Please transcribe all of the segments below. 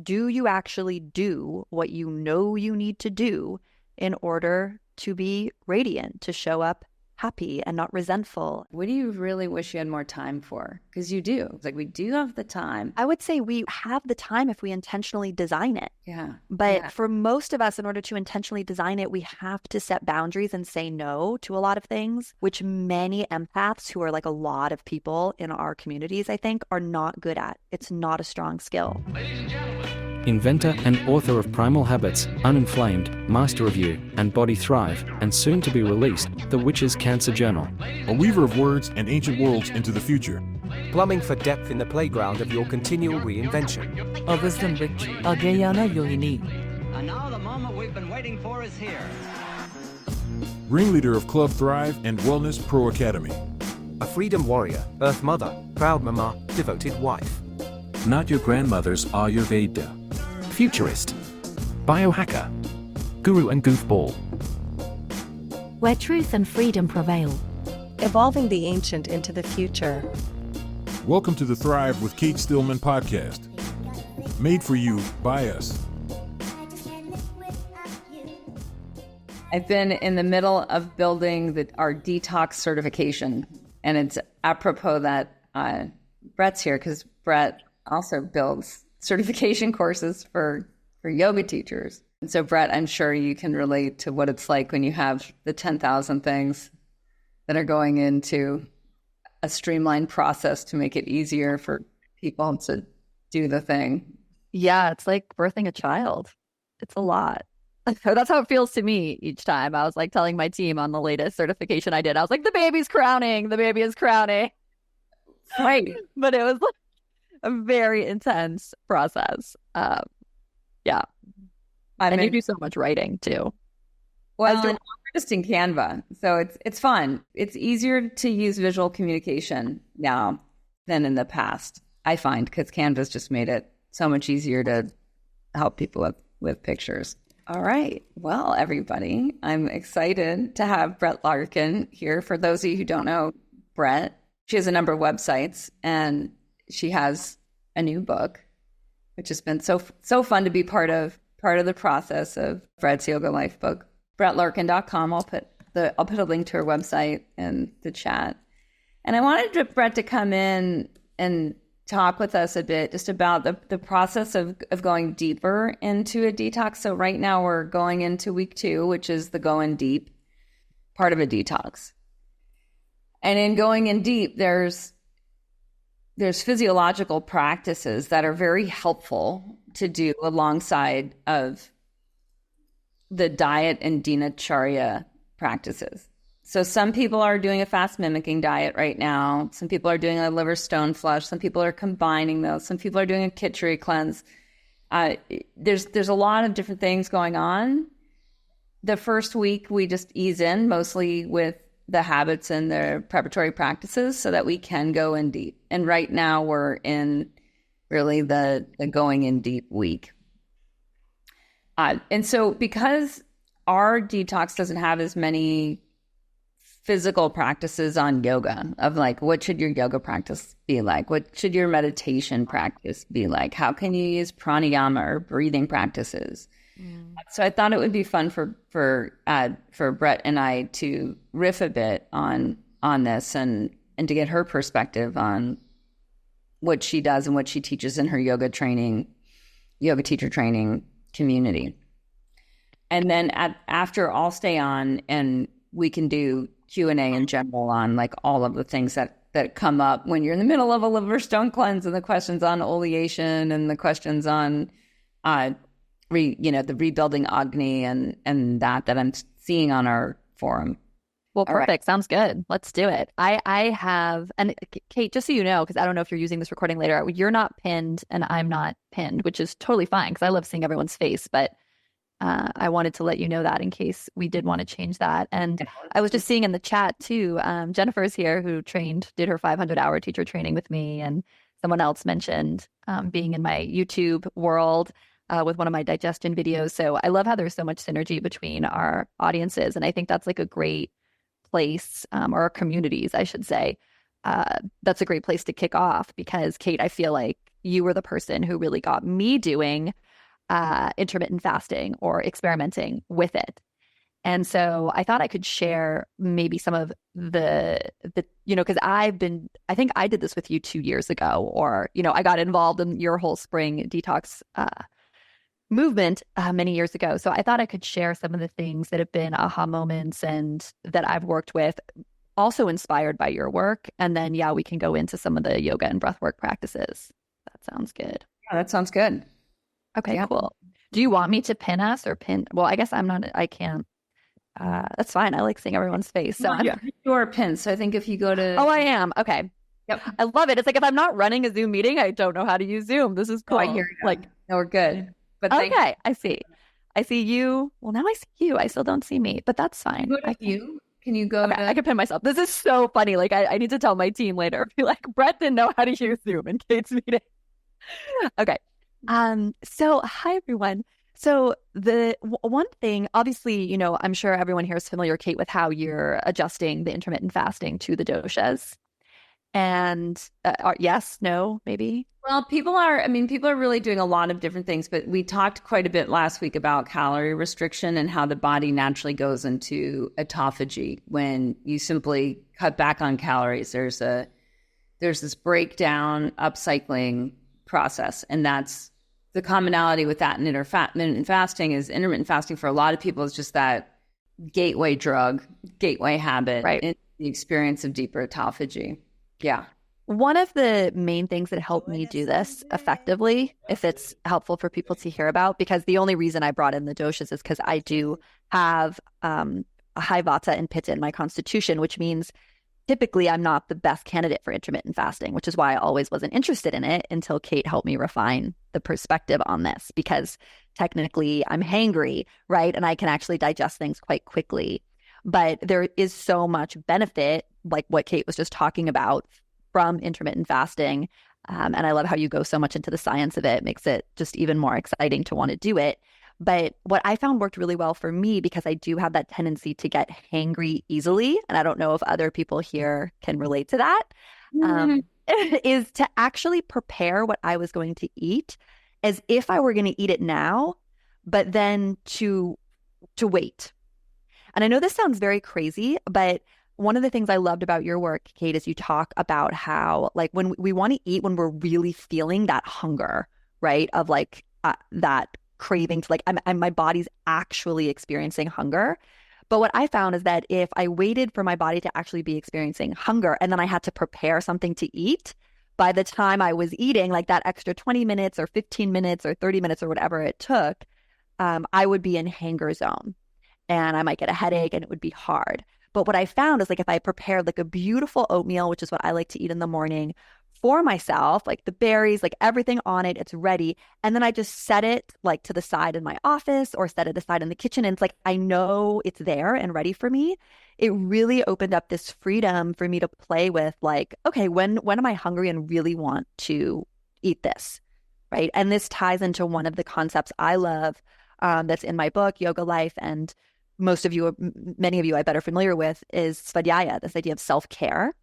do you actually do what you know you need to do in order to be radiant, to show up happy and not resentful? What do you really wish you had more time for? Because you do. It's like, we do have the time. I would say we have the time if we intentionally design it. Yeah. But for most of us, in order to intentionally design it, we have to set boundaries and say no to a lot of things, which many empaths, who are like a lot of people in our communities, I think, are not good at. It's not a strong skill. Ladies and gentlemen. Inventor and author of Primal Habits, Uninflamed, Master of You, and Body Thrive, and soon to be released, The Witch's Cancer Journal. A weaver of words and ancient worlds into the future. Plumbing for depth in the playground of your continual reinvention. A wisdom rich, Agayana Yoini. And now the moment we've been waiting for is here. Ringleader of Club Thrive and Wellness Pro Academy. A freedom warrior, earth mother, proud mama, devoted wife. Not your grandmother's Ayurveda. Futurist. Biohacker. Guru and Goofball. Where truth and freedom prevail. Evolving the ancient into the future. Welcome to the Thrive with Cate Stillman podcast. Made for you by us. I've been in the middle of building our Detox certification. And it's apropos that Brett's here, because Brett also builds certification courses for yoga teachers. And so, Brett, I'm sure you can relate to what it's like when you have the 10,000 things that are going into a streamlined process to make it easier for people to do the thing. Yeah, it's like birthing a child. It's a lot. That's how it feels to me each time. I was like telling my team on the latest certification I did, I was like, the baby is crowning. Right. But it was like a very intense process. Yeah. And you do so much writing too. Well, I'm just in Canva, so it's fun. It's easier to use visual communication now than in the past, I find, because Canva's just made it so much easier to help people with pictures. All right. Well, everybody, I'm excited to have Brett Larkin here. For those of you who don't know Brett, she has a number of websites, and she has a new book, which has been so fun to be part of the process of Brett's Yoga Life book. BrettLarkin.com. I'll put a link to her website in the chat. And I wanted Brett to come in and talk with us a bit just about the process of going deeper into a detox. So right now we're going into week 2, which is the going deep part of a detox. And in going in deep, there's physiological practices that are very helpful to do alongside of the diet and dinacharya practices. So some people are doing a fast mimicking diet right now. Some people are doing a liver stone flush. Some people are combining those. Some people are doing a khichdi cleanse. There's a lot of different things going on. The first week, we just ease in mostly with the habits and the preparatory practices so that we can go in deep. And right now we're in really the going in deep week. And so because our detox doesn't have as many physical practices on yoga, of like, what should your yoga practice be like? What should your meditation practice be like? How can you use pranayama or breathing practices? So I thought it would be fun for Brett and I to riff a bit on this and to get her perspective on what she does and what she teaches in her yoga teacher training community. And then after, I'll stay on and we can do Q&A in general on like all of the things that come up when you're in the middle of a liver stone cleanse, and the questions on oleation and the questions on the rebuilding Agni and that I'm seeing on our forum. Well, perfect. Right. Sounds good. Let's do it. I have, and Cate, just so you know, because I don't know if you're using this recording later, you're not pinned and I'm not pinned, which is totally fine because I love seeing everyone's face. But I wanted to let you know that in case we did want to change that. And I was just seeing in the chat too, Jennifer's here who did her 500-hour teacher training with me. And someone else mentioned being in my YouTube world with one of my digestion videos. So I love how there's so much synergy between our audiences. And I think that's like a great place, or our communities, I should say. That's a great place to kick off because, Cate, I feel like you were the person who really got me doing intermittent fasting or experimenting with it. And so I thought I could share maybe some of the because I think I did this with you 2 years ago, or, I got involved in your whole spring detox movement many years ago. So I thought I could share some of the things that have been aha moments and that I've worked with, also inspired by your work. And then, we can go into some of the yoga and breathwork practices. That sounds good. Yeah, that sounds good. Okay, cool. Do you want me to pin us or pin? Well, I guess I can't. That's fine. I like seeing everyone's face. So you're pinned. So I think if you go to... Oh, I am. Okay. Yep. I love it. It's like if I'm not running a Zoom meeting, I don't know how to use Zoom. This is cool. Oh, I hear you. No, we're good. But okay, I see. I see you. Well, now I see you. I still don't see me, but that's fine. Can you go I can pin myself. This is so funny. Like I need to tell my team later. Be like, Brett didn't know how to use Zoom in Kate's meeting. Okay. So hi everyone. So the one thing, obviously, I'm sure everyone here is familiar, Cate, with how you're adjusting the intermittent fasting to the doshas. And yes, no, maybe. Well, people are really doing a lot of different things, but we talked quite a bit last week about calorie restriction and how the body naturally goes into autophagy when you simply cut back on calories. There's this breakdown, upcycling process, and that's the commonality with that and intermittent fasting. Is intermittent fasting for a lot of people is just that gateway drug, gateway habit, right? In the experience of deeper autophagy. Yeah. One of the main things that helped me do this effectively, if it's helpful for people to hear about, because the only reason I brought in the doshas is because I do have a high vata and pitta in my constitution, which means typically I'm not the best candidate for intermittent fasting, which is why I always wasn't interested in it until Cate helped me refine the perspective on this, because technically I'm hangry, right? And I can actually digest things quite quickly. But there is so much benefit, like what Cate was just talking about, from intermittent fasting. And I love how you go so much into the science of it. It makes it just even more exciting to want to do it. But what I found worked really well for me, because I do have that tendency to get hangry easily, and I don't know if other people here can relate to that, is to actually prepare what I was going to eat as if I were going to eat it now, but then to wait. And I know this sounds very crazy, but one of the things I loved about your work, Cate, is you talk about how, like, when we want to eat when we're really feeling that hunger, right? Of like that craving to, like, my body's actually experiencing hunger. But what I found is that if I waited for my body to actually be experiencing hunger and then I had to prepare something to eat, by the time I was eating, like that extra 20 minutes or 15 minutes or 30 minutes or whatever it took, I would be in hanger zone and I might get a headache and it would be hard. But what I found is, like, if I prepared like a beautiful oatmeal, which is what I like to eat in the morning for myself, like the berries, like everything on it, it's ready. And then I just set it like to the side in my office or set it aside in the kitchen. And it's like, I know it's there and ready for me. It really opened up this freedom for me to play with, like, okay, when am I hungry and really want to eat this, right? And this ties into one of the concepts I love that's in my book, Yoga Life, and many of you I bet are familiar with, is svadhyaya, this idea of self-care.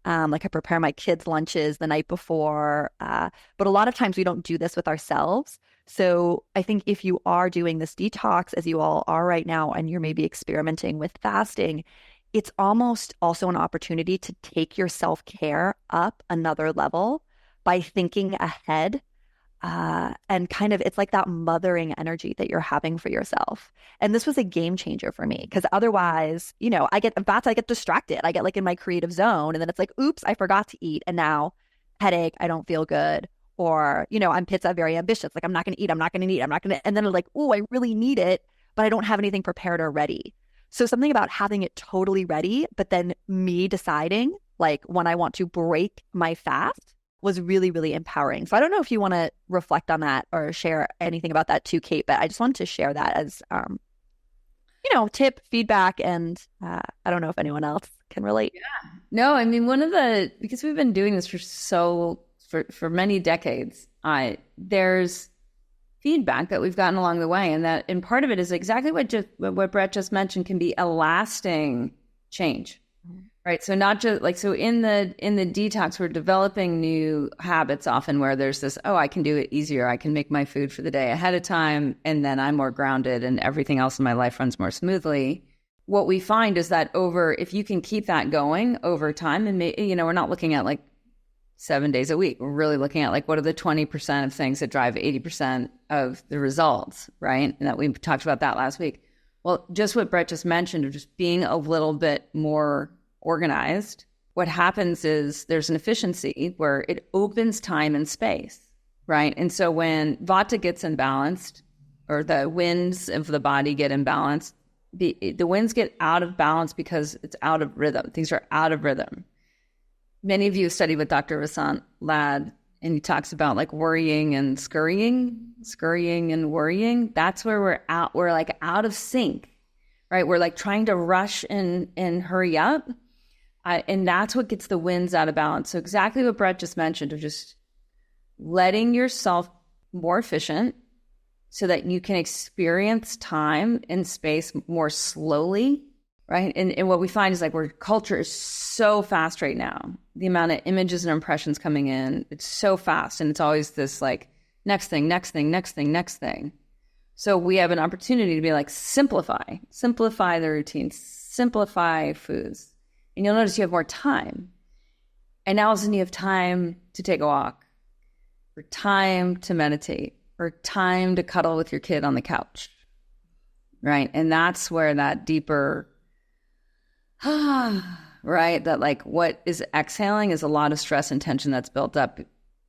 Like I prepare my kids' lunches the night before, but a lot of times we don't do this with ourselves. So I think if you are doing this detox, as you all are right now, and you're maybe experimenting with fasting, it's almost also an opportunity to take your self-care up another level by thinking ahead. And kind of, it's like that mothering energy that you're having for yourself. And this was a game changer for me, because otherwise, I get distracted. I get like in my creative zone, and then it's like, oops, I forgot to eat. And now headache, I don't feel good. Or, I'm pitta, very ambitious. Like, I'm not going to eat. And then I'm like, oh, I really need it, but I don't have anything prepared or ready. So something about having it totally ready, but then me deciding like when I want to break my fast was really, really empowering. So I don't know if you want to reflect on that or share anything about that too, Cate, but I just wanted to share that as, tip, feedback, and I don't know if anyone else can relate. Yeah. No, I mean, because we've been doing this for many decades, there's feedback that we've gotten along the way, and part of it is exactly what Brett just mentioned, can be a lasting change. Right. So not just like, so in the detox, we're developing new habits often where there's this, oh, I can do it easier. I can make my food for the day ahead of time. And then I'm more grounded and everything else in my life runs more smoothly. What we find is that if you can keep that going over time, and we're not looking at like 7 days a week. We're really looking at like, what are the 20% of things that drive 80% of the results, right? And that we talked about that last week. Well, just what Brett just mentioned of just being a little bit more organized, what happens is there's an efficiency where it opens time and space, right? And so when vata gets imbalanced, or the winds of the body get imbalanced, the winds get out of balance because it's out of rhythm. Things are out of rhythm. Many of you have studied with Dr. Vasant Lad, and he talks about like worrying and scurrying and worrying. That's where we're like out of sync, right? We're like trying to rush and hurry up. And that's what gets the winds out of balance. So exactly what Brett just mentioned, of just letting yourself more efficient so that you can experience time and space more slowly, right? And what we find is like our culture is so fast right now. The amount of images and impressions coming in, it's so fast. And it's always this like next thing. So we have an opportunity to be like, simplify the routine, simplify foods. And you'll notice you have more time. And now all of a sudden you have time to take a walk, or time to meditate, or time to cuddle with your kid on the couch, right? And that's where that deeper, right? That like what is exhaling is a lot of stress and tension that's built up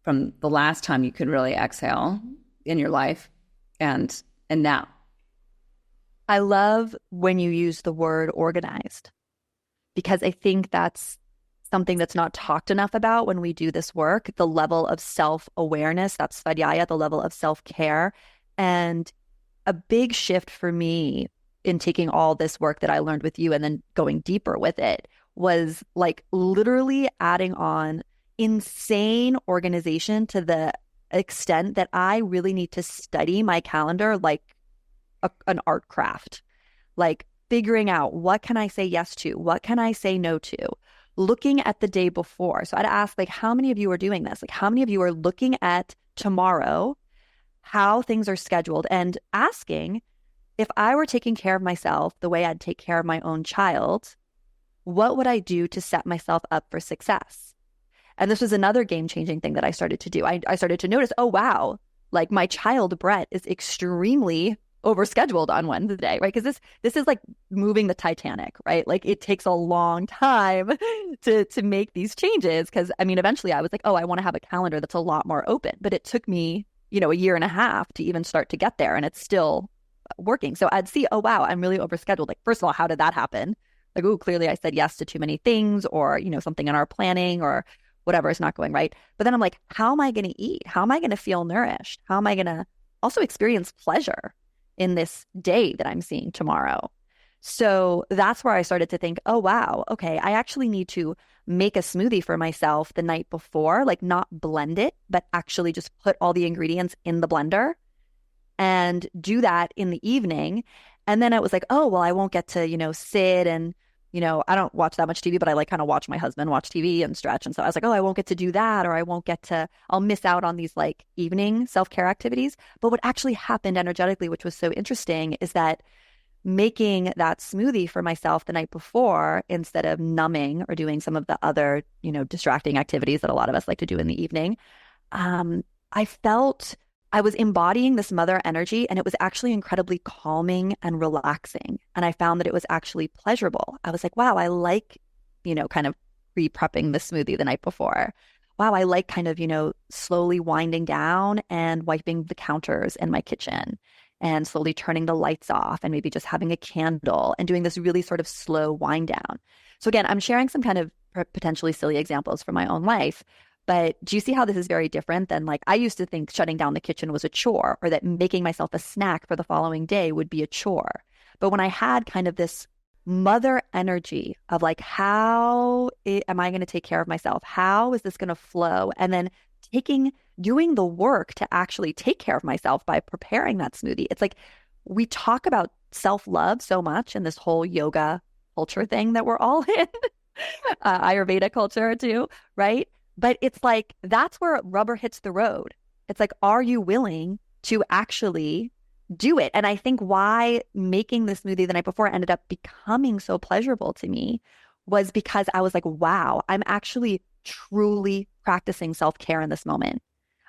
from the last time you could really exhale in your life and now. I love when you use the word organized, because I think that's something that's not talked enough about when we do this work, the level of self-awareness, that's svadhyaya, the level of self-care. And a big shift for me in taking all this work that I learned with you and then going deeper with it was like literally adding on insane organization to the extent that I really need to study my calendar like an art craft, like figuring out what can I say yes to, what can I say no to, looking at the day before. So I'd ask like, how many of you are doing this? Like how many of you are looking at tomorrow, how things are scheduled, and asking, if I were taking care of myself the way I'd take care of my own child, what would I do to set myself up for success? And this was another game-changing thing that I started to do. I started to notice, oh, wow, like my child, Brett, is extremely overscheduled on Wednesday, right? Because this is like moving the Titanic, right? Like it takes a long time to make these changes. Because I mean, eventually I was like, oh, I want to have a calendar that's a lot more open. But it took me, a year and a half to even start to get there, and it's still working. So I'd see, oh, wow, I'm really overscheduled. Like, first of all, how did that happen? Like, oh, clearly I said yes to too many things, or, something in our planning or whatever is not going right. But then I'm like, how am I going to eat? How am I going to feel nourished? How am I going to also experience pleasure in this day that I'm seeing tomorrow? So that's where I started to think, oh, wow, okay, I actually need to make a smoothie for myself the night before, like not blend it, but actually just put all the ingredients in the blender and do that in the evening. And then it was like, oh, well, I won't get to, sit and, I don't watch that much TV, but I like kind of watch my husband watch TV and stretch. And so I was like, oh, I won't get to do that, or I'll miss out on these like evening self-care activities. But what actually happened energetically, which was so interesting, is that making that smoothie for myself the night before, instead of numbing or doing some of the other, distracting activities that a lot of us like to do in the evening, I felt I was embodying this mother energy, and it was actually incredibly calming and relaxing. And I found that it was actually pleasurable. I was like, wow, I like, kind of pre-prepping the smoothie the night before. Wow, I like kind of, slowly winding down and wiping the counters in my kitchen and slowly turning the lights off and maybe just having a candle and doing this really sort of slow wind down. So again, I'm sharing some kind of potentially silly examples from my own life. But do you see how this is very different than like I used to think shutting down the kitchen was a chore, or that making myself a snack for the following day would be a chore. But when I had kind of this mother energy of like, am I going to take care of myself? How is this going to flow? And then doing the work to actually take care of myself by preparing that smoothie. It's like we talk about self-love so much in this whole yoga culture thing that we're all in. Ayurveda culture too, right? But it's like that's where rubber hits the road. It's like, are you willing to actually do it? And I think why making the smoothie the night before ended up becoming so pleasurable to me was because I was like, wow, I'm actually truly practicing self-care in this moment.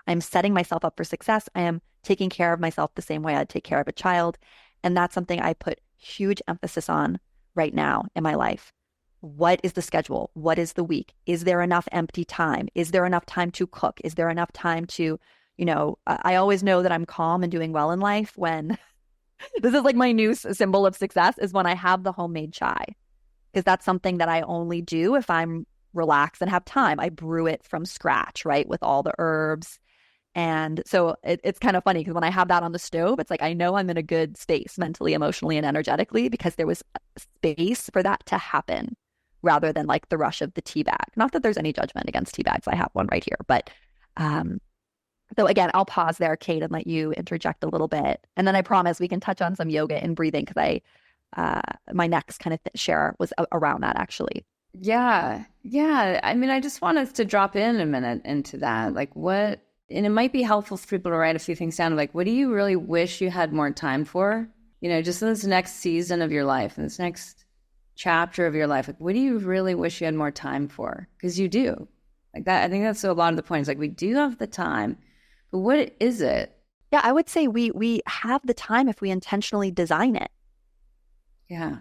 I'm setting myself up for success. I am taking care of myself the same way I'd take care of a child. And that's something I put huge emphasis on right now in my life. What is the schedule? What is the week? Is there enough empty time? Is there enough time to cook? Is there enough time to, I always know that I'm calm and doing well in life when this is like my new symbol of success is when I have the homemade chai, because that's something that I only do if I'm relaxed and have time. I brew it from scratch, right? With all the herbs. And so it's kind of funny because when I have that on the stove, it's like I know I'm in a good space mentally, emotionally, and energetically because there was space for that to happen rather than like the rush of the tea bag. Not that there's any judgment against tea bags. I have one right here. But so again, I'll pause there, Cate, and let you interject a little bit. And then I promise we can touch on some yoga and breathing because my next kind of share was around that actually. Yeah. Yeah. I mean, I just want us to drop in a minute into that. Like what, and it might be helpful for people to write a few things down. Like, what do you really wish you had more time for? Just in this next season of your life, in this next chapter of your life, like, what do you really wish you had more time for? Because you do. Like that, I think that's a lot of the points. Like we do have the time, but what is it? Yeah, I would say we have the time if we intentionally design it. Yeah.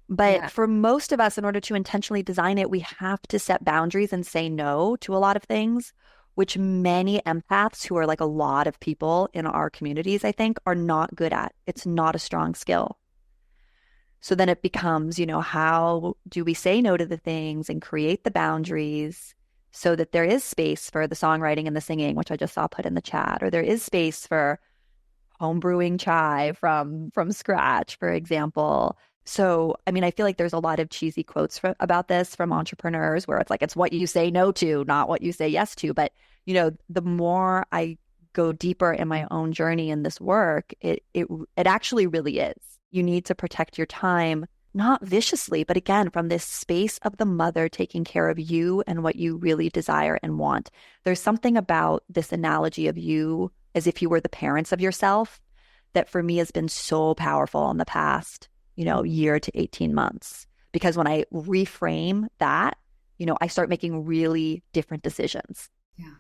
But for most of us, in order to intentionally design it, we have to set boundaries and say no to a lot of things, which many empaths, who are like a lot of people in our communities, I think, are not good at. It's not a strong skill. So then it becomes, how do we say no to the things and create the boundaries so that there is space for the songwriting and the singing, which I just saw put in the chat, or there is space for home brewing chai from scratch, for example. So, I mean, I feel like there's a lot of cheesy quotes about this from entrepreneurs where it's like, it's what you say no to, not what you say yes to. But, the more I go deeper in my own journey in this work, it actually really is. You need to protect your time, not viciously, but again, from this space of the mother taking care of you and what you really desire and want. There's something about this analogy of you as if you were the parents of yourself that for me has been so powerful in the past, year to 18 months. Because when I reframe that, I start making really different decisions. Yeah.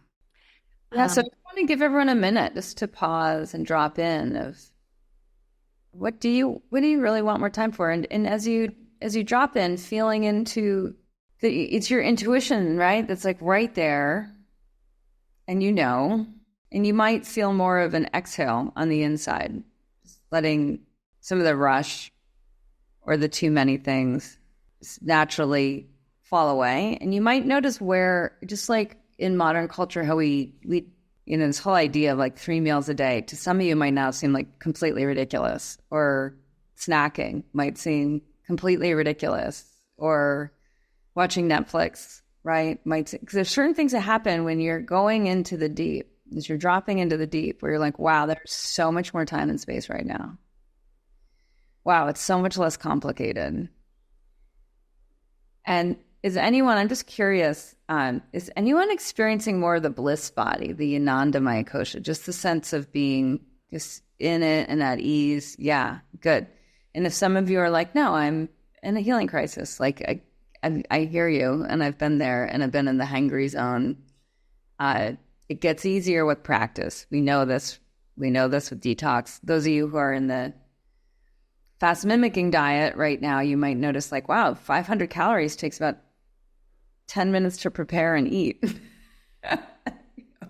Yeah. So I want to give everyone a minute just to pause and drop in of what do you really want more time for? And as you drop in, feeling into it's your intuition, right? That's like right there. And and you might feel more of an exhale on the inside, just letting some of the rush or the too many things naturally fall away. And you might notice where, just like in modern culture, how we this whole idea of like 3 meals a day, to some of you might now seem like completely ridiculous, or snacking might seem completely ridiculous, or watching Netflix, right? Because there's certain things that happen when you're going into the deep, as you're dropping into the deep, where you're like, wow, there's so much more time and space right now. Wow, it's so much less complicated. And I'm just curious, is anyone experiencing more of the bliss body, the Anandamaya kosha, just the sense of being just in it and at ease? Yeah, good. And if some of you are like, no, I'm in a healing crisis, like I hear you, and I've been there, and I've been in the hangry zone. It gets easier with practice. We know this with detox. Those of you who are in the fast mimicking diet right now, you might notice like, wow, 500 calories takes about 10 minutes to prepare and eat.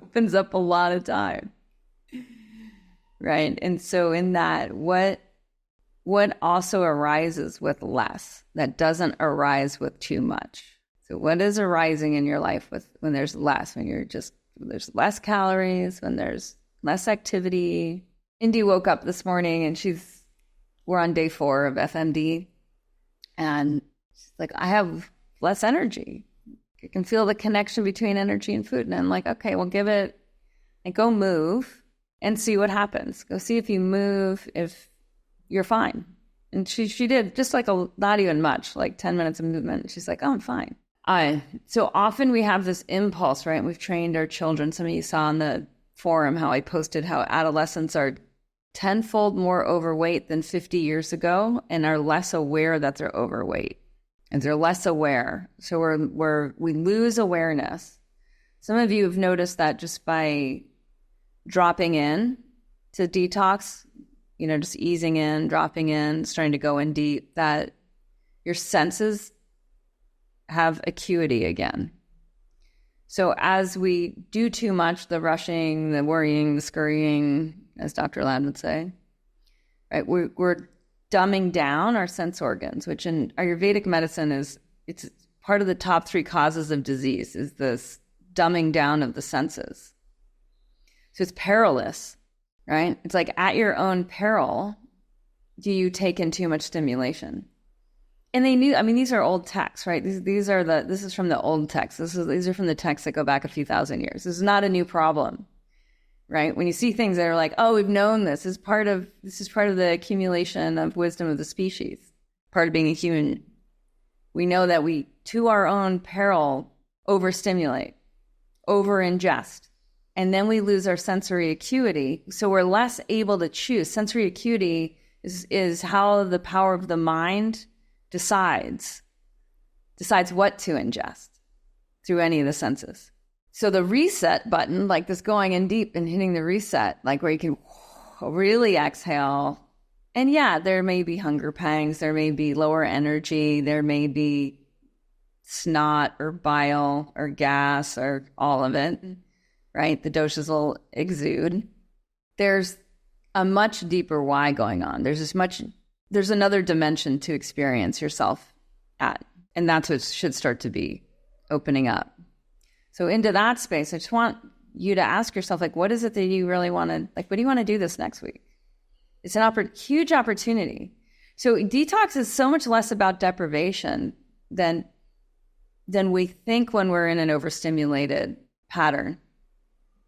Opens up a lot of time. Right. And so in that, what also arises with less that doesn't arise with too much? So what is arising in your life when there's less, there's less calories, when there's less activity? Indy woke up this morning and we're on day 4 of FMD, and she's like, I have less energy. I can feel the connection between energy and food. And I'm like, okay, well, give it, and go move and see what happens. Go see if you move, if you're fine. And she did just like not even much, like 10 minutes of movement. She's like, oh, I'm fine. So often we have this impulse, right? We've trained our children. Some of you saw on the forum how I posted how adolescents are tenfold more overweight than 50 years ago and are less aware that they're overweight. And they're less aware. So we lose awareness. Some of you have noticed that just by dropping in to detox, just easing in, dropping in, starting to go in deep, that your senses have acuity again. So as we do too much, the rushing, the worrying, the scurrying, as Dr. Ladd would say, right? We're dumbing down our sense organs, which in Ayurvedic medicine it's part of the top 3 causes of disease, is this dumbing down of the senses. So it's perilous, right? It's like at your own peril, do you take in too much stimulation? And they knew, these are old texts, right? This is from the old texts. These are from the texts that go back a few thousand years. This is not a new problem, right? When you see things that are like, oh, we've known this is part of the accumulation of wisdom of the species, part of being a human. We know that we, to our own peril, overstimulate, over-ingest, and then we lose our sensory acuity. So we're less able to choose. Sensory acuity is how the power of the mind decides what to ingest through any of the senses. So the reset button, like this going in deep and hitting the reset, like where you can really exhale. And yeah, there may be hunger pangs, there may be lower energy, there may be snot or bile or gas or all of it, right? The doshas will exude. There's a much deeper why going on. There's another dimension to experience yourself at. And that's what should start to be opening up. So into that space, I just want you to ask yourself, like, what is it that you really want to, like, what do you want to do this next week? It's an huge opportunity. So detox is so much less about deprivation than we think when we're in an overstimulated pattern,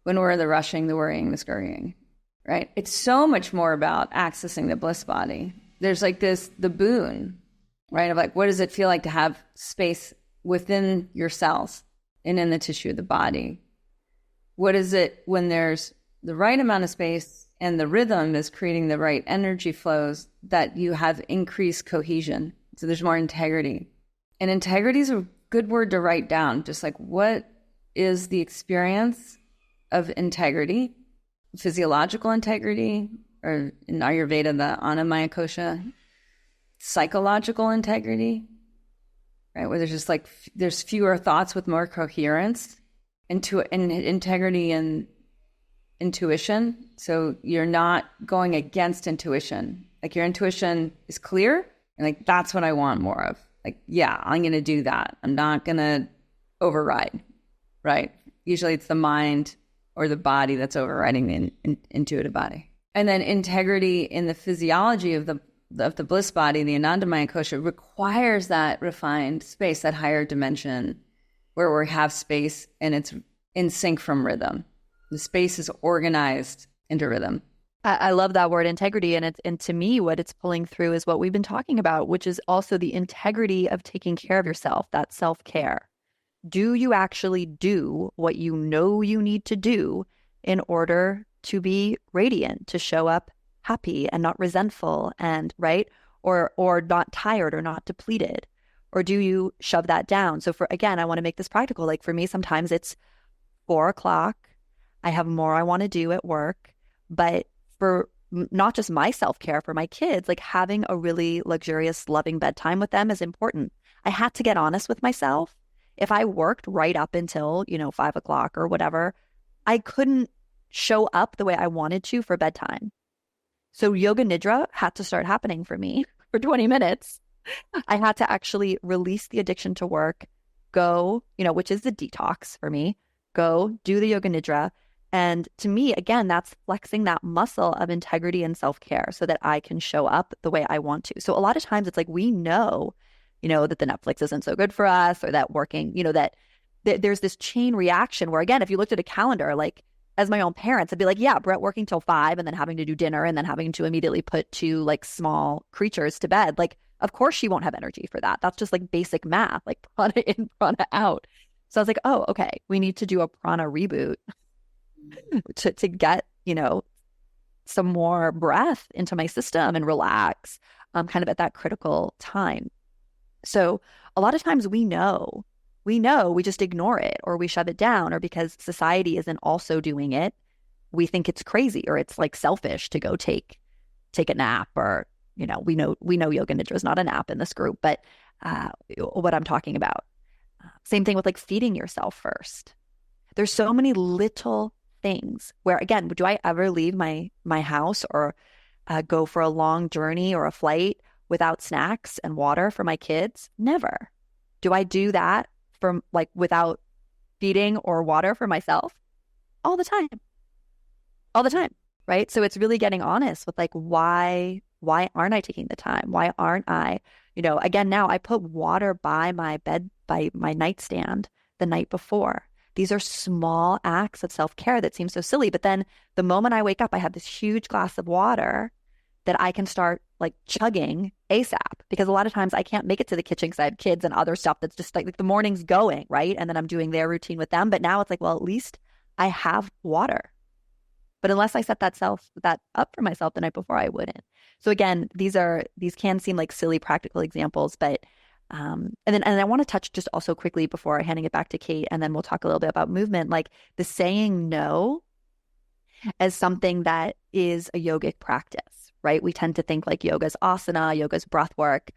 when we're the rushing, the worrying, the scurrying, right? It's so much more about accessing the bliss body. There's like the boon, right? Of like, what does it feel like to have space within your cells and in the tissue of the body? What is it when there's the right amount of space and the rhythm is creating the right energy flows that you have increased cohesion? So there's more integrity. And integrity is a good word to write down. Just like, what is the experience of integrity, physiological integrity, or in Ayurveda, the Annamaya Kosha, psychological integrity, right? Where there's just like, there's fewer thoughts with more coherence, integrity and intuition. So you're not going against intuition. Like your intuition is clear and like, that's what I want more of. Like, yeah, I'm going to do that. I'm not going to override, right? Usually it's the mind or the body that's overriding the intuitive body. And then integrity in the physiology of the bliss body, the Anandamaya Kosha, requires that refined space, that higher dimension where we have space and it's in sync from rhythm. The space is organized into rhythm. I love that word integrity. And to me, what it's pulling through is what we've been talking about, which is also the integrity of taking care of yourself, that self-care. Do you actually do what you know you need to do in order to be radiant, to show up happy and not resentful and right, or not tired or not depleted? Or do you shove that down? So I want to make this practical. Like for me, sometimes it's 4:00. I have more I want to do at work, but for not just my self-care, for my kids, like having a really luxurious, loving bedtime with them is important. I had to get honest with myself. If I worked right up until, 5:00 or whatever, I couldn't show up the way I wanted to for bedtime. So yoga nidra had to start happening for me for 20 minutes. I had to actually release the addiction to work, go, which is the detox for me, go do the yoga nidra. And to me, again, that's flexing that muscle of integrity and self-care so that I can show up the way I want to. So a lot of times it's like, we know, that the Netflix isn't so good for us, or that working, that there's this chain reaction where, again, if you looked at a calendar, like as my own parents, I'd be like, yeah, Brett working till 5 and then having to do dinner and then having to immediately put 2 like small creatures to bed. Like, of course she won't have energy for that. That's just like basic math, like prana in, prana out. So I was like, oh, okay, we need to do a prana reboot to get, some more breath into my system and relax kind of at that critical time. So a lot of times we know, we just ignore it or we shove it down, or because society isn't also doing it, we think it's crazy or it's like selfish to go take a nap, or, we know yoga nidra is not a nap in this group, but what I'm talking about. Same thing with like feeding yourself first. There's so many little things where, again, do I ever leave my house or go for a long journey or a flight without snacks and water for my kids? Never. Do I do that from like without feeding or water for myself? All the time. All the time. Right. So it's really getting honest with like, why aren't I taking the time? Why aren't I, again, now I put water by my bed, by my nightstand the night before. These are small acts of self-care that seem so silly. But then the moment I wake up, I have this huge glass of water that I can start like chugging ASAP, because a lot of times I can't make it to the kitchen because I have kids and other stuff that's just like the morning's going, right? And then I'm doing their routine with them. But now it's like, well, at least I have water. But unless I set that up for myself the night before, I wouldn't. So again, these can seem like silly practical examples, but and I want to touch just also quickly before handing it back to Cate, and then we'll talk a little bit about movement, like the saying no as something that is a yogic practice, right? We tend to think like yoga's asana, yoga's breath work.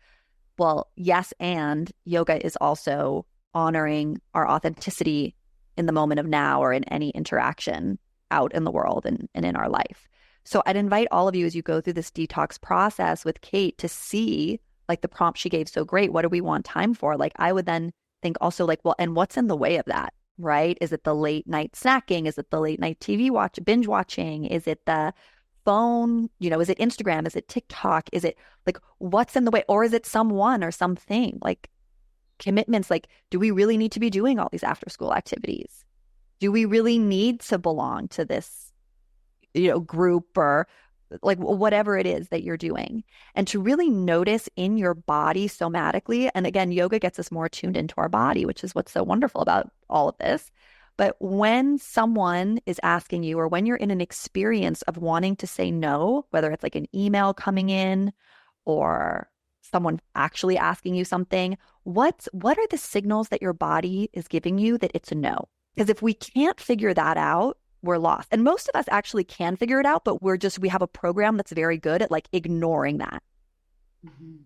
Well, yes, and yoga is also honoring our authenticity in the moment of now or in any interaction out in the world and in our life. So I'd invite all of you as you go through this detox process with Cate to see like the prompt she gave so great. What do we want time for? Like I would then think also like, well, and what's in the way of that, right? Is it the late night snacking? Is it the late night TV binge watching? Is it the phone? Is it Instagram? Is it TikTok? Is it like, what's in the way? Or is it someone or something like commitments? Like, do we really need to be doing all these after school activities? Do we really need to belong to this, group or like whatever it is that you're doing? And to really notice in your body somatically. And again, yoga gets us more tuned into our body, which is what's so wonderful about all of this. But when someone is asking you, or when you're in an experience of wanting to say no, whether it's like an email coming in or someone actually asking you something, what are the signals that your body is giving you that it's a no? Because if we can't figure that out, we're lost. And most of us actually can figure it out, but we have a program that's very good at like ignoring that. Mm-hmm.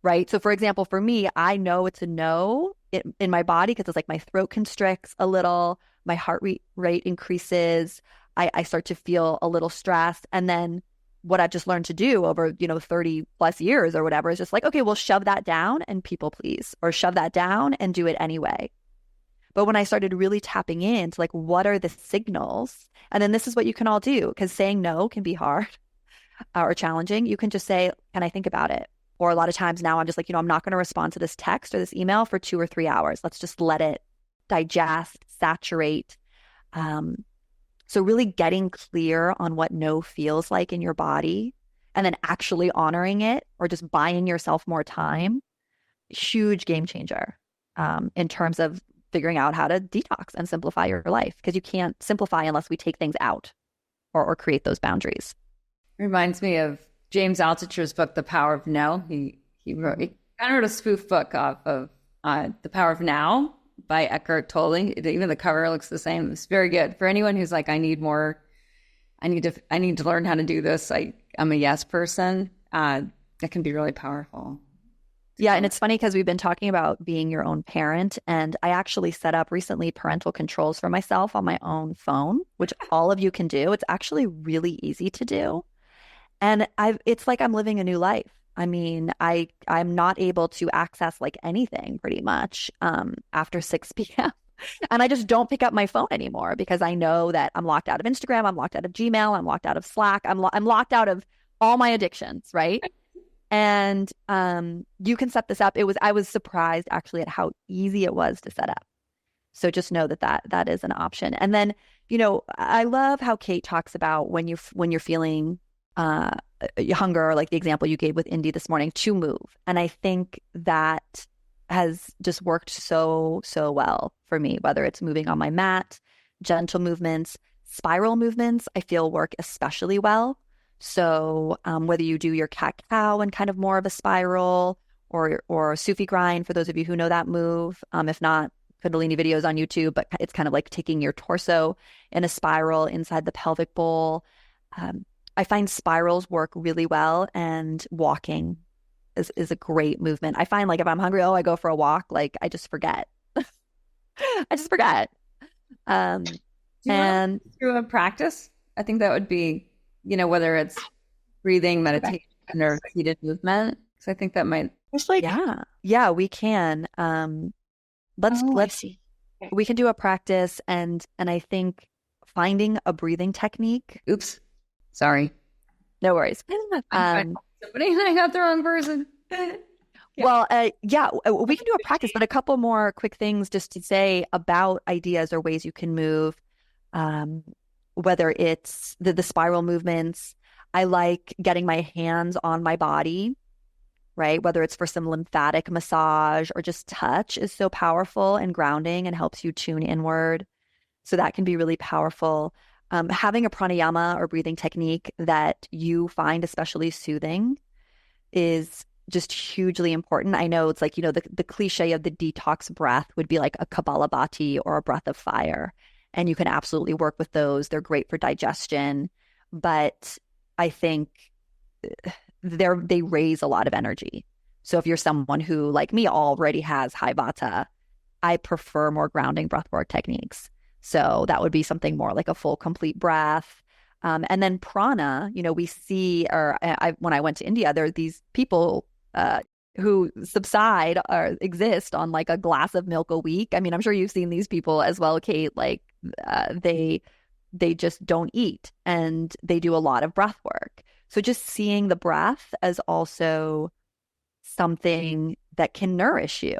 Right. So for example, for me, I know it's a no in my body because it's like my throat constricts a little, my heart rate increases, I start to feel a little stressed. And then what I've just learned to do over, 30 plus years or whatever is just like, okay, well, shove that down and people please, or shove that down and do it anyway. But when I started really tapping into like, what are the signals? And then this is what you can all do, because saying no can be hard or challenging. You can just say, can I think about it? Or a lot of times now I'm just like, I'm not going to respond to this text or this email for 2 or 3 hours. Let's just let it digest, saturate. So really getting clear on what no feels like in your body and then actually honoring it, or just buying yourself more time, huge game changer in terms of figuring out how to detox and simplify your life, because you can't simplify unless we take things out or create those boundaries. Reminds me of James Altucher's book, The Power of No. He kind of wrote a spoof book off of The Power of Now by Eckhart Tolle. Even the cover looks the same. It's very good for anyone who's like, I need to learn how to do this. I'm a yes person. That can be really powerful. Yeah. And it's funny because we've been talking about being your own parent, and I actually set up recently parental controls for myself on my own phone, which all of you can do. It's actually really easy to do. And it's like I'm living a new life. I mean, I'm not able to access like anything pretty much after 6 p.m. And I just don't pick up my phone anymore because I know that I'm locked out of Instagram, I'm locked out of Gmail, I'm locked out of Slack, I'm locked out of all my addictions, right? And you can set this up. I was surprised actually at how easy it was to set up. So just know that is an option. And then, you know, I love how Cate talks about when you're feeling hunger, like the example you gave with Indy this morning, to move. And I think that has just worked so well for me, whether it's moving on my mat, gentle movements, spiral movements, I feel work especially well. So whether you do your cat-cow and kind of more of a spiral, or Sufi grind, for those of you who know that move. If not, Kundalini videos on YouTube, but it's kind of like taking your torso in a spiral inside the pelvic bowl. I find spirals work really well, and walking is a great movement. I find like if I'm hungry, I go for a walk, like I just forget. I just forget. And through a practice, I think that would be, you know, whether it's breathing, meditation, or seated movement. So I think that might. It's like, yeah, we can. Let's see. We can do a practice, and I think finding a breathing technique. Oops, sorry. No worries. Somebody, I got the wrong person. Well, we can do a practice, but a couple more quick things just to say about ideas or ways you can move. Whether it's the spiral movements, I like getting my hands on my body, right? Whether it's for some lymphatic massage or just touch is so powerful and grounding and helps you tune inward. So that can be really powerful. Having a pranayama or breathing technique that you find especially soothing is just hugely important. I know it's like, you know, the cliche of the detox breath would be like a Kapalabhati or a breath of fire. And you can absolutely work with those. They're great for digestion. But I think they raise a lot of energy. So if you're someone who, like me, already has high vata, I prefer more grounding breathwork techniques. So that would be something more like a full, complete breath. And then prana, you know, we see, when I went to India, there are these people who subside or exist on like a glass of milk a week. I mean, I'm sure you've seen these people as well, Cate. Like they just don't eat, and they do a lot of breath work. So just seeing the breath as also something that can nourish you.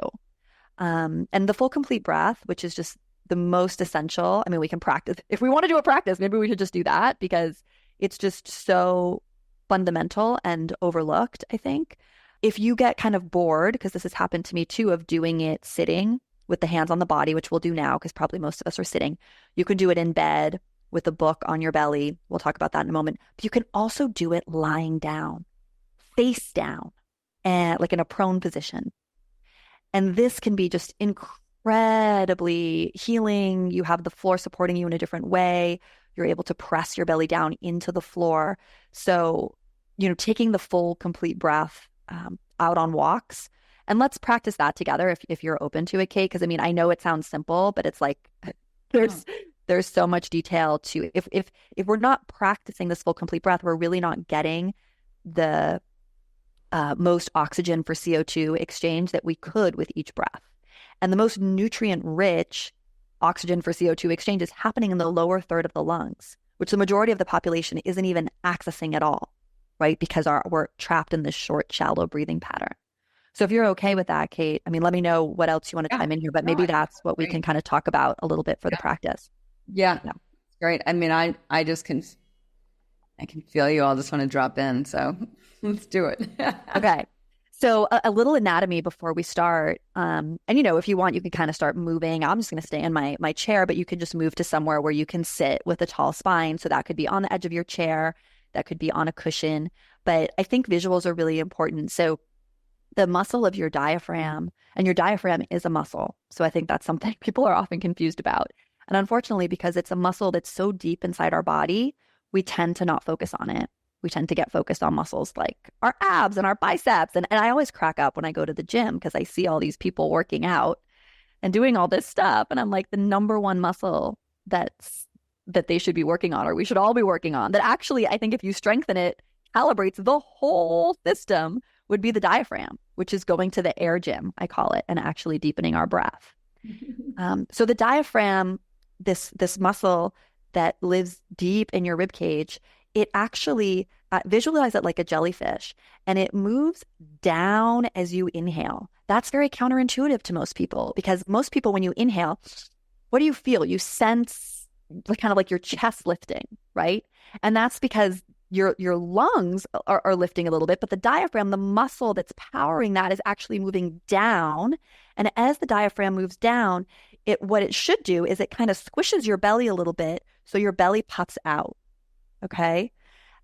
And the full complete breath, which is just the most essential. I mean, we can practice. If we want to do a practice, maybe we should just do that, because it's just so fundamental and overlooked, I think. If you get kind of bored, because this has happened to me too, of doing it sitting with the hands on the body, which we'll do now because probably most of us are sitting, you can do it in bed with a book on your belly. We'll talk about that in a moment. But you can also do it lying down, face down, and like in a prone position. And this can be just incredibly healing. You have the floor supporting you in a different way. You're able to press your belly down into the floor. So, you know, taking the full, complete breath out on walks. And let's practice that together if you're open to it, Cate. Because I mean, I know it sounds simple, but it's like there's so much detail to it. If we're not practicing this full, complete breath, we're really not getting the most oxygen for CO2 exchange that we could with each breath. And the most nutrient-rich oxygen for CO2 exchange is happening in the lower third of the lungs, which the majority of the population isn't even accessing at all, right? Because we're trapped in this short, shallow breathing pattern. So if you're okay with that, Cate, I mean, let me know what else you want to chime in here, but maybe that's what we can kind of talk about a little bit for the practice. Yeah. Great. I mean, I just can feel you all just want to drop in. So let's do it. Okay. So a little anatomy before we start. And, you know, if you want, you can kind of start moving. I'm just going to stay in my chair, but you can just move to somewhere where you can sit with a tall spine. So that could be on the edge of your chair. That could be on a cushion. But I think visuals are really important. So the muscle of your diaphragm, and your diaphragm is a muscle. So I think that's something people are often confused about. And unfortunately, because it's a muscle that's so deep inside our body, we tend to not focus on it. We tend to get focused on muscles like our abs and our biceps. And I always crack up when I go to the gym because I see all these people working out and doing all this stuff. And I'm like, the number one muscle that they should be working on, or we should all be working on, that actually, I think if you strengthen it, calibrates the whole system, would be the diaphragm, which is going to the air gym, I call it, and actually deepening our breath. So the diaphragm, this muscle that lives deep in your rib cage, it actually, visualize it like a jellyfish, and it moves down as you inhale. That's very counterintuitive to most people, because most people, when you inhale, what do you feel? You sense kind of like your chest lifting, right? And that's because your lungs are lifting a little bit, but the diaphragm, the muscle that's powering that, is actually moving down. And as the diaphragm moves down, what it should do is it kind of squishes your belly a little bit so your belly puffs out. Okay.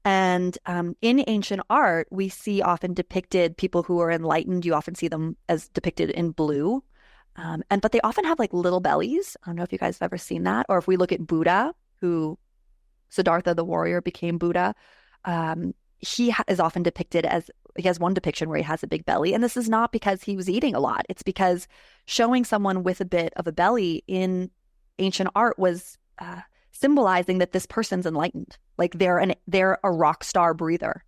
And in ancient art, we see often depicted people who are enlightened. You often see them as depicted in blue. But they often have like little bellies. I don't know if you guys have ever seen that. Or if we look at Buddha, who Siddhartha the warrior became Buddha, is often depicted as, he has one depiction where he has a big belly. And this is not because he was eating a lot. It's because showing someone with a bit of a belly in ancient art was symbolizing that this person's enlightened. Like they're a rock star breather.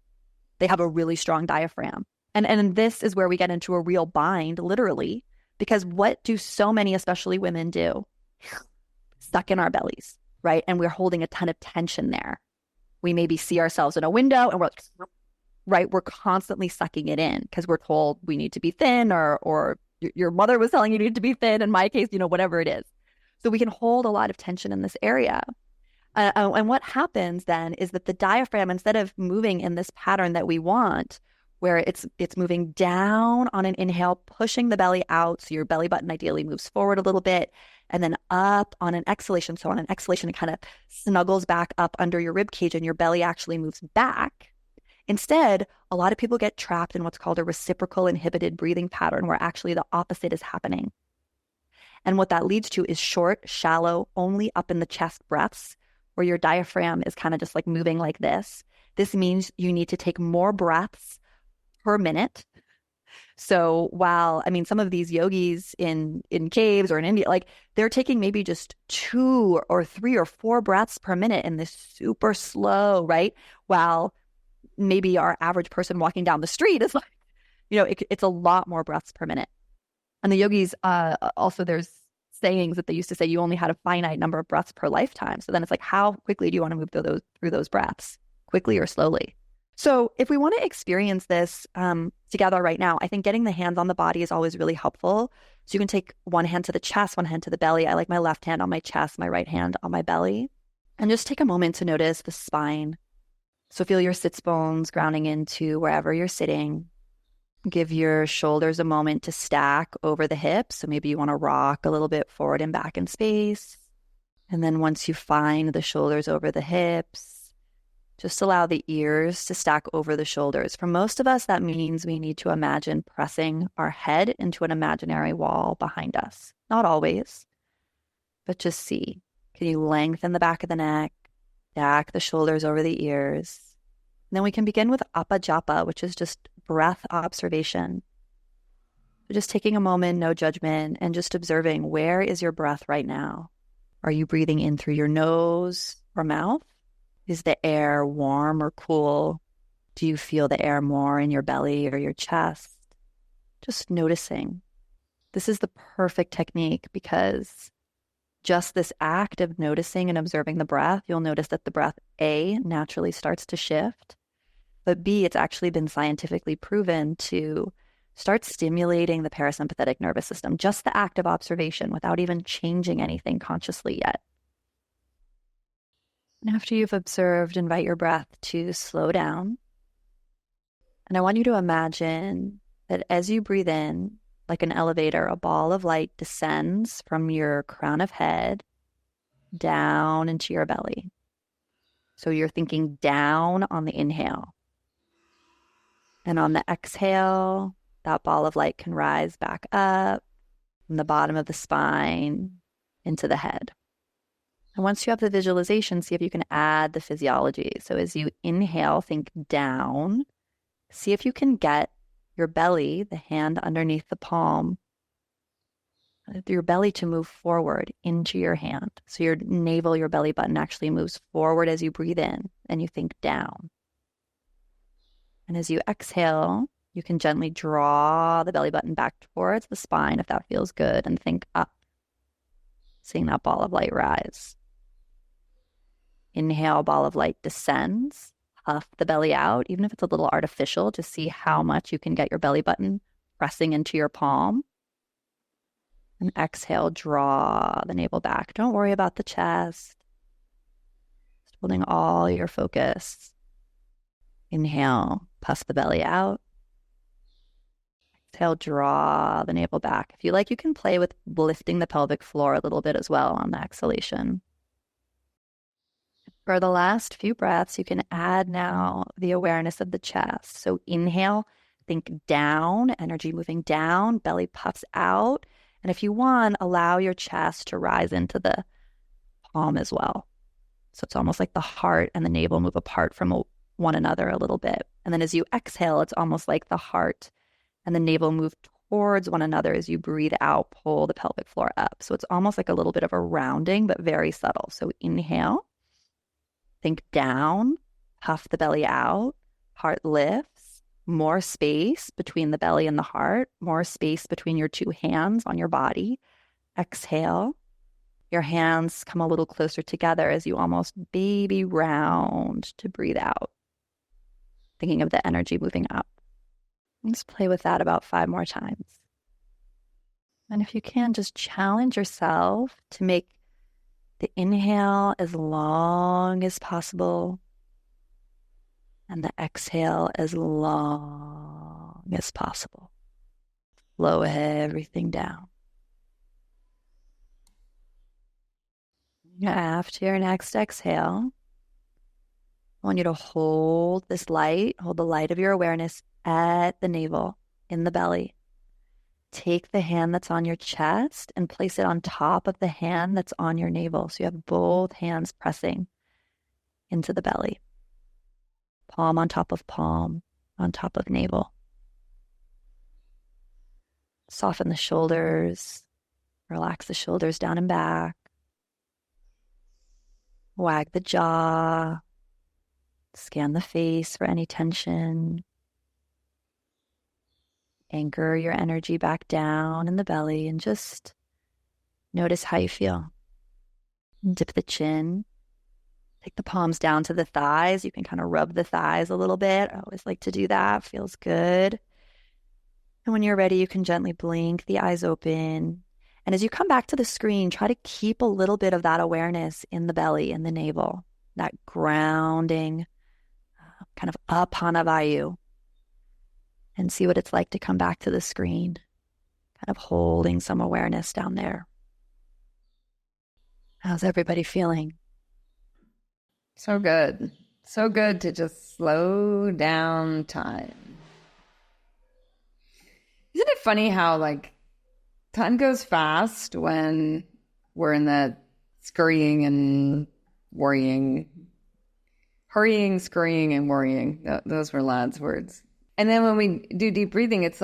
They have a really strong diaphragm. And this is where we get into a real bind, literally, because what do so many, especially women, do? Stuck in our bellies, right? And we're holding a ton of tension there. We maybe see ourselves in a window and we're like, right? We're constantly sucking it in because we're told we need to be thin, or your mother was telling you need to be thin. In my case, whatever it is. So we can hold a lot of tension in this area. And what happens then is that the diaphragm, instead of moving in this pattern that we want, where it's moving down on an inhale, pushing the belly out, so your belly button ideally moves forward a little bit, and then up on an exhalation. So on an exhalation, it kind of snuggles back up under your rib cage and your belly actually moves back. Instead, a lot of people get trapped in what's called a reciprocal inhibited breathing pattern, where actually the opposite is happening. And what that leads to is short, shallow, only up in the chest breaths, where your diaphragm is kind of just like moving like this. This means you need to take more breaths per minute. So some of these yogis in caves or in India, like they're taking maybe just 2 or 3 or 4 breaths per minute in this super slow, right? While maybe our average person walking down the street is like, it's a lot more breaths per minute. And the yogis, also there's sayings that they used to say you only had a finite number of breaths per lifetime. So then it's like, how quickly do you want to move through those breaths? Quickly or slowly? So if we want to experience this together right now, I think getting the hands on the body is always really helpful. So you can take one hand to the chest, one hand to the belly. I like my left hand on my chest, my right hand on my belly. And just take a moment to notice the spine. So feel your sits bones grounding into wherever you're sitting. Give your shoulders a moment to stack over the hips. So maybe you want to rock a little bit forward and back in space. And then once you find the shoulders over the hips, just allow the ears to stack over the shoulders. For most of us, that means we need to imagine pressing our head into an imaginary wall behind us. Not always, but just see. Can you lengthen the back of the neck, stack the shoulders over the ears? And then we can begin with Apa Japa, which is just breath observation. So just taking a moment, no judgment, and just observing, where is your breath right now? Are you breathing in through your nose or mouth? Is the air warm or cool? Do you feel the air more in your belly or your chest? Just noticing. This is the perfect technique because just this act of noticing and observing the breath, you'll notice that the breath, A, naturally starts to shift, but B, it's actually been scientifically proven to start stimulating the parasympathetic nervous system. Just the act of observation without even changing anything consciously yet. And after you've observed, invite your breath to slow down. And I want you to imagine that as you breathe in, like an elevator, a ball of light descends from your crown of head down into your belly. So you're thinking down on the inhale. And on the exhale, that ball of light can rise back up from the bottom of the spine into the head. And once you have the visualization, see if you can add the physiology. So as you inhale, think down. See if you can get your belly, the hand underneath the palm, your belly to move forward into your hand. So your navel, your belly button actually moves forward as you breathe in and you think down. And as you exhale, you can gently draw the belly button back towards the spine if that feels good, and think up, seeing that ball of light rise. Inhale, ball of light descends. Puff the belly out, even if it's a little artificial, to see how much you can get your belly button pressing into your palm. And exhale, draw the navel back. Don't worry about the chest. Just holding all your focus. Inhale, puff the belly out. Exhale, draw the navel back. If you like, you can play with lifting the pelvic floor a little bit as well on the exhalation. For the last few breaths, you can add now the awareness of the chest. So inhale, think down, energy moving down, belly puffs out. And if you want, allow your chest to rise into the palm as well. So it's almost like the heart and the navel move apart from one another a little bit. And then as you exhale, it's almost like the heart and the navel move towards one another as you breathe out, pull the pelvic floor up. So it's almost like a little bit of a rounding, but very subtle. So inhale, think down, puff the belly out, heart lifts, more space between the belly and the heart, more space between your two hands on your body. Exhale, your hands come a little closer together as you almost baby round to breathe out. Thinking of the energy moving up. Let's play with that about 5 more times. And if you can, just challenge yourself to make the inhale as long as possible and the exhale as long as possible. Slow everything down. After your next exhale, I want you to hold this light, hold the light of your awareness at the navel, in the belly. Take the hand that's on your chest and place it on top of the hand that's on your navel. So you have both hands pressing into the belly. Palm on top of navel. Soften the shoulders. Relax the shoulders down and back. Wag the jaw. Scan the face for any tension. Anchor your energy back down in the belly and just notice how you feel. Dip the chin. Take the palms down to the thighs. You can kind of rub the thighs a little bit. I always like to do that. Feels good. And when you're ready, you can gently blink the eyes open. And as you come back to the screen, try to keep a little bit of that awareness in the belly, in the navel, that grounding, kind of apana vayu. And see what it's like to come back to the screen, kind of holding some awareness down there. How's everybody feeling? So good. So good to just slow down time. Isn't it funny how time goes fast when we're in the scurrying and worrying, hurrying, scurrying, and worrying. Those were Lad's words. And then when we do deep breathing, it's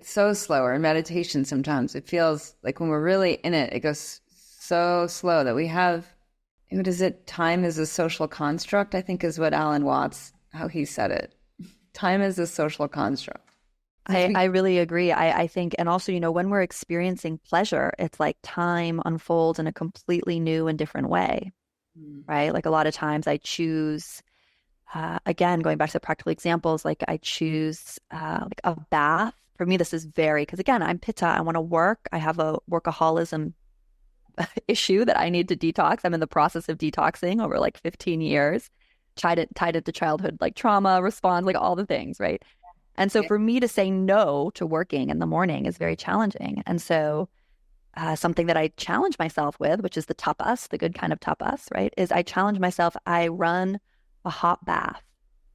so slower. In meditation, sometimes it feels like when we're really in it, it goes so slow that we have, what is it? Time is a social construct, I think is what Alan Watts, how he said it. Time is a social construct. I really agree. I think, and also, when we're experiencing pleasure, it's like time unfolds in a completely new and different way, right? Like a lot of times I choose, again, going back to the practical examples, like I choose like a bath. For me, this is because again, I'm Pitta. I want to work. I have a workaholism issue that I need to detox. I'm in the process of detoxing over 15 years, tied it to childhood, trauma response, all the things, right? And so for me to say no to working in the morning is very challenging. And so something that I challenge myself with, which is the tapas, the good kind of tapas, right, is I challenge myself. I run a hot bath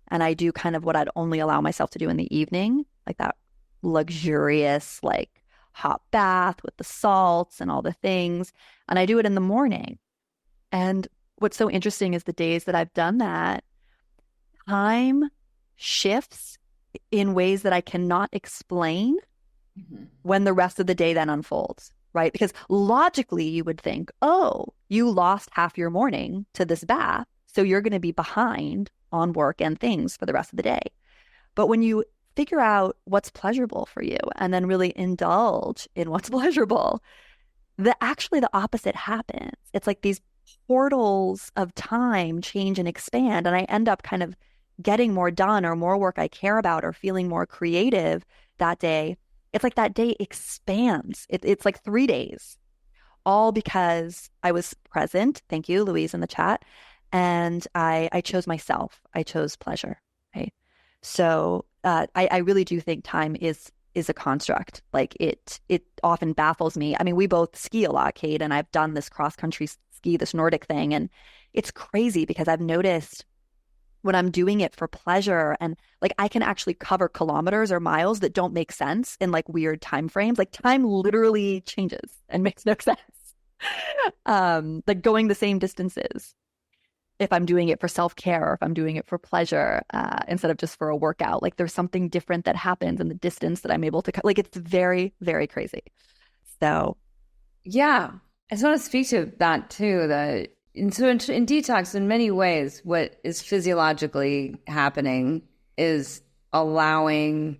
and I do kind of what I'd only allow myself to do in the evening, like that luxurious, hot bath with the salts and all the things. And I do it in the morning. And what's so interesting is the days that I've done that, time shifts in ways that I cannot explain when the rest of the day then unfolds, right? Because logically you would think, oh, you lost half your morning to this bath, so you're going to be behind on work and things for the rest of the day. But when you figure out what's pleasurable for you and then really indulge in what's pleasurable, actually the opposite happens. It's like these portals of time change and expand, and I end up kind of getting more done or more work I care about or feeling more creative that day it's like that day expands. It's like 3 days, all because I was present. Thank you, Louise, in the chat. And I chose myself. I chose pleasure, right? So I really do think time is a construct. Like it often baffles me. I mean, we both ski a lot, Cate, and I've done this cross country ski, this Nordic thing, and it's crazy because I've noticed when I'm doing it for pleasure and like I can actually cover kilometers or miles that don't make sense in like weird time frames. Like time literally changes and makes no sense. Like going the same distances if I'm doing it for self-care or if I'm doing it for pleasure, instead of just for a workout. Like there's something different that happens in the distance that I'm able to like it's very, very crazy. So yeah, I just want to speak to that too. In detox, in many ways, what is physiologically happening is allowing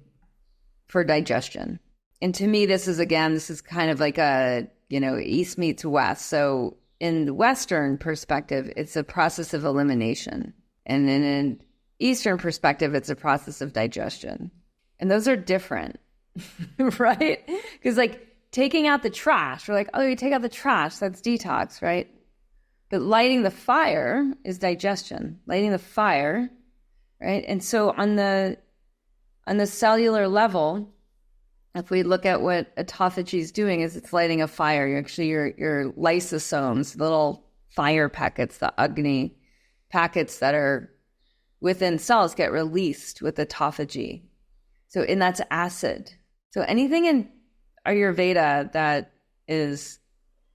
for digestion. And to me, this is kind of like a, East meets West. So in the Western perspective, it's a process of elimination. And in an Eastern perspective, it's a process of digestion. And those are different, right? Because like taking out the trash, we're like, oh, you take out the trash, that's detox, right? But lighting the fire is digestion, lighting the fire, right? And so on the cellular level, if we look at what autophagy is doing, is it's lighting a fire. Your lysosomes, little fire packets, the Agni packets that are within cells get released with autophagy. So, and that's acid. So anything in Ayurveda that is,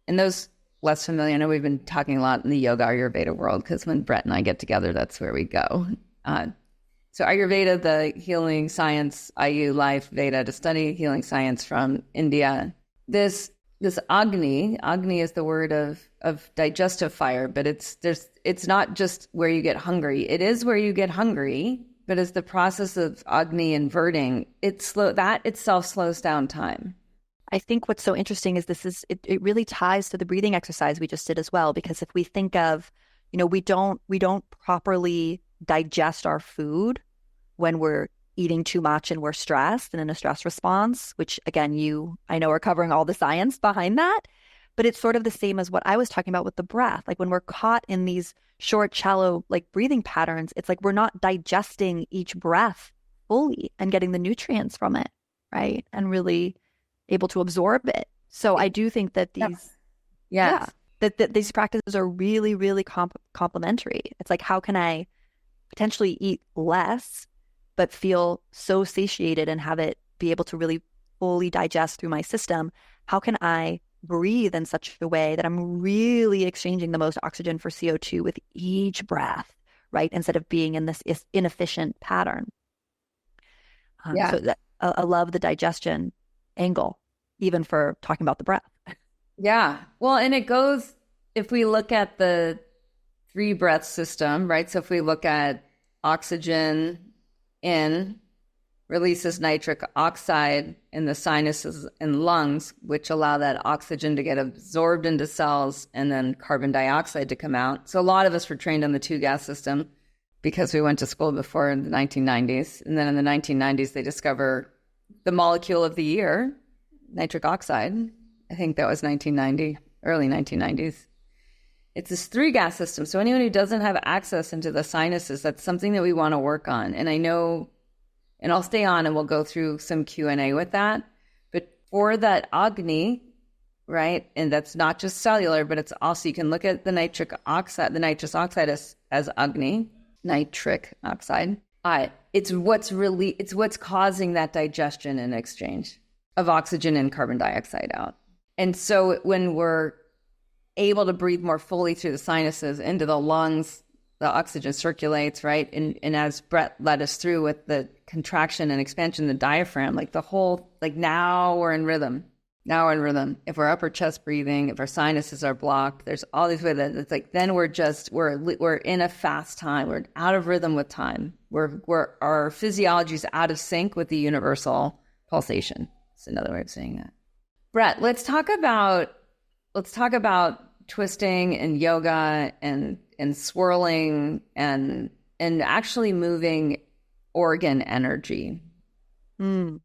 and those less familiar, I know we've been talking a lot in the yoga Ayurveda world because when Brett and I get together, that's where we go. So Ayurveda, the healing science, IU life Veda, to study healing science from India. This Agni is the word of digestive fire, but it's not just where you get hungry. It is where you get hungry, but as the process of Agni inverting, that itself slows down time. I think what's so interesting is it really ties to the breathing exercise we just did as well, because if we think of, we don't properly digest our food when we're eating too much and we're stressed and in a stress response, which again, I know are covering all the science behind that, but it's sort of the same as what I was talking about with the breath. Like when we're caught in these short, shallow, like breathing patterns, it's like we're not digesting each breath fully and getting the nutrients from it, right? And really able to absorb it. So I do think that that these practices are really, really complementary. It's like, how can I potentially eat less, but feel so satiated and have it be able to really fully digest through my system? How can I breathe in such a way that I'm really exchanging the most oxygen for CO2 with each breath, right? Instead of being in this inefficient pattern. So I love the digestion angle, even for talking about the breath. Yeah. Well, and it goes, if we look at the 3 breath system, right? So if we look at oxygen in, releases nitric oxide in the sinuses and lungs, which allow that oxygen to get absorbed into cells and then carbon dioxide to come out. So a lot of us were trained on the 2-gas system because we went to school before in the 1990s. And then in the 1990s, they discover the molecule of the year, nitric oxide. I think that was 1990, early 1990s. It's this 3-gas system. So anyone who doesn't have access into the sinuses, that's something that we want to work on. And I know, and I'll stay on and we'll go through some Q&A with that. But for that Agni, right, and that's not just cellular, but it's also, you can look at the nitrous oxide as Agni, nitric oxide. It's what's causing that digestion and exchange of oxygen and carbon dioxide out. And so when we're able to breathe more fully through the sinuses into the lungs, the oxygen circulates, right? And as Brett led us through with the contraction and expansion of the diaphragm, like the whole, like now we're in rhythm. Now we're in rhythm. If we're upper chest breathing, if our sinuses are blocked, there's all these ways that it's like, then we're in a fast time. We're out of rhythm with time. Our physiology is out of sync with the universal pulsation. That's another way of saying that. Brett, let's talk about twisting and yoga and swirling and actually moving organ energy. I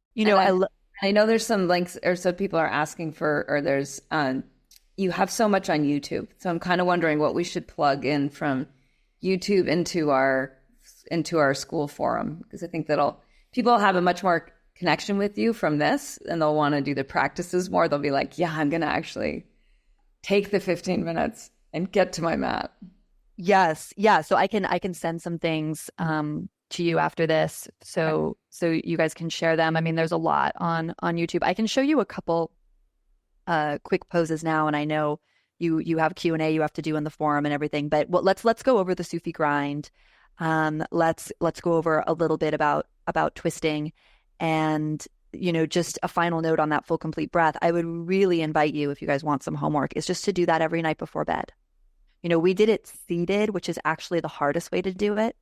I know there's some links, or so people are asking for, or there's, you have so much on YouTube. So I'm kind of wondering what we should plug in from YouTube into our school forum, because I think people have a much more connection with you from this, and they'll want to do the practices more. They'll be like, yeah, I'm going to actually take the 15 minutes and get to my mat. Yes. Yeah. So I can send some things to you after this. So you guys can share them. I mean, there's a lot on YouTube. I can show you a couple quick poses now, and I know you have Q&A you have to do in the forum and everything, but let's go over the Sufi grind. Let's go over a little bit about twisting, and just a final note on that full complete breath. I would really invite you, if you guys want some homework, is just to do that every night before bed. We did it seated, which is actually the hardest way to do it.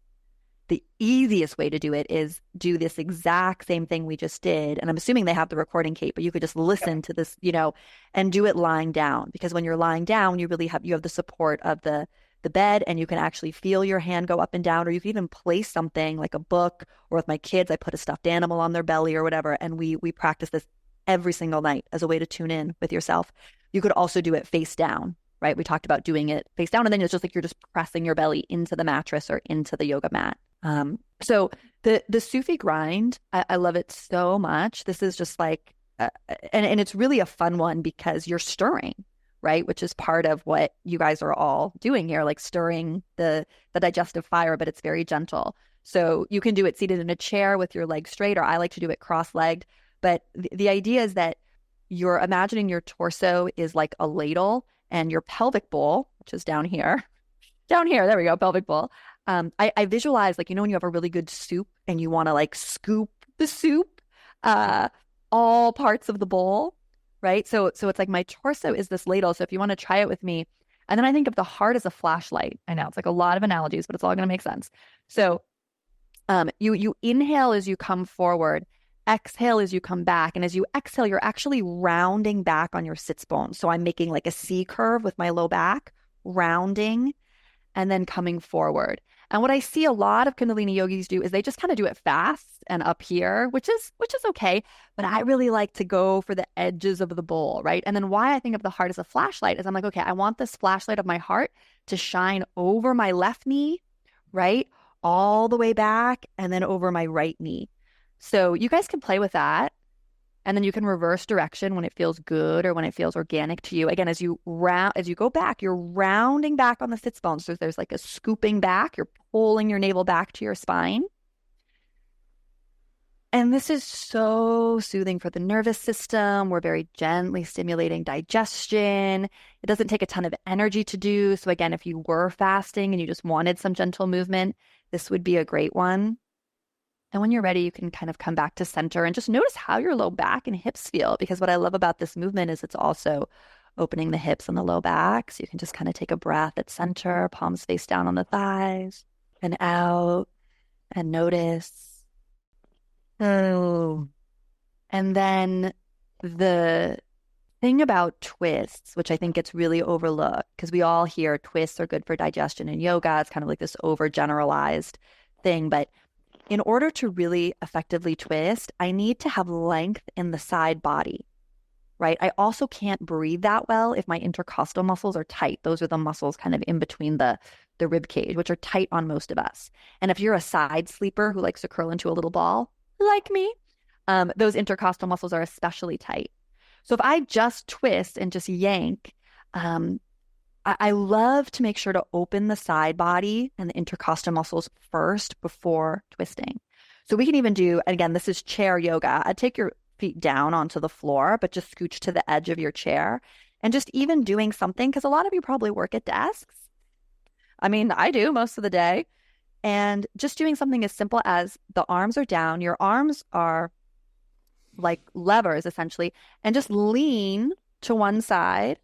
The easiest way to do it is do this exact same thing we just did. And I'm assuming they have the recording, Cate, but you could just listen to this, and do it lying down. Because when you're lying down, you have the support of the bed, and you can actually feel your hand go up and down, or you can even place something like a book, or with my kids, I put a stuffed animal on their belly or whatever. And we practice this every single night as a way to tune in with yourself. You could also do it face down, right? We talked about doing it face down, and then it's just like you're just pressing your belly into the mattress or into the yoga mat. So the Sufi grind, I love it so much. This is just like, and it's really a fun one because you're stirring, right? Which is part of what you guys are all doing here, like stirring the digestive fire, but it's very gentle. So you can do it seated in a chair with your legs straight, or I like to do it cross-legged. But the idea is that you're imagining your torso is like a ladle, and your pelvic bowl, which is down here, there we go, pelvic bowl. I visualize, like, when you have a really good soup and you want to like scoop the soup, all parts of the bowl, right? So it's like my torso is this ladle. So if you want to try it with me, and then I think of the heart as a flashlight. I know it's like a lot of analogies, but it's all going to make sense. So you inhale as you come forward, exhale as you come back. And as you exhale, you're actually rounding back on your sits bones. So I'm making like a C curve with my low back, rounding, and then coming forward. And what I see a lot of Kundalini yogis do is they just kind of do it fast and up here, which is okay. But I really like to go for the edges of the bowl, right? And then why I think of the heart as a flashlight is I'm like, okay, I want this flashlight of my heart to shine over my left knee, right? All the way back, and then over my right knee. So you guys can play with that. And then you can reverse direction when it feels good or when it feels organic to you. Again, as you go back, you're rounding back on the sits bones. So there's like a scooping back. You're pulling your navel back to your spine. And this is so soothing for the nervous system. We're very gently stimulating digestion. It doesn't take a ton of energy to do. So again, if you were fasting and you just wanted some gentle movement, this would be a great one. And when you're ready, you can kind of come back to center and just notice how your low back and hips feel. Because what I love about this movement is it's also opening the hips and the low back. So you can just kind of take a breath at center, palms face down on the thighs and out, and notice. Oh. And then the thing about twists, which I think gets really overlooked, because we all hear twists are good for digestion in yoga. It's kind of like this overgeneralized thing. But in order to really effectively twist, I need to have length in the side body, right? I also can't breathe that well if my intercostal muscles are tight. Those are the muscles kind of in between the rib cage, which are tight on most of us. And if you're a side sleeper who likes to curl into a little ball, like me, those intercostal muscles are especially tight. So if I just twist and just yank, I love to make sure to open the side body and the intercostal muscles first before twisting. So we can even do, and again, this is chair yoga. I'd take your feet down onto the floor, but just scooch to the edge of your chair, and just even doing something, because a lot of you probably work at desks. I mean, I do most of the day. And just doing something as simple as the arms are down, your arms are like levers essentially, and just lean to one side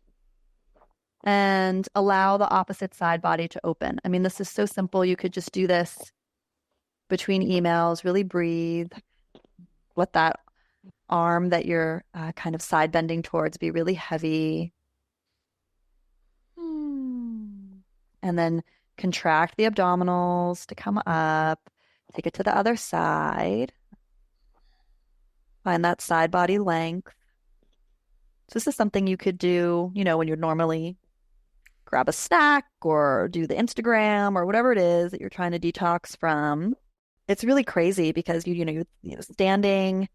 and allow the opposite side body to open. I mean, this is so simple. You could just do this between emails, really breathe. Let that arm that you're kind of side bending towards be really heavy. And then contract the abdominals to come up. Take it to the other side. Find that side body length. So this is something you could do, when you're normally grab a snack or do the Instagram or whatever it is that you're trying to detox from. It's really crazy because standing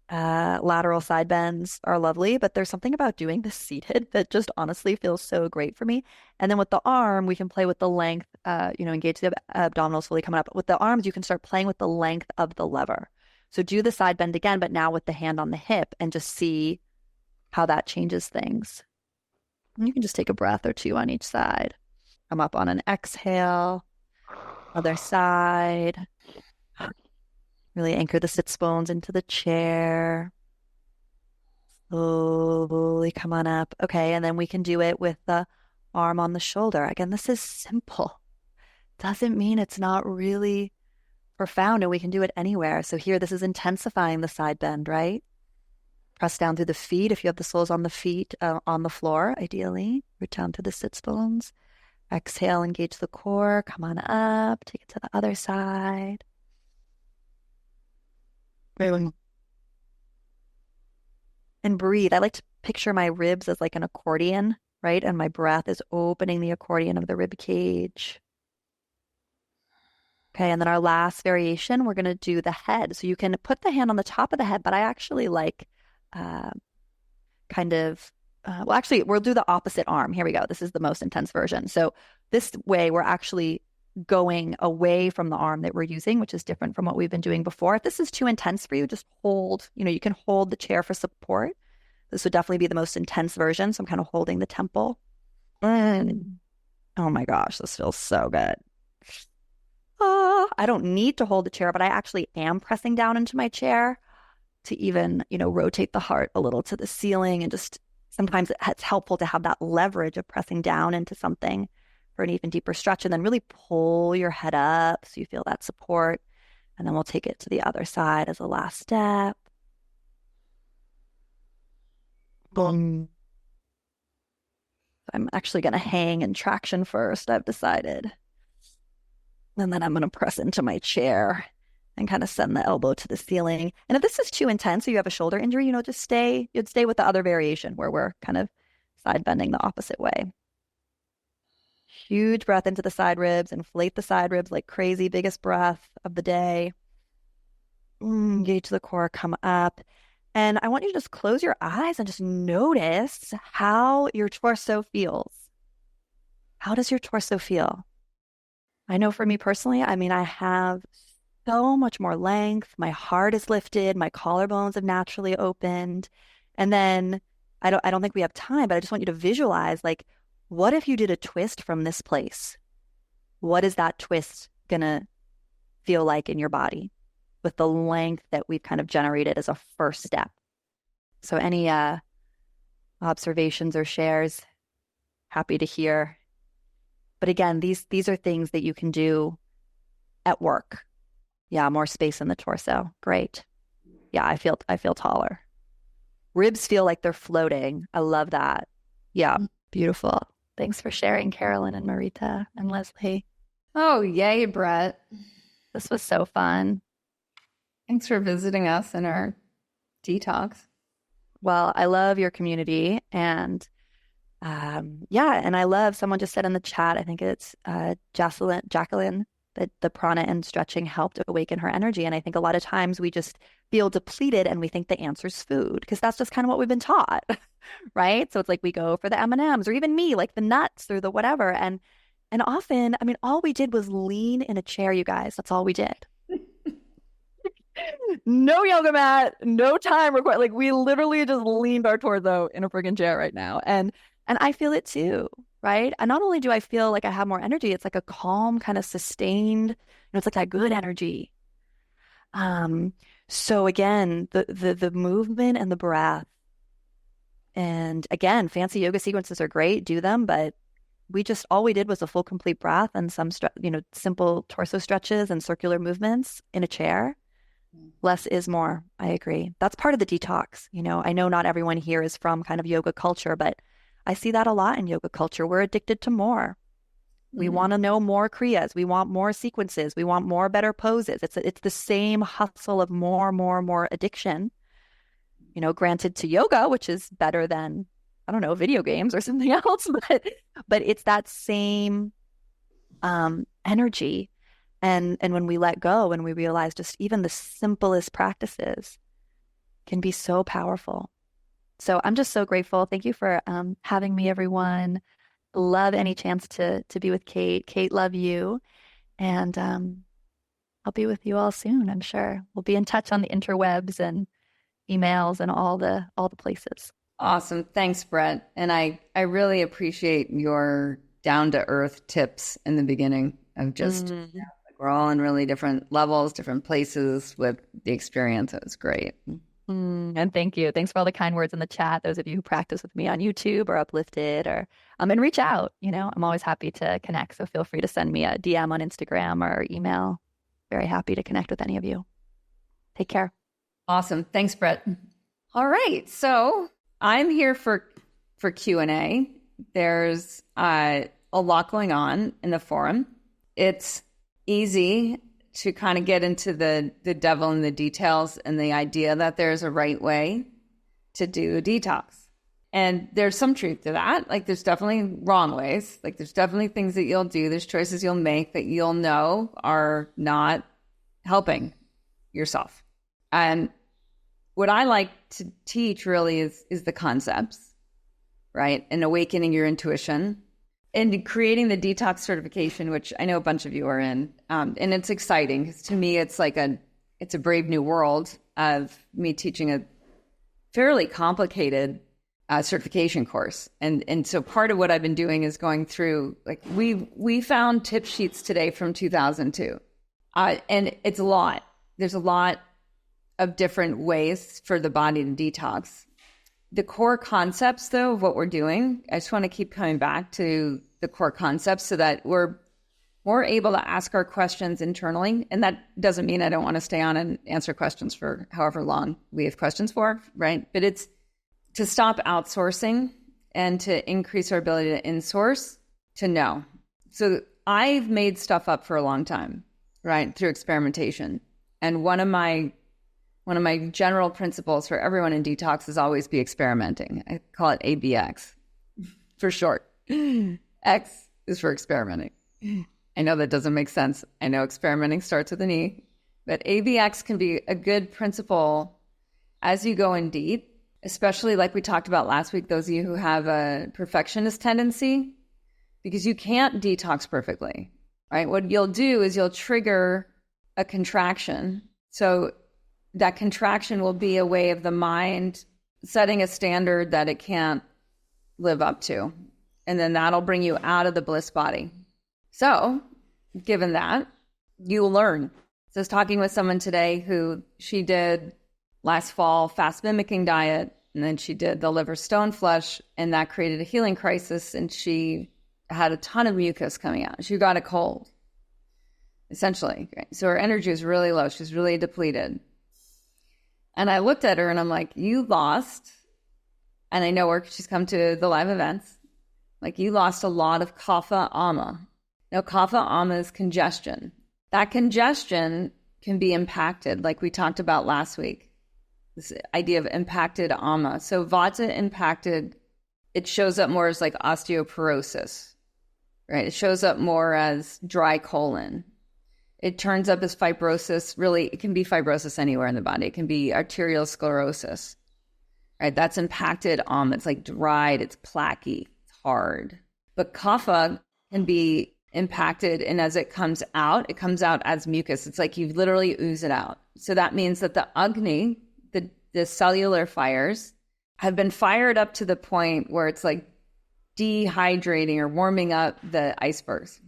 lateral side bends are lovely, but there's something about doing this seated that just honestly feels so great for me. And then with the arm, we can play with the length, engage the abdominals fully coming up. With the arms, you can start playing with the length of the lever. So do the side bend again, but now with the hand on the hip and just see how that changes things. And you can just take a breath or two on each side. Come up on an exhale, other side. Really anchor the sits bones into the chair. Slowly come on up. Okay, and then we can do it with the arm on the shoulder. Again, this is simple. Doesn't mean it's not really profound, and we can do it anywhere. So here, this is intensifying the side bend, right? Press down through the feet. If you have the soles on the feet, on the floor, ideally. Root down through the sits bones. Exhale, engage the core. Come on up. Take it to the other side. And breathe. I like to picture my ribs as like an accordion, right? And my breath is opening the accordion of the rib cage. Okay, and then our last variation, we're going to do the head. So you can put the hand on the top of the head, but I actually like we'll do the opposite arm. Here we go. This is the most intense version. So this way, we're actually going away from the arm that we're using, which is different from what we've been doing before. If this is too intense for you, just hold, you can hold the chair for support. This would definitely be the most intense version. So I'm kind of holding the temple. And oh my gosh, this feels so good. I don't need to hold the chair, but I actually am pressing down into my chair to even, rotate the heart a little to the ceiling. And just sometimes it's helpful to have that leverage of pressing down into something for an even deeper stretch, and then really pull your head up so you feel that support. And then we'll take it to the other side as a last step. Boom. I'm actually going to hang in traction first, I've decided. And then I'm going to press into my chair and kind of send the elbow to the ceiling. And if this is too intense or you have a shoulder injury, you'd stay with the other variation where we're kind of side bending the opposite way. Huge breath into the side ribs, inflate the side ribs like crazy, biggest breath of the day. Engage the core, come up. And I want you to just close your eyes and just notice how your torso feels. How does your torso feel? I know for me personally, I have so much more length. My heart is lifted. My collarbones have naturally opened. And then I don't think we have time, but I just want you to visualize, like, what if you did a twist from this place? What is that twist gonna feel like in your body with the length that we've kind of generated as a first step? So any observations or shares, happy to hear. But again, these are things that you can do at work. Yeah, more space in the torso. Great. Yeah, I feel taller. Ribs feel like they're floating. I love that. Yeah, beautiful. Thanks for sharing, Carolyn and Marita and Leslie. Oh, yay, Brett. This was so fun. Thanks for visiting us in our detox. Well, I love your community. And and I love, someone just said in the chat, I think it's Jacqueline, that the prana and stretching helped awaken her energy. And I think a lot of times we just feel depleted and we think the answer is food, because that's just kind of what we've been taught, right? So it's like we go for the M&Ms, or even me, like the nuts or the whatever. And often, all we did was lean in a chair, you guys. That's all we did. No yoga mat, no time required. Like, we literally just leaned our torso in a friggin' chair right now. And I feel it too, right? And not only do I feel like I have more energy, it's like a calm, kind of sustained, it's like that good energy. So again, the movement and the breath, and again, fancy yoga sequences are great, do them, but all we did was a full complete breath and some simple torso stretches and circular movements in a chair. Less is more. I agree. That's part of the detox. I know not everyone here is from kind of yoga culture, but I see that a lot in yoga culture. We're addicted to more. We want to know more kriyas. We want more sequences. We want more better poses. It's the same hustle of more addiction granted to yoga, which is better than, I don't know, video games or something else, but it's that same energy. And when we let go, when we realize just even the simplest practices can be so powerful. So I'm just so grateful. Thank you for having me, everyone. Love any chance to be with Cate. Cate, love you. And I'll be with you all soon, I'm sure. We'll be in touch on the interwebs and emails and all the places. Awesome. Thanks, Brett. And I really appreciate your down-to-earth tips in the beginning of just we're all in really different levels, different places with the experience. It was great. And thank you. Thanks for all the kind words in the chat. Those of you who practice with me on YouTube or Uplifted or and reach out. I'm always happy to connect. So feel free to send me a DM on Instagram or email. Very happy to connect with any of you. Take care. Awesome. Thanks, Brett. All right. So I'm here for Q&A. There's a lot going on in the forum. It's easy to kind of get into the devil in the details and the idea that there's a right way to do a detox. And there's some truth to that. Like there's definitely wrong ways. Like there's definitely things that you'll do. There's choices you'll make that you'll know are not helping yourself. And what I like to teach really is the concepts, right? And awakening your intuition and creating the detox certification, which I know a bunch of you are in. And it's exciting because to me, it's it's a brave new world of me teaching a fairly complicated certification course. And so part of what I've been doing is going through, we found tip sheets today from 2002. And it's a lot. There's a lot of different ways for the body to detox. The core concepts, though, of what we're doing, I just want to keep coming back to the core concepts so that we're more able to ask our questions internally. And that doesn't mean I don't want to stay on and answer questions for however long we have questions for, right? But it's to stop outsourcing and to increase our ability to insource, to know. So I've made stuff up for a long time, right, through experimentation. And one of my general principles for everyone in detox is always be experimenting. I call it ABX for short. X is for experimenting. I know that doesn't make sense. I know experimenting starts with an E, but ABX can be a good principle as you go in deep, especially like we talked about last week, those of you who have a perfectionist tendency, because you can't detox perfectly, right? What you'll do is you'll trigger a contraction. So that contraction will be a way of the mind setting a standard that it can't live up to. And then that'll bring you out of the bliss body. So given that, you'll learn. So I was talking with someone today who she did last fall fast mimicking diet, and then she did the liver stone flush, and that created a healing crisis, and she had a ton of mucus coming out. She got a cold, essentially. Right? So her energy was really low. She was really depleted. And I looked at her and I'm like, you lost, and I know her because she's come to the live events, like you lost a lot of kapha amma. Now, kapha amma is congestion. That congestion can be impacted, like we talked about last week, this idea of impacted amma. So vata impacted, it shows up more as like osteoporosis, right? It shows up more as dry colon. It turns up as fibrosis. Really, it can be fibrosis anywhere in the body. It can be arterial sclerosis, right? That's impacted amma. It's like dried, it's plaquey, it's hard. But kapha can be impacted, and as it comes out as mucus. It's like you literally ooze it out. So that means that the agni, the cellular fires, have been fired up to the point where it's like dehydrating or warming up the icebergs.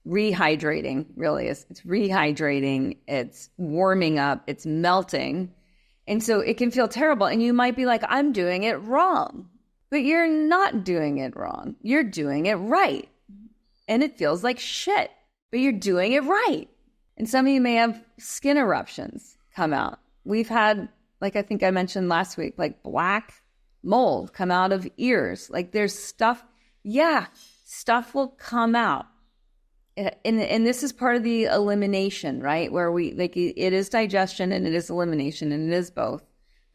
Rehydrating, really is. It's rehydrating, it's warming up, it's melting. And so it can feel terrible. And you might be like, I'm doing it wrong. But you're not doing it wrong. You're doing it right. And it feels like shit, but you're doing it right. And some of you may have skin eruptions come out. We've had, like I think I mentioned last week, like black mold come out of ears. Like there's stuff, stuff will come out. And this is part of the elimination, right? Where we, like, it is digestion and it is elimination and it is both.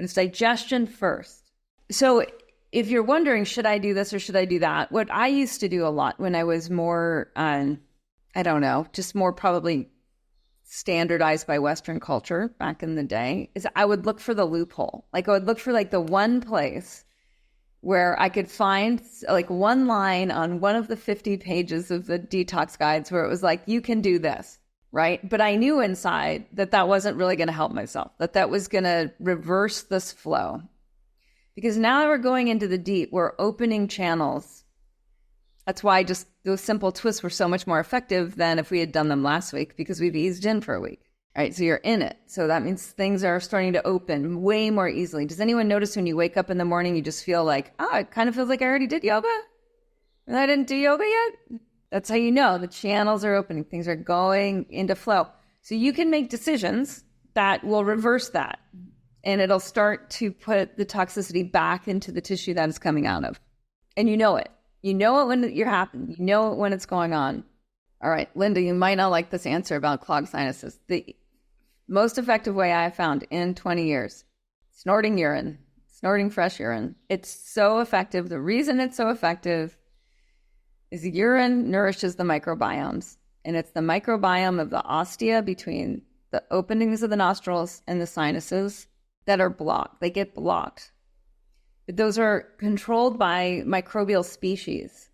but it's digestion first. So if you're wondering, should I do this or should I do that? What I used to do a lot when I was more, I don't know, just more probably standardized by Western culture back in the day, is I would look for the loophole. Like I would look for like the one place where I could find like one line on one of the 50 pages of the detox guides where it was like, you can do this, right? But I knew inside that that wasn't really going to help myself, that that was going to reverse this flow. Because now that we're going into the deep, we're opening channels. That's why just those simple twists were so much more effective than if we had done them last week, because we've eased in for a week. All right, so you're in it. So that means things are starting to open way more easily. Does anyone notice when you wake up in the morning, you just feel like, oh, it kind of feels like I already did yoga? And I didn't do yoga yet? That's how you know the channels are opening. Things are going into flow. So you can make decisions that will reverse that. And it'll start to put the toxicity back into the tissue that it's coming out of. And you know it. You know it when you're happening. You know it when it's going on. All right, Linda, you might not like this answer about clogged sinuses. The most effective way I have found in 20 years, snorting urine, snorting fresh urine. It's so effective. The reason it's so effective is urine nourishes the microbiomes. And it's the microbiome of the ostia between the openings of the nostrils and the sinuses that are blocked. They get blocked. But those are controlled by microbial species.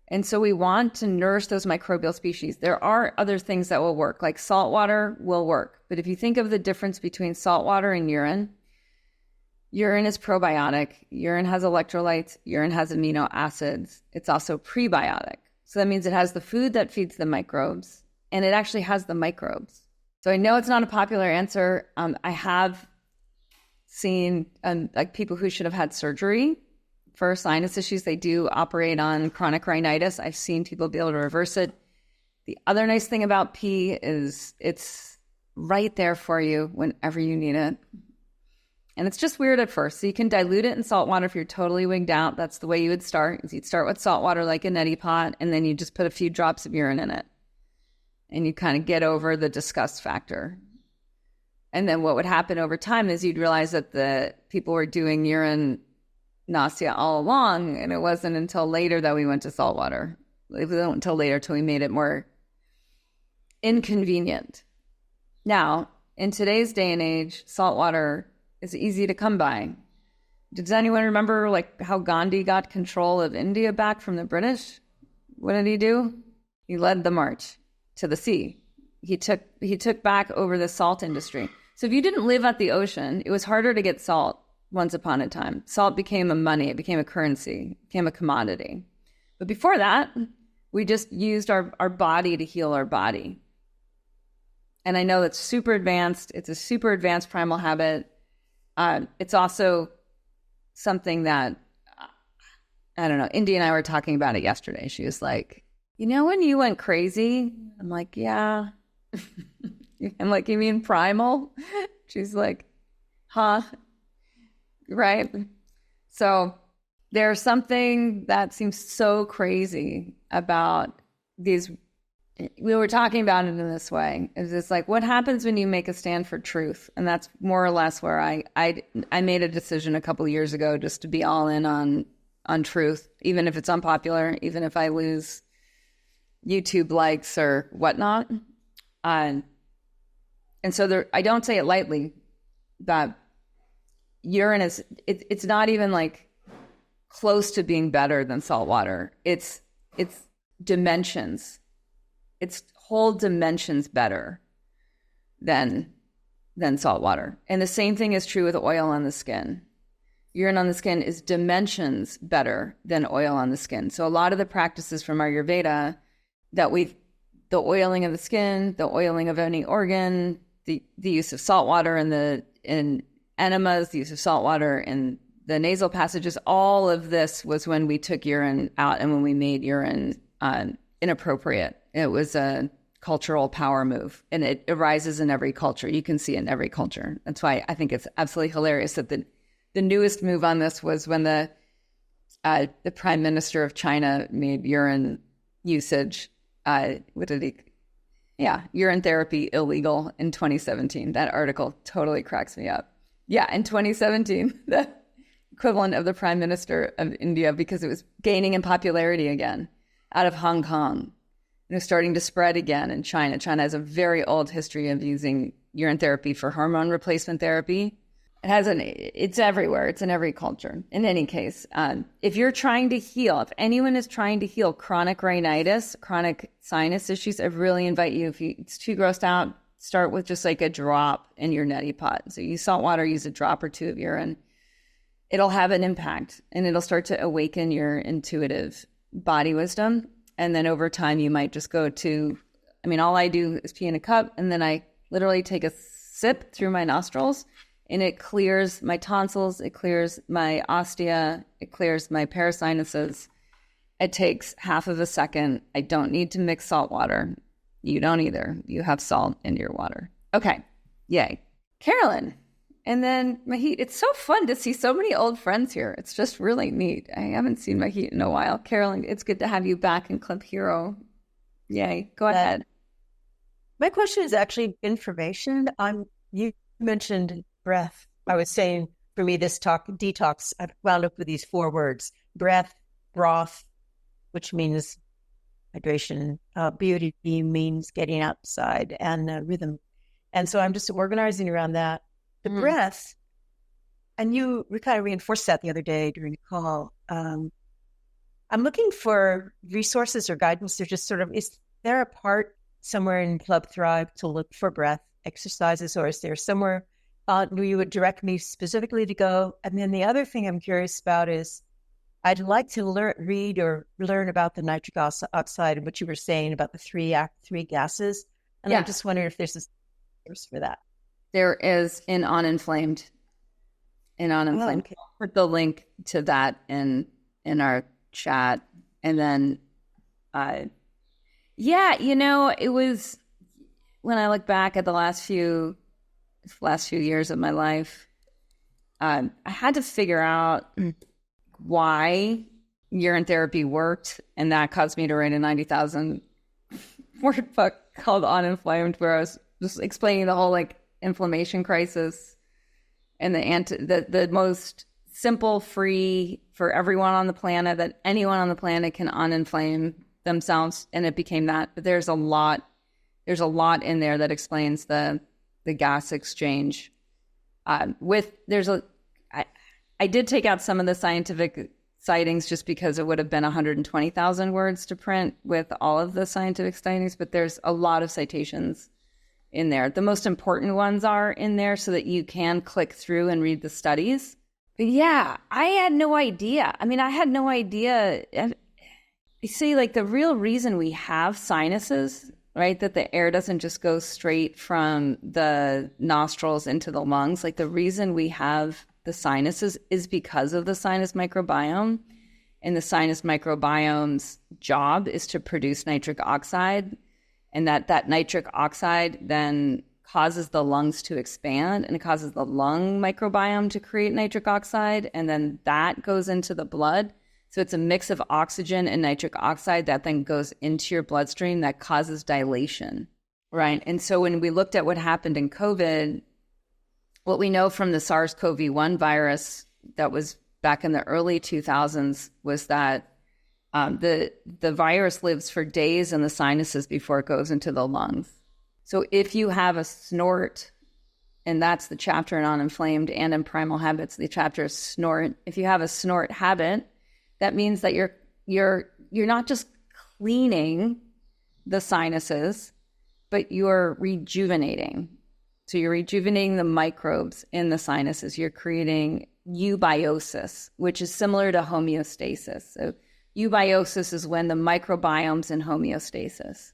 And so we want to nourish those microbial species. There are other things that will work, like salt water will work. But if you think of the difference between salt water and urine, urine is probiotic. Urine has electrolytes. Urine has amino acids. It's also prebiotic. So that means it has the food that feeds the microbes, and it actually has the microbes. So I know it's not a popular answer. I have seen like people who should have had surgery for sinus issues. They do operate on chronic rhinitis. I've seen people be able to reverse it. The other nice thing about pee is it's right there for you whenever you need it. And it's just weird at first. So you can dilute it in salt water if you're totally wigged out. That's the way you would start. Is you'd start with salt water like a neti pot, and then you just put a few drops of urine in it. And you kind of get over the disgust factor. And then what would happen over time is you'd realize that the people were doing urine nausea all along, and it wasn't until later that we went to salt water. It wasn't until later till we made it more inconvenient. Now, in today's day and age, salt water is easy to come by. Does anyone remember like how Gandhi got control of India back from the British? What did he do? He led the march to the sea. He took back over the salt industry. So if you didn't live at the ocean, it was harder to get salt once upon a time. Salt became a money, it became a currency, it became a commodity. But before that, we just used our body to heal our body. And I know that's super advanced. It's a super advanced primal habit. It's also something that, I don't know, Indy and I were talking about it yesterday. She was like, you know when you went crazy? I'm like, yeah. I'm like, you mean primal? She's like, huh? Right? So there's something that seems so crazy about these. We were talking about it in this way. It's just like, what happens when you make a stand for truth? And that's more or less where I made a decision a couple of years ago just to be all in on truth, even if it's unpopular, even if I lose YouTube likes or whatnot. And so I don't say it lightly, that urine is, it's not even like close to being better than salt water. It's dimensions. It's whole dimensions better than salt water. And the same thing is true with oil on the skin. Urine on the skin is dimensions better than oil on the skin. So a lot of the practices from Ayurveda that the oiling of the skin, the oiling of any organ, the use of salt water in enemas, the use of salt water in the nasal passages, all of this was when we took urine out and when we made urine inappropriate. It was a cultural power move, and it arises in every culture. You can see it in every culture. That's why I think it's absolutely hilarious that the newest move on this was when the prime minister of China made urine usage, urine therapy illegal in 2017. That article totally cracks me up. Yeah, in 2017, the equivalent of the Prime Minister of India, because it was gaining in popularity again out of Hong Kong. It was starting to spread again in China. China has a very old history of using urine therapy for hormone replacement therapy. It's everywhere. It's in every culture. In any case, if you're trying to heal, if anyone is trying to heal chronic rhinitis, chronic sinus issues, I really invite you, if it's too grossed out, start with just like a drop in your neti pot. So you use salt water, use a drop or two of urine. It'll have an impact and it'll start to awaken your intuitive body wisdom. And then over time, you might just go to, all I do is pee in a cup and then I literally take a sip through my nostrils and it clears my tonsils, it clears my ostia, it clears my parasinuses. It takes half of a second. I don't need to mix salt water. You don't either. You have salt in your water. Okay. Yay. Carolyn. And then Mahit. It's so fun to see so many old friends here. It's just really neat. I haven't seen Mahit in a while. Carolyn, it's good to have you back in Club Hero. Yay. Go ahead. My question is actually information. You mentioned breath. I was saying, for me, this talk, detox, I wound up with these 4 words: breath, broth, which means hydration, beauty means getting outside, and rhythm. And so I'm just organizing around that. The breath, and you kind of reinforced that the other day during a call. I'm looking for resources or guidance. There's just sort of, is there a part somewhere in Club Thrive to look for breath exercises, or is there somewhere where you would direct me specifically to go? And then the other thing I'm curious about is, I'd like to read or learn about the nitric oxide and what you were saying about the three gases. And I'm just wondering if there's a source for that. There is in Uninflamed. Oh, okay. I'll put the link to that in our chat. And then, it was, when I look back at the last few years of my life, I had to figure out why urine therapy worked, and that caused me to write a 90,000 word book called Uninflamed, where I was just explaining the whole inflammation crisis and the most simple, free for everyone on the planet, that anyone on the planet can uninflame themselves, and it became that. But there's a lot in there that explains the gas exchange. I did take out some of the scientific sightings just because it would have been 120,000 words to print with all of the scientific sightings, but there's a lot of citations in there. The most important ones are in there so that you can click through and read the studies. But yeah, I had no idea. I had no idea. You see, the real reason we have sinuses, right, that the air doesn't just go straight from the nostrils into the lungs. The reason we have the sinuses is because of the sinus microbiome. And the sinus microbiome's job is to produce nitric oxide. And that nitric oxide then causes the lungs to expand, and it causes the lung microbiome to create nitric oxide. And then that goes into the blood. So it's a mix of oxygen and nitric oxide that then goes into your bloodstream that causes dilation, right? And so when we looked at what happened in COVID, what we know from the SARS-CoV-1 virus that was back in the early 2000s was that the virus lives for days in the sinuses before it goes into the lungs. So if you have a snort, and that's the chapter in Uninflamed and in Primal Habits, the chapter is snort. If you have a snort habit, that means that you're not just cleaning the sinuses, but you're rejuvenating. So you're rejuvenating the microbes in the sinuses. You're creating eubiosis, which is similar to homeostasis. So eubiosis is when the microbiome's in homeostasis.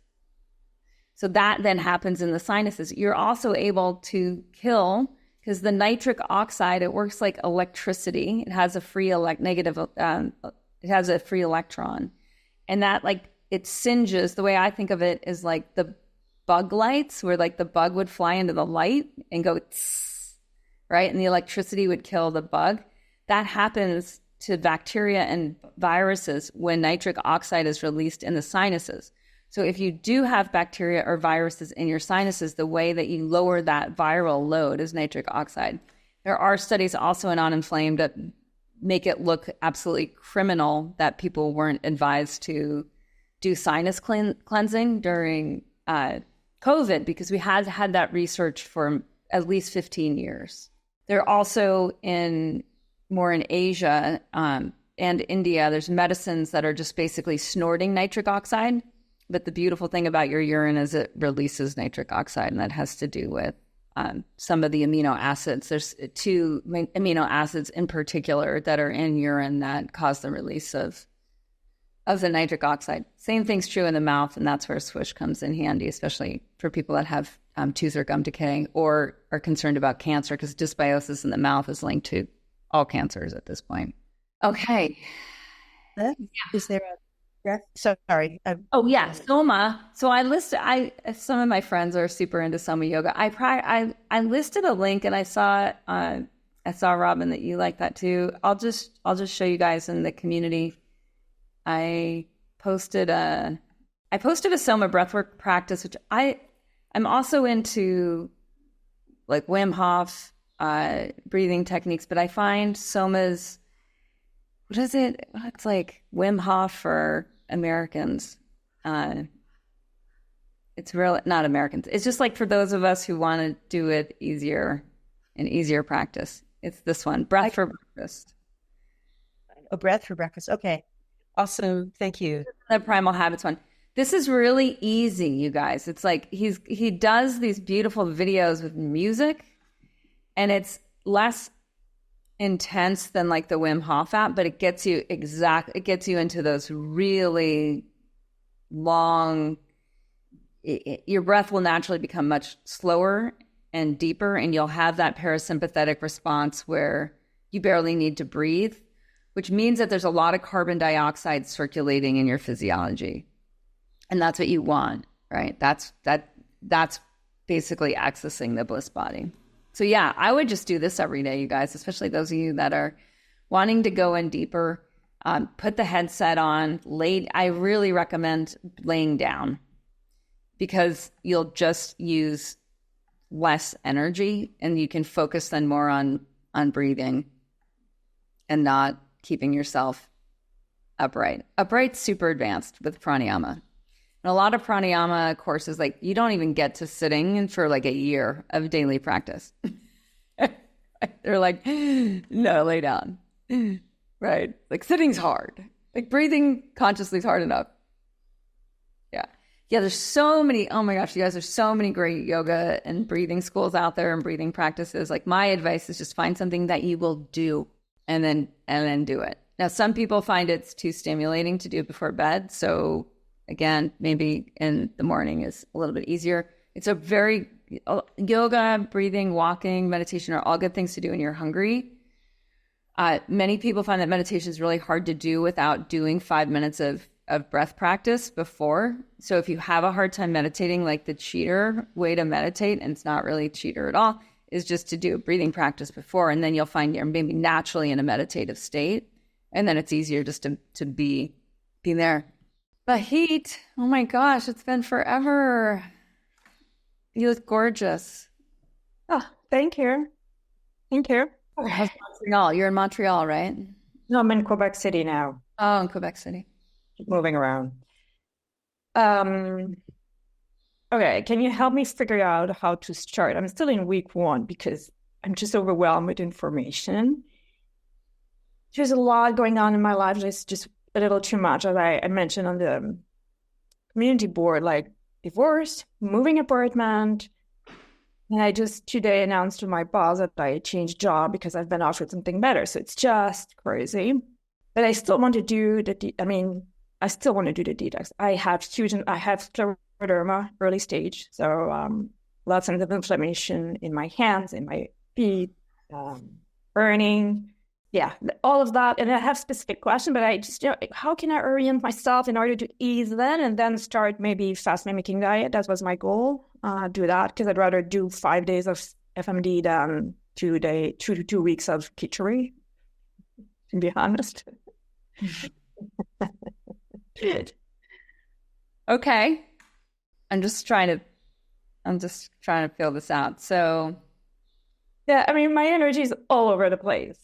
So that then happens in the sinuses. You're also able to kill, because the nitric oxide, it works like electricity. It has a free it has a free electron. And that it singes, the way I think of it is like the bug lights, where the bug would fly into the light and go tss, right? And the electricity would kill the bug. That happens to bacteria and viruses when nitric oxide is released in the sinuses. So if you do have bacteria or viruses in your sinuses, the way that you lower that viral load is nitric oxide. There are studies also in uninflamed that make it look absolutely criminal that people weren't advised to do sinus cleansing during COVID, because we had that research for at least 15 years. They're also more in Asia and India, there's medicines that are just basically snorting nitric oxide. But the beautiful thing about your urine is it releases nitric oxide, and that has to do with some of the amino acids. There's 2 amino acids in particular that are in urine that cause the release of the nitric oxide. Same thing's true in the mouth, and that's where swish comes in handy, especially for people that have tooth or gum decay or are concerned about cancer, because dysbiosis in the mouth is linked to all cancers at this point. Okay. Is there a breath? Sorry. Oh yeah, Soma. So some of my friends are super into Soma yoga. I listed a link, and I saw Robin that you like that too. I'll just show you guys in the community. I posted a Soma breathwork practice, which I'm also into, like Wim Hof breathing techniques, but I find Soma's, what is it? It's like Wim Hof for Americans. It's really not Americans. It's just like for those of us who want to do it easier practice. It's this one, breath for breakfast. A breath for breakfast. Okay. Awesome. Thank you. The primal habits one. This is really easy, you guys. It's like he does these beautiful videos with music, and it's less intense than like the Wim Hof app, but it gets you into those really long, your breath will naturally become much slower and deeper, and you'll have that parasympathetic response where you barely need to breathe, which means that there's a lot of carbon dioxide circulating in your physiology. And that's what you want, right? That's basically accessing the bliss body. So yeah, I would just do this every day, you guys, especially those of you that are wanting to go in deeper. Put the headset on, I really recommend laying down, because you'll just use less energy and you can focus then more on breathing and not keeping yourself upright. Upright's super advanced with pranayama. And a lot of pranayama courses, like, you don't even get to sitting for like a year of daily practice. They're like, no, lay down. Right? Like, sitting's hard. Like, breathing consciously is hard enough. Yeah, there's so many, oh my gosh, you guys, there's so many great yoga and breathing schools out there and breathing practices. Like, my advice is just find something that you will do and then do it. Now, some people find it's too stimulating to do it before bed. So again, maybe in the morning is a little bit easier. It's a very, yoga, breathing, walking, meditation are all good things to do when you're hungry. Many people find that meditation is really hard to do without doing 5 minutes of breath practice before. So if you have a hard time meditating, like the cheater way to meditate, and it's not really cheater at all, is just to do a breathing practice before, and then you'll find you're maybe naturally in a meditative state, and then it's easier just to be there. But heat, oh my gosh, it's been forever. You look gorgeous. Oh, thank you. Thank you. How's Montreal? You're in Montreal, right? No, I'm in Quebec City now. Oh, in Quebec City. Keep moving around. Okay, can you help me figure out how to start? I'm still in week 1 because I'm just overwhelmed with information. There's a lot going on in my life. It's just a little too much, as I mentioned on the community board, like divorce, moving apartment. And I just today announced to my boss that I changed job because I've been offered something better. So it's just crazy. But I still want to do I still want to do the detox. I have scleroderma, early stage. So lots of inflammation in my hands, in my feet, burning. Yeah, all of that. And I have specific questions, but I just, how can I orient myself in order to ease that and then start maybe fast mimicking diet? That was my goal. Do that because I'd rather do 5 days of FMD than 2 to 2 weeks of kitchery, to be honest. Good. Okay. I'm just trying to feel this out. So Yeah, I mean, my energy is all over the place.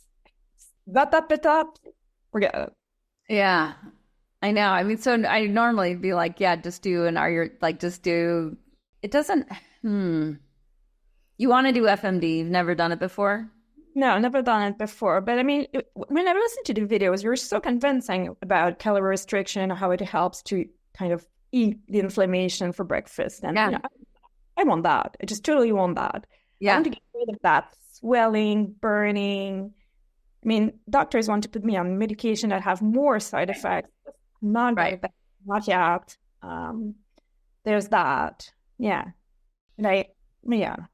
That, forget it. Yeah, I know. I mean, so I normally be like, yeah, just do an, are you like, just do, it doesn't, You want to do FMD? You've never done it before? No, never done it before. But I mean, when I listened to the videos, you're so convincing about calorie restriction, how it helps to kind of eat the inflammation for breakfast. And I want that. I just totally want that. Yeah. I want to get rid of that swelling, burning. I mean, doctors want to put me on medication that have more side effects. Not yet. There's that. Yeah. And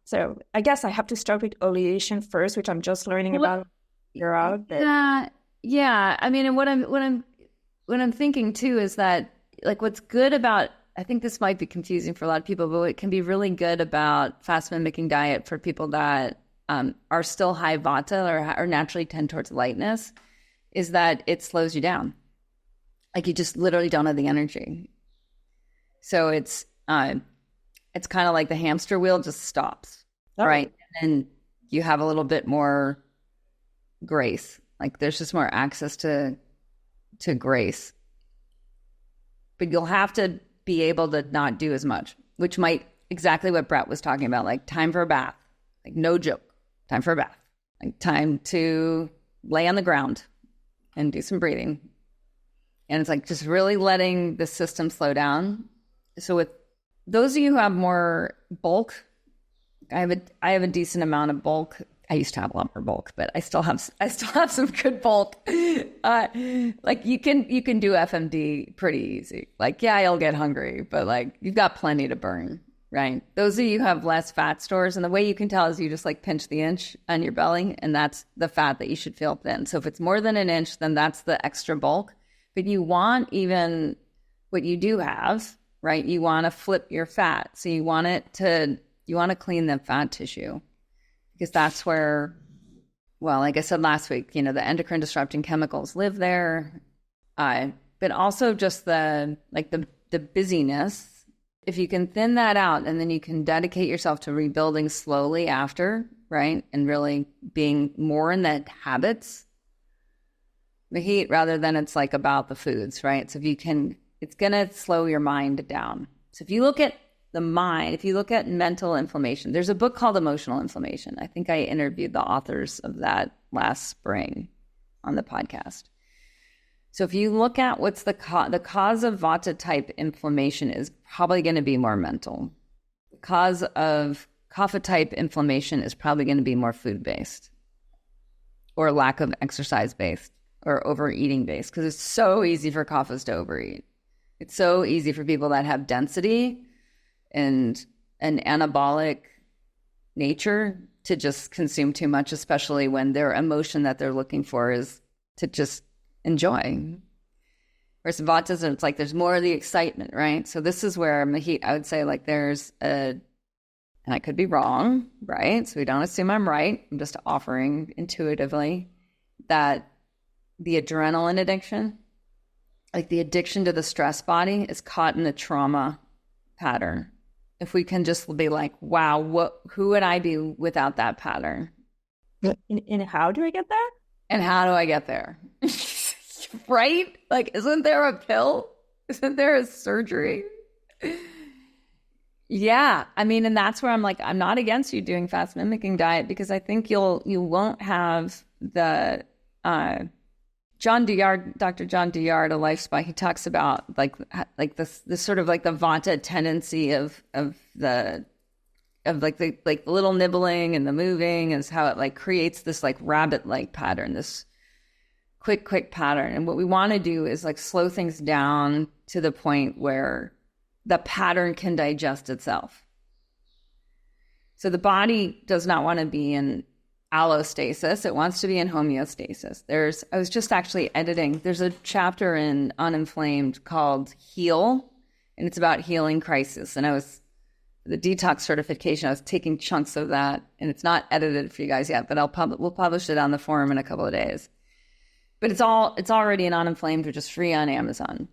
so I guess I have to start with oleation first, which I'm just learning about. Figure out. But... Yeah. I mean, and what I'm thinking too is that, like, what's good about, I think this might be confusing for a lot of people, but what can be really good about fast mimicking diet for people that are still high vata or naturally tend towards lightness is that it slows you down. Like, you just literally don't have the energy. So it's kind of like the hamster wheel just stops, right? And you have a little bit more grace. Like, there's just more access to grace. But you'll have to be able to not do as much, which might exactly what Brett was talking about, like time for a bath. Like, no joke, time for a bath. Like, time to lay on the ground and do some breathing. And it's like just really letting the system slow down. So with those of you who have more bulk, I have a decent amount of bulk. I used to have a lot more bulk, but I still have some good bulk. Like, you can do FMD pretty easy. Like, yeah, you'll get hungry, but like, you've got plenty to burn, right? Those of you who have less fat stores, and the way you can tell is you just like pinch the inch on your belly, and that's the fat that you should feel thin. So if it's more than an inch, then that's the extra bulk. But you want even what you do have, right? You want to flip your fat. So you want to clean the fat tissue, because that's where, well, like I said last week, the endocrine disrupting chemicals live there. But also just the busyness. If you can thin that out, and then you can dedicate yourself to rebuilding slowly after, right? And really being more in the habits, the heat, rather than it's like about the foods, right? So if you can, it's going to slow your mind down. So if you look at the mind, if you look at mental inflammation, there's a book called Emotional Inflammation. I think I interviewed the authors of that last spring on the podcast. So if you look at what's the cause of Vata type inflammation is probably going to be more mental. The cause of Kapha type inflammation is probably going to be more food based, or lack of exercise based, or overeating based, because it's so easy for Kaphas to overeat. It's so easy for people that have density and an anabolic nature to just consume too much, especially when their emotion that they're looking for is to just enjoy. Whereas Vatas, it's like there's more of the excitement, right? So this is where Mahit, I would say, like, there's and I could be wrong, right? So we don't assume I'm right. I'm just offering intuitively that the adrenaline addiction, like the addiction to the stress body, is caught in a trauma pattern. If we can just be like, wow, who would I be without that pattern? And how do I get there? And how do I get there? Right? Like, isn't there a pill? Isn't there a surgery? Yeah. I mean, and that's where I'm like, I'm not against you doing fast mimicking diet, because I think you won't have the Dr. John Douillard, A Life Spy, he talks about like this sort of like the Vata tendency of the little nibbling and the moving, is how it like creates this like rabbit-like pattern, this quick pattern. And what we want to do is like slow things down to the point where the pattern can digest itself. So the body does not want to be in allostasis. It wants to be in homeostasis. I was just actually editing. There's a chapter in Uninflamed called Heal, and it's about healing crisis. And the detox certification, I was taking chunks of that, and it's not edited for you guys yet, but we'll publish it on the forum in a couple of days. But it's already in Uninflamed, which is free on Amazon.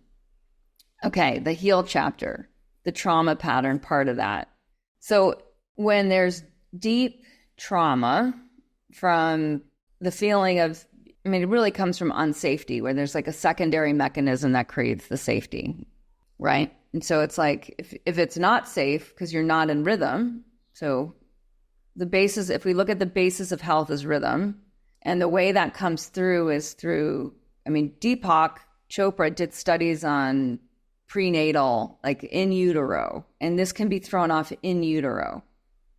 Okay, the Heal chapter, the trauma pattern part of that. So when there's deep trauma, from the feeling of, I mean, it really comes from unsafety, where there's like a secondary mechanism that creates the safety, right? And so it's like, if it's not safe because you're not in rhythm, so the basis, if we look at the basis of health is rhythm, and the way that comes through is through, I mean, Deepak Chopra did studies on prenatal, like in utero, and this can be thrown off in utero,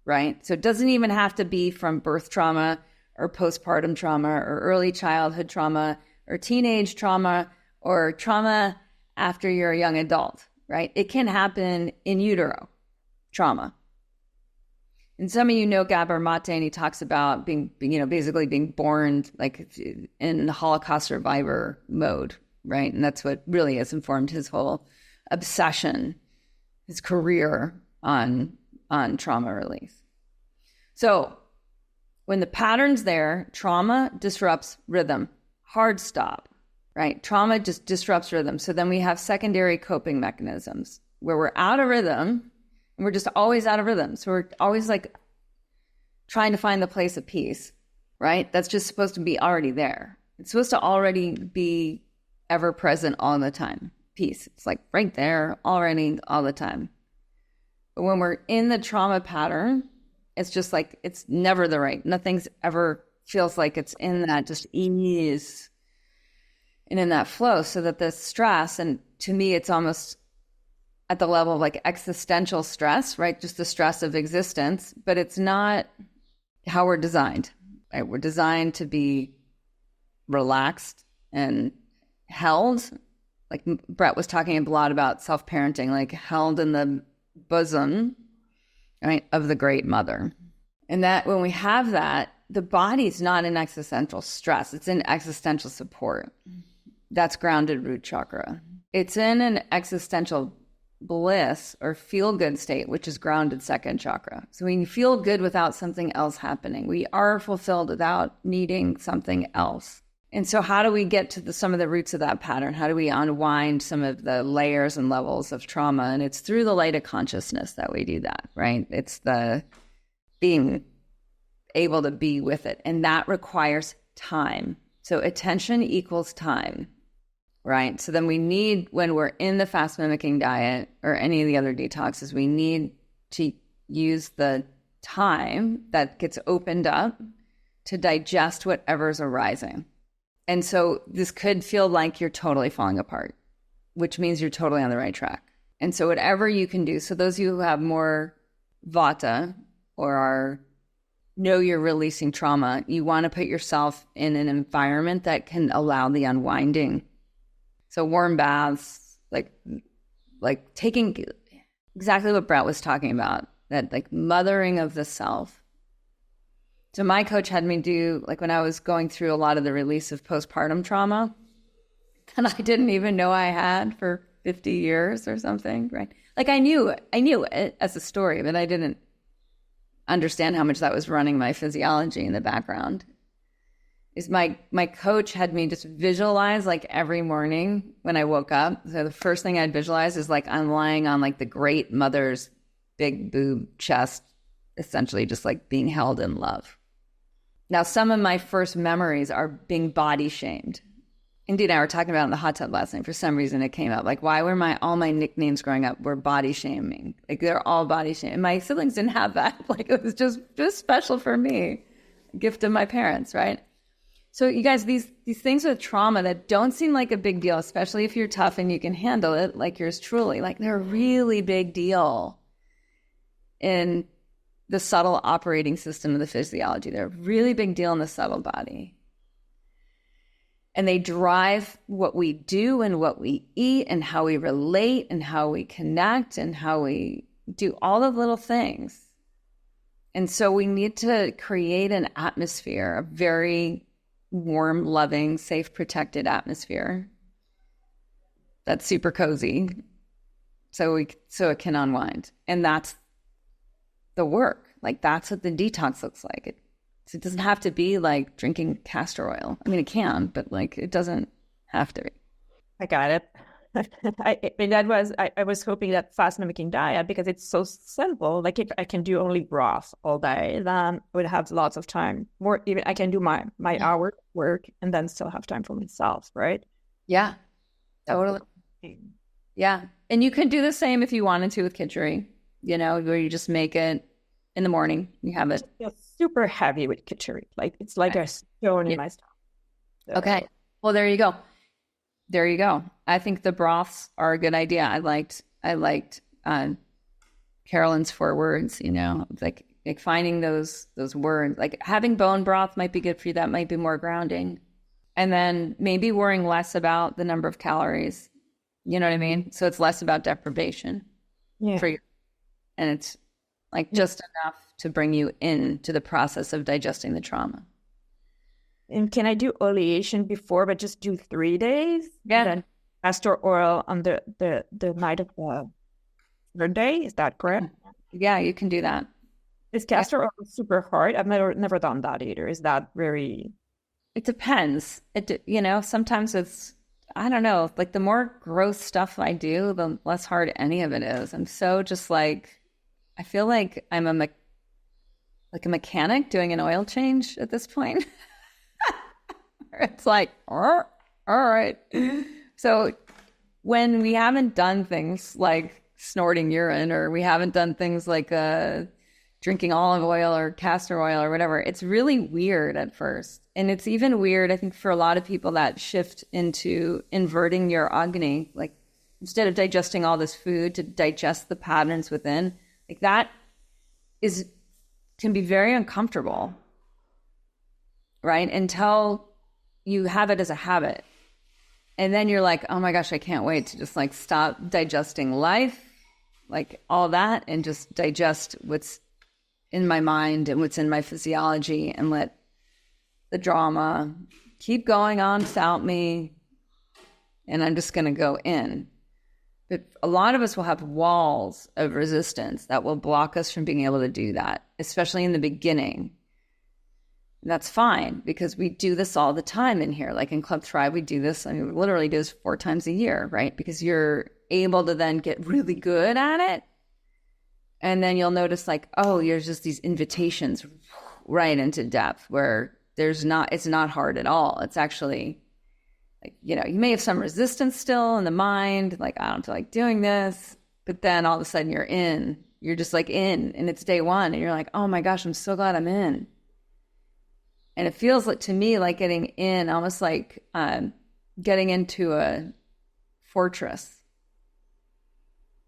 right? So it doesn't even have to be from birth trauma or postpartum trauma or early childhood trauma or teenage trauma or trauma after you're a young adult, right? It can happen in utero trauma. And some of you know Gabor Mate, and he talks about being, basically being born like in the Holocaust survivor mode, right? And that's what really has informed his whole obsession, his career on trauma release. So when the pattern's there, trauma disrupts rhythm. Hard stop, right? Trauma just disrupts rhythm. So then we have secondary coping mechanisms where we're out of rhythm, and we're just always out of rhythm. So we're always like trying to find the place of peace, right? That's just supposed to be already there. It's supposed to already be ever present all the time. Peace. It's like right there already all the time. But when we're in the trauma pattern, it's just like, it's never the right. Nothing's ever feels like it's in that just ease and in that flow, so that the stress, and to me, it's almost at the level of like existential stress, right? Just the stress of existence, but it's not how we're designed, right? We're designed to be relaxed and held. Like Brett was talking a lot about self-parenting, like held in the bosom, right, of the great mother. And that when we have that, the body's not in existential stress. It's in existential support. That's grounded root chakra. It's in an existential bliss or feel-good state, which is grounded second chakra. So we feel good without something else happening. We are fulfilled without needing something else. And so how do we get to some of the roots of that pattern? How do we unwind some of the layers and levels of trauma? And it's through the light of consciousness that we do that, right? It's the being able to be with it. And that requires time. So attention equals time, right? So then we need, when we're in the fast mimicking diet or any of the other detoxes, we need to use the time that gets opened up to digest whatever's arising. And so this could feel like you're totally falling apart, which means you're totally on the right track. And so whatever you can do, so those of you who have more vata or know you're releasing trauma, you want to put yourself in an environment that can allow the unwinding. So warm baths, like taking exactly what Brett was talking about, that like mothering of the self. So my coach had me do, like when I was going through a lot of the release of postpartum trauma, and I didn't even know I had for 50 years or something, right? Like I knew it as a story, but I didn't understand how much that was running my physiology in the background. Is my coach had me just visualize like every morning when I woke up. So the first thing I'd visualize is like I'm lying on like the great mother's big boob chest, essentially just like being held in love. Now, some of my first memories are being body shamed. Indy and I were talking about it in the hot tub last night. For some reason, it came up. Like, why were all my nicknames growing up were body shaming? Like, they're all body shaming. My siblings didn't have that. Like, it was just special for me. Gift of my parents, right? So, you guys, these things with trauma that don't seem like a big deal, especially if you're tough and you can handle it, like yours truly, like they're a really big deal in the subtle operating system of the physiology. They're a really big deal in the subtle body. And they drive what we do and what we eat and how we relate and how we connect and how we do all the little things. And so we need to create an atmosphere, a very warm, loving, safe, protected atmosphere that's super cozy so it can unwind. And that's the work. Like that's what the detox looks like. It doesn't have to be like drinking castor oil. I mean, it can, but like it doesn't have to be. I got it. I was hoping that fast mimicking diet, because it's so simple. Like if I can do only broth all day, then I would have lots of time. More even I can do my hour work and then still have time for myself, right? Yeah, totally. Yeah. And you can do the same if you wanted to with khichdi, where you just make it in the morning. You have it. It's super heavy with khichdi. Like it's like a stone in my stomach. So. Okay. Well, there you go. There you go. I think the broths are a good idea. I liked Carolyn's 4 words, like finding those words, like having bone broth might be good for you. That might be more grounding. And then maybe worrying less about the number of calories. You know what I mean? So it's less about deprivation for you. And it's like just enough to bring you into the process of digesting the trauma. And can I do oleation before, but just do 3 days? Yeah. And then castor oil on the night of the third day? Is that correct? Yeah, you can do that. Is castor oil super hard? I've never done that either. Is that very... It depends. Sometimes it's, I don't know, like the more gross stuff I do, the less hard any of it is. I'm so just like, I feel like I'm a mechanic doing an oil change at this point. It's like, all right. So when we haven't done things like snorting urine, or we haven't done things like drinking olive oil or castor oil or whatever, it's really weird at first. And it's even weird, I think, for a lot of people that shift into inverting your agni, like instead of digesting all this food, to digest the patterns within, like that can be very uncomfortable, right? Until you have it as a habit. And then you're like, oh my gosh, I can't wait to just like stop digesting life, like all that, and just digest what's in my mind and what's in my physiology, and let the drama keep going on without me. And I'm just going to go in. But a lot of us will have walls of resistance that will block us from being able to do that, especially in the beginning. That's fine, because we do this all the time in here. Like in Club Thrive, we do this. I mean, we literally do this 4 times a year, right? Because you're able to then get really good at it. And then you'll notice like, oh, there's just these invitations right into depth where it's not hard at all. It's actually like, you may have some resistance still in the mind. Like, I don't feel like doing this. But then all of a sudden you're just like in, and it's day 1. And you're like, oh my gosh, I'm so glad I'm in. And it feels like, to me, like getting in, almost like getting into a fortress,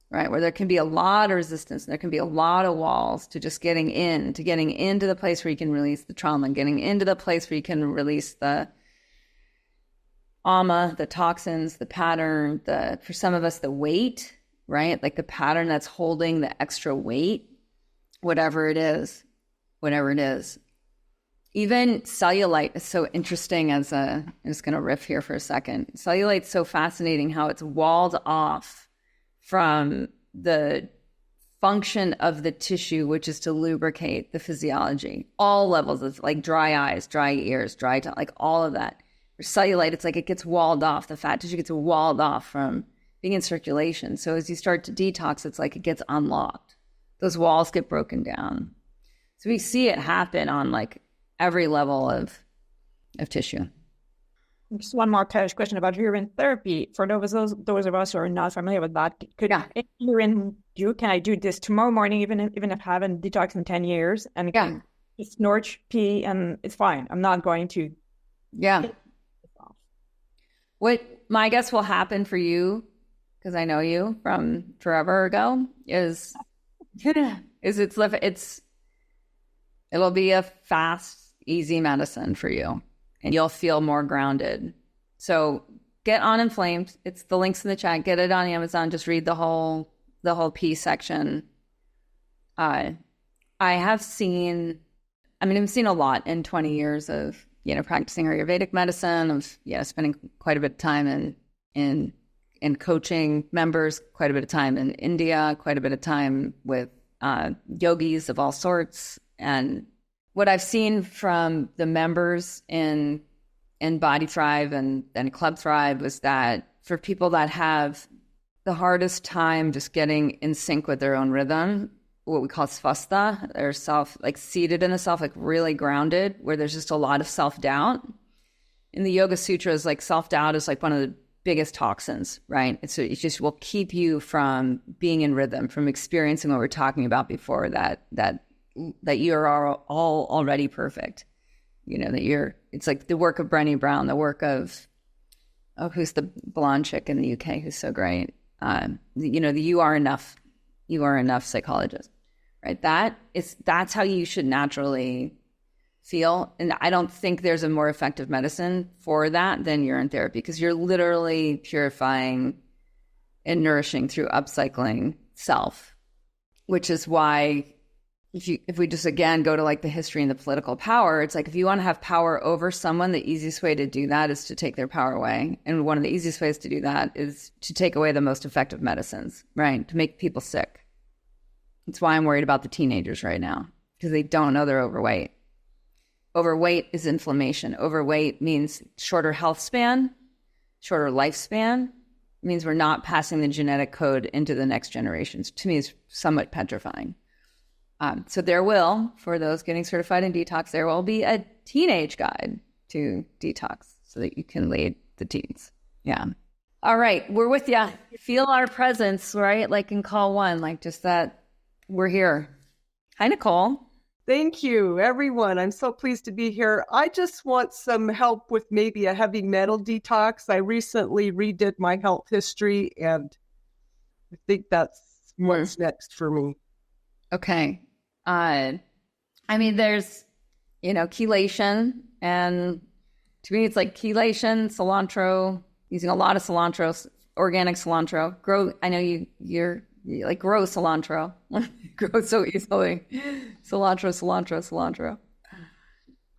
right? Where there can be a lot of resistance, and there can be a lot of walls to just getting into the place where you can release the trauma, and getting into the place where you can release the ama, the toxins, the pattern, for some of us, the weight, right? Like the pattern that's holding the extra weight, whatever it is. Even cellulite is so interesting I'm just going to riff here for a second. Cellulite's so fascinating how it's walled off from the function of the tissue, which is to lubricate the physiology. All levels of like dry eyes, dry ears, dry tongue, like all of that. For cellulite, it's like it gets walled off. The fat tissue gets walled off from being in circulation. So as you start to detox, it's like it gets unlocked. Those walls get broken down. So we see it happen on like every level of tissue. Just one more question about urine therapy. For those of us who are not familiar with that, urine can I do this tomorrow morning, even if I haven't detoxed in 10 years, and just snort, pee, and it's fine. I'm not going to. Yeah. What my guess will happen for you, because I know you from forever ago, is it'll be a fast, easy medicine for you, and you'll feel more grounded. So get Uninflamed. It's the links in the chat. Get it on Amazon. Just read the whole P section. I've seen a lot in 20 years of practicing Ayurvedic medicine, of spending quite a bit of time in coaching members, quite a bit of time in India, quite a bit of time with yogis of all sorts. And what I've seen from the members in Body Thrive and Club Thrive was that for people that have the hardest time just getting in sync with their own rhythm, what we call svastha, or self, like seated in the self, like really grounded, where there's just a lot of self-doubt. In the Yoga Sutras, like self-doubt is like one of the biggest toxins, right? It just will keep you from being in rhythm, from experiencing what we're talking about before, that you are all already perfect. You know, that it's like the work of Brené Brown, the work of, who's the blonde chick in the UK who's so great? You know, the you are enough psychologist, right? That's how you should naturally feel. And I don't think there's a more effective medicine for that than urine therapy, because you're literally purifying and nourishing through upcycling self, which is why if we just again go to like the history and the political power, it's like if you want to have power over someone, the easiest way to do that is to take their power away. And one of the easiest ways to do that is to take away the most effective medicines, right? To make people sick. That's why I'm worried about the teenagers right now, because they don't know they're overweight. Overweight is inflammation. Overweight means shorter health span, shorter lifespan. It means we're not passing the genetic code into the next generations. To me, it's somewhat petrifying. So there will, for those getting certified in detox, there will be a teenage guide to detox so that you can lead the teens. Yeah. All right. We're with you. Feel our presence, right? Like in call one, like just that we're here. Hi, Nicole. Thank you, everyone. I'm so pleased to be here. I just want some help with maybe a heavy metal detox. I recently redid my health history, and I think that's what's next for me. Okay. I mean, there's, chelation, and to me, it's like chelation, cilantro, using a lot of cilantro, organic cilantro. I know you're like grow cilantro. Grow so easily. Cilantro.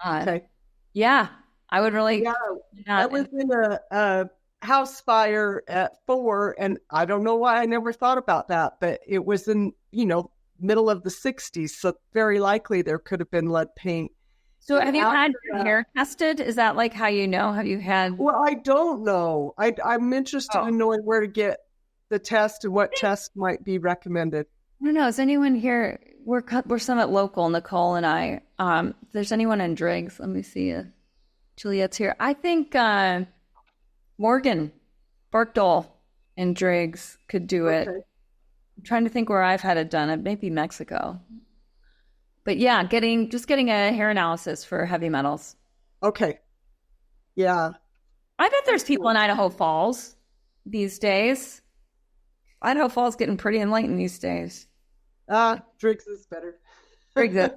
Okay. Yeah, I would really. Yeah, I was in a house fire at 4, and I don't know why I never thought about that, but it was in, middle of the 60s, so very likely there could have been lead paint. So have you had your hair tested? Is that like how you know? Have you had? Well, I don't know. I'm interested in knowing where to get the test and what test might be recommended. I don't know. Is anyone here? We're somewhat local, Nicole and I. If there's anyone in Driggs, let me see if Juliet's here. I think Morgan Barkdole in Driggs could do it. I'm trying to think where I've had it done. It may be Mexico. But yeah, getting a hair analysis for heavy metals. Okay. Yeah. I bet there's people in Idaho Falls these days. Idaho Falls getting pretty enlightened these days. Driggs is better. Driggs is.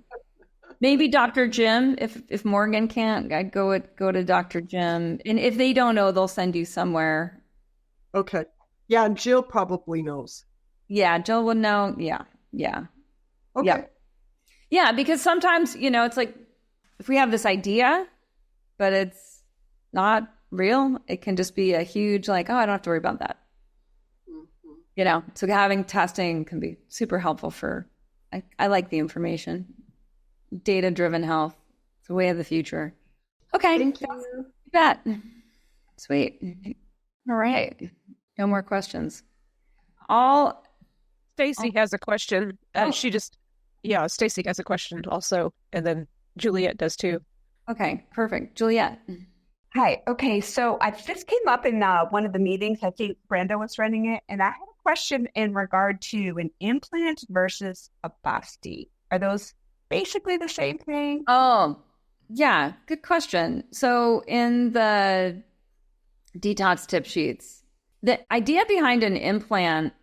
Maybe Dr. Jim. If Morgan can't, I'd go to Dr. Jim. And if they don't know, they'll send you somewhere. Okay. Yeah, and Jill probably knows. Yeah, Jill would know. Yeah. Okay. Yeah. Yeah, because sometimes, it's like if we have this idea, but it's not real, it can just be a huge like, I don't have to worry about that. Mm-hmm. So having testing can be super helpful for, I like the information. Data-driven health. It's the way of the future. Okay. Thank you. You bet. Sweet. All right. No more questions. Stacy has a question. Stacy has a question also, and then Juliet does too. Okay, perfect. Juliet. Hi. Okay, so this came up in one of the meetings. I think Brenda was running it, and I had a question in regard to an implant versus a basti. Are those basically the same thing? Oh, yeah. Good question. So in the detox tip sheets, the idea behind an implant,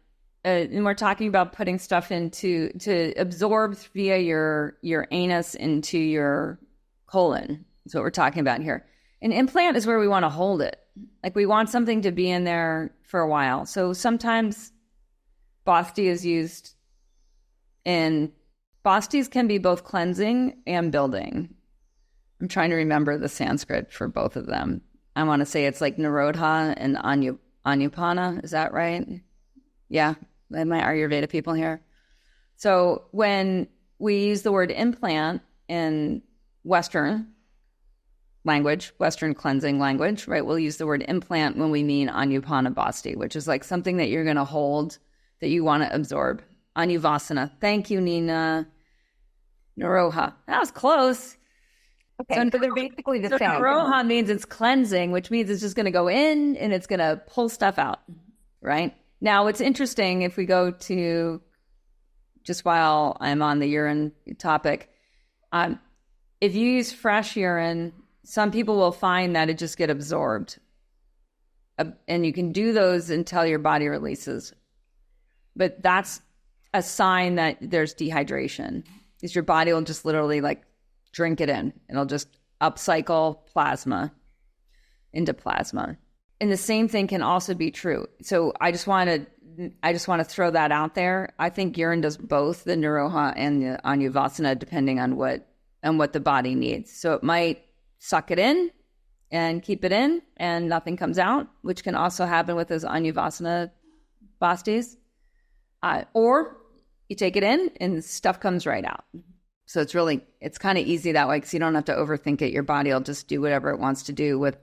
and we're talking about putting stuff to absorb via your anus into your colon. That's what we're talking about here. An implant is where we want to hold it. Like we want something to be in there for a while. So sometimes basti is used bastis can be both cleansing and building. I'm trying to remember the Sanskrit for both of them. I want to say it's like Nirodha and Anupana. Is that right? Yeah. My Ayurveda people here. So when we use the word implant in Western language, Western cleansing language, right? We'll use the word implant when we mean Anupanabhasti, which is like something that you're going to hold, that you want to absorb. Anuvasana. Thank you, Nina. Naroha. That was close. Okay, so they're basically the same. Naroha means it's cleansing, which means it's just going to go in and it's going to pull stuff out, right? Now, what's interesting, if we go to, just while I'm on the urine topic, if you use fresh urine, some people will find that it just get absorbed. And you can do those until your body releases. But that's a sign that there's dehydration, because your body will just literally like drink it in. It'll just upcycle plasma into plasma. And the same thing can also be true. So I just want to throw that out there. I think urine does both the Naroha and the Anuvasana, depending on what the body needs. So it might suck it in and keep it in and nothing comes out, which can also happen with those Anuvasana bastis. Or you take it in and stuff comes right out. So it's kind of easy that way, because you don't have to overthink it. Your body will just do whatever it wants to do with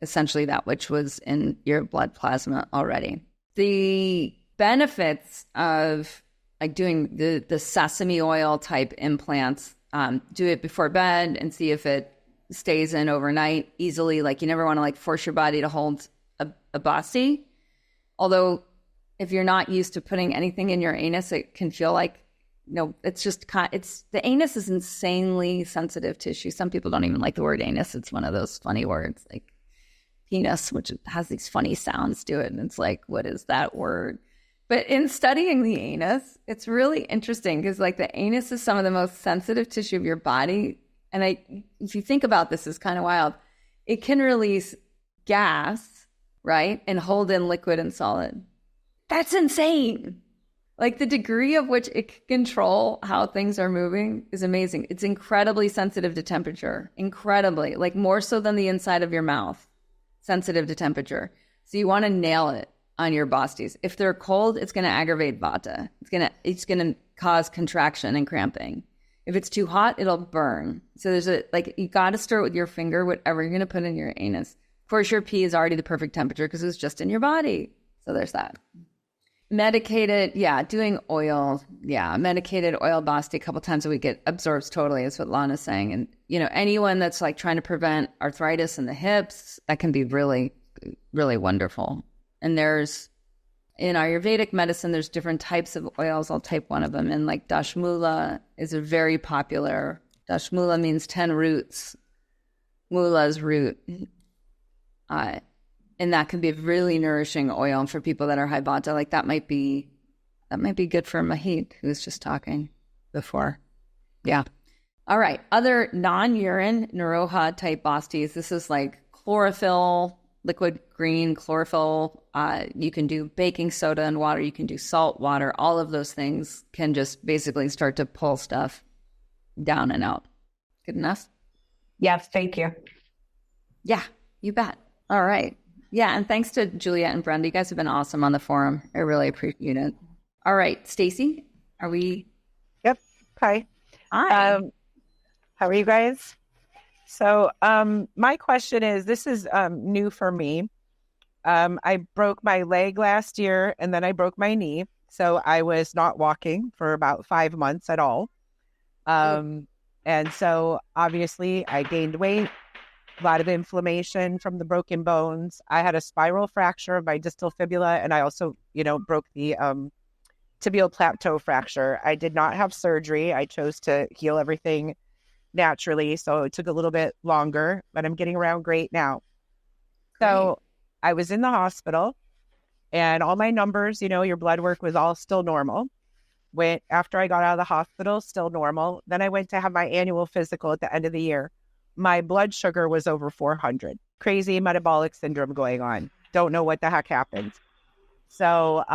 essentially that which was in your blood plasma already. The benefits of like doing the sesame oil type implants, do it before bed and see if it stays in overnight easily. Like, you never want to like force your body to hold a basti. Although if you're not used to putting anything in your anus, it can feel like, it's just the anus is insanely sensitive tissue. Some people don't even like the word anus. It's one of those funny words like penis, which has these funny sounds to it. And it's like, what is that word? But in studying the anus, it's really interesting, because like the anus is some of the most sensitive tissue of your body. And if you think about this, it's kind of wild. It can release gas, right? And hold in liquid and solid. That's insane. Like the degree of which it can control how things are moving is amazing. It's incredibly sensitive to temperature. Incredibly. Like more so than the inside of your mouth. Sensitive to temperature. So you want to nail it on your bastis. If they're cold, it's going to aggravate vata. It's going to cause contraction and cramping. If it's too hot, it'll burn. So you got to stir it with your finger, whatever you're going to put in your anus. Of course, your pee is already the perfect temperature because it's just in your body. So there's that. Medicated, doing oil. Medicated oil basti a couple times a week, it absorbs totally, is what Lana's saying. And, anyone that's like trying to prevent arthritis in the hips, that can be really, really wonderful. And in Ayurvedic medicine, there's different types of oils. I'll type one of them in, like Dashmula is a very popular. Dashmula means 10 roots. Mula is root. And that can be a really nourishing oil for people that are high vata. Like that might be good for Mahit, who's just talking before. Yeah. All right. Other non-urine Naroha type bastis. This is like chlorophyll, liquid green chlorophyll. You can do baking soda and water. You can do salt water. All of those things can just basically start to pull stuff down and out. Good enough? Yes. Thank you. Yeah, you bet. All right. Yeah, and thanks to Juliet and Brenda. You guys have been awesome on the forum. I really appreciate it. All right, Stacy, are we? Yep. Hi. Hi. How are you guys? So my question is, this is new for me. I broke my leg last year and then I broke my knee. So I was not walking for about 5 months at all. And so obviously I gained weight. A lot of inflammation from the broken bones. I had a spiral fracture of my distal fibula, and I also, broke the tibial plateau fracture. I did not have surgery. I chose to heal everything naturally, so it took a little bit longer, but I'm getting around great now. Great. So I was in the hospital, and all my numbers, your blood work was all still normal. After I got out of the hospital, still normal. Then I went to have my annual physical at the end of the year. My blood sugar was over 400. Crazy metabolic syndrome going on. Don't know what the heck happened. So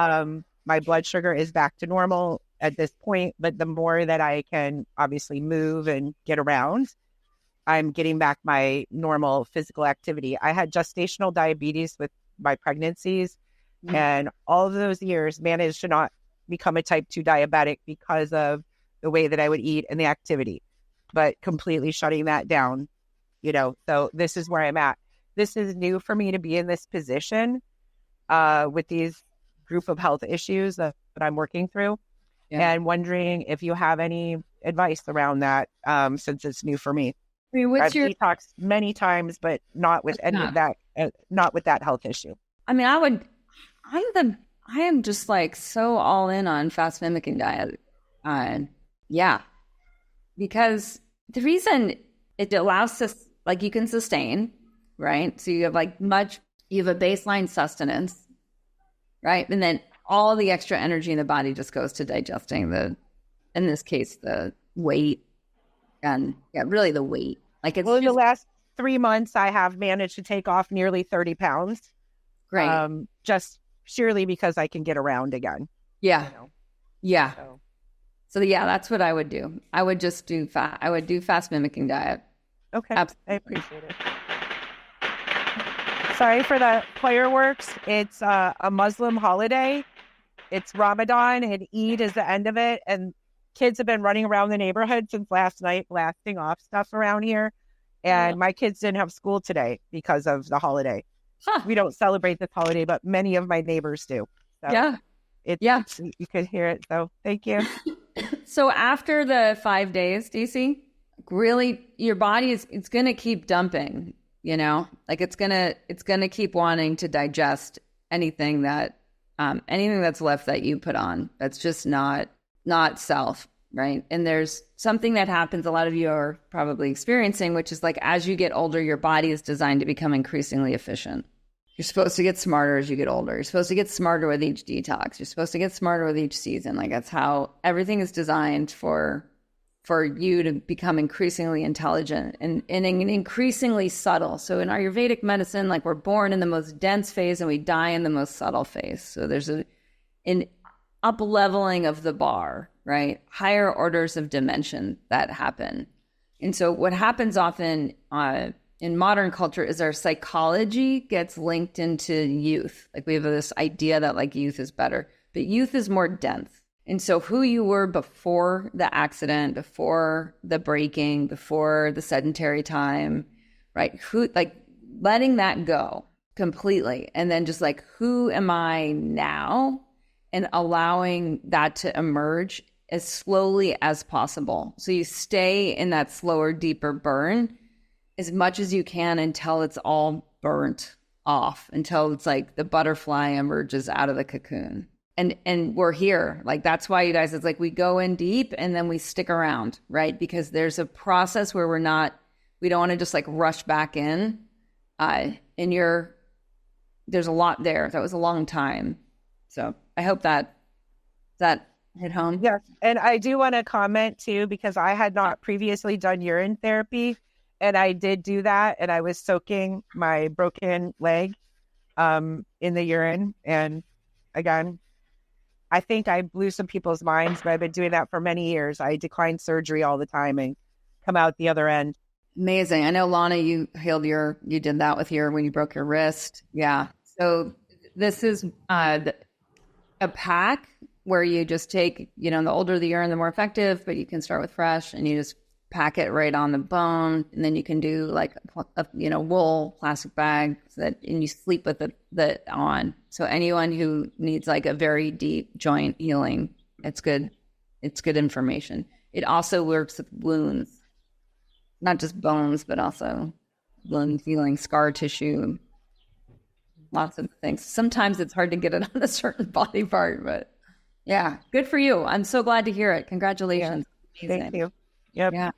my blood sugar is back to normal at this point, but the more that I can obviously move and get around, I'm getting back my normal physical activity. I had gestational diabetes with my pregnancies, and all of those years managed to not become a type 2 diabetic because of the way that I would eat and the activity. But completely shutting that down, So this is where I'm at. This is new for me to be in this position with these group of health issues that I'm working through, and wondering if you have any advice around that, since it's new for me. I mean, I've detoxed many times, but not with any of that, not with that health issue. I mean, I am just like so all in on fast mimicking diet. Because the reason it allows us, like, you can sustain, right? So you have you have a baseline sustenance, right? And then all the extra energy in the body just goes to digesting in this case, the weight and really the weight. Like it's in the last 3 months, I have managed to take off nearly 30 pounds. Great. Just purely because I can get around again. Yeah. Yeah. So that's what I would do. I would just do fast mimicking diet. Okay. Absolutely. I appreciate it. Sorry for the fireworks. It's a Muslim holiday. It's Ramadan and Eid is the end of it. And kids have been running around the neighborhood since last night, blasting off stuff around here. And my kids didn't have school today because of the holiday. Huh. We don't celebrate this holiday, but many of my neighbors do. So you could hear it. So thank you. So after the 5 days, DC, really your body it's going to keep dumping, like it's going to keep wanting to digest anything that's left that you put on. That's just not self, right? And there's something that happens, a lot of you are probably experiencing, which is like, as you get older, your body is designed to become increasingly efficient. You're supposed to get smarter as you get older. You're supposed to get smarter with each detox. You're supposed to get smarter with each season. Like that's how everything is designed for you to become increasingly intelligent and increasingly subtle. So in Ayurvedic medicine, like we're born in the most dense phase and we die in the most subtle phase. So there's an up-leveling of the bar, right? Higher orders of dimension that happen. And so what happens often in modern culture is our psychology gets linked into youth. Like we have this idea that like youth is better, but youth is more dense. And so who you were before the accident, before the breaking, before the sedentary time, right? Letting that go completely. And then just like, who am I now? And allowing that to emerge as slowly as possible. So you stay in that slower, deeper burn as much as you can until it's all burnt off, until it's like the butterfly emerges out of the cocoon. And we're here. Like, that's why you guys, it's like we go in deep and then we stick around, right? Because there's a process where we don't want to just like rush back in. There's a lot there. That was a long time. So I hope that hit home. Yes. And I do want to comment too, because I had not previously done urine therapy. And I did do that, and I was soaking my broken leg in the urine. And again, I think I blew some people's minds, but I've been doing that for many years. I declined surgery all the time and come out the other end. Amazing. I know, Lana, you did that when you broke your wrist. Yeah. So this is a pack where you just take, the older the urine, the more effective, but you can start with fresh and you just pack it right on the bone, and then you can do like a wool plastic bag and you sleep with it on. So anyone who needs like a very deep joint healing, it's good information. It also works with wounds, not just bones, but also wound healing, scar tissue, lots of things. Sometimes it's hard to get it on a certain body part, but yeah, good for you. I'm so glad to hear it. Congratulations. Yeah. Thank you. Yep. Yeah.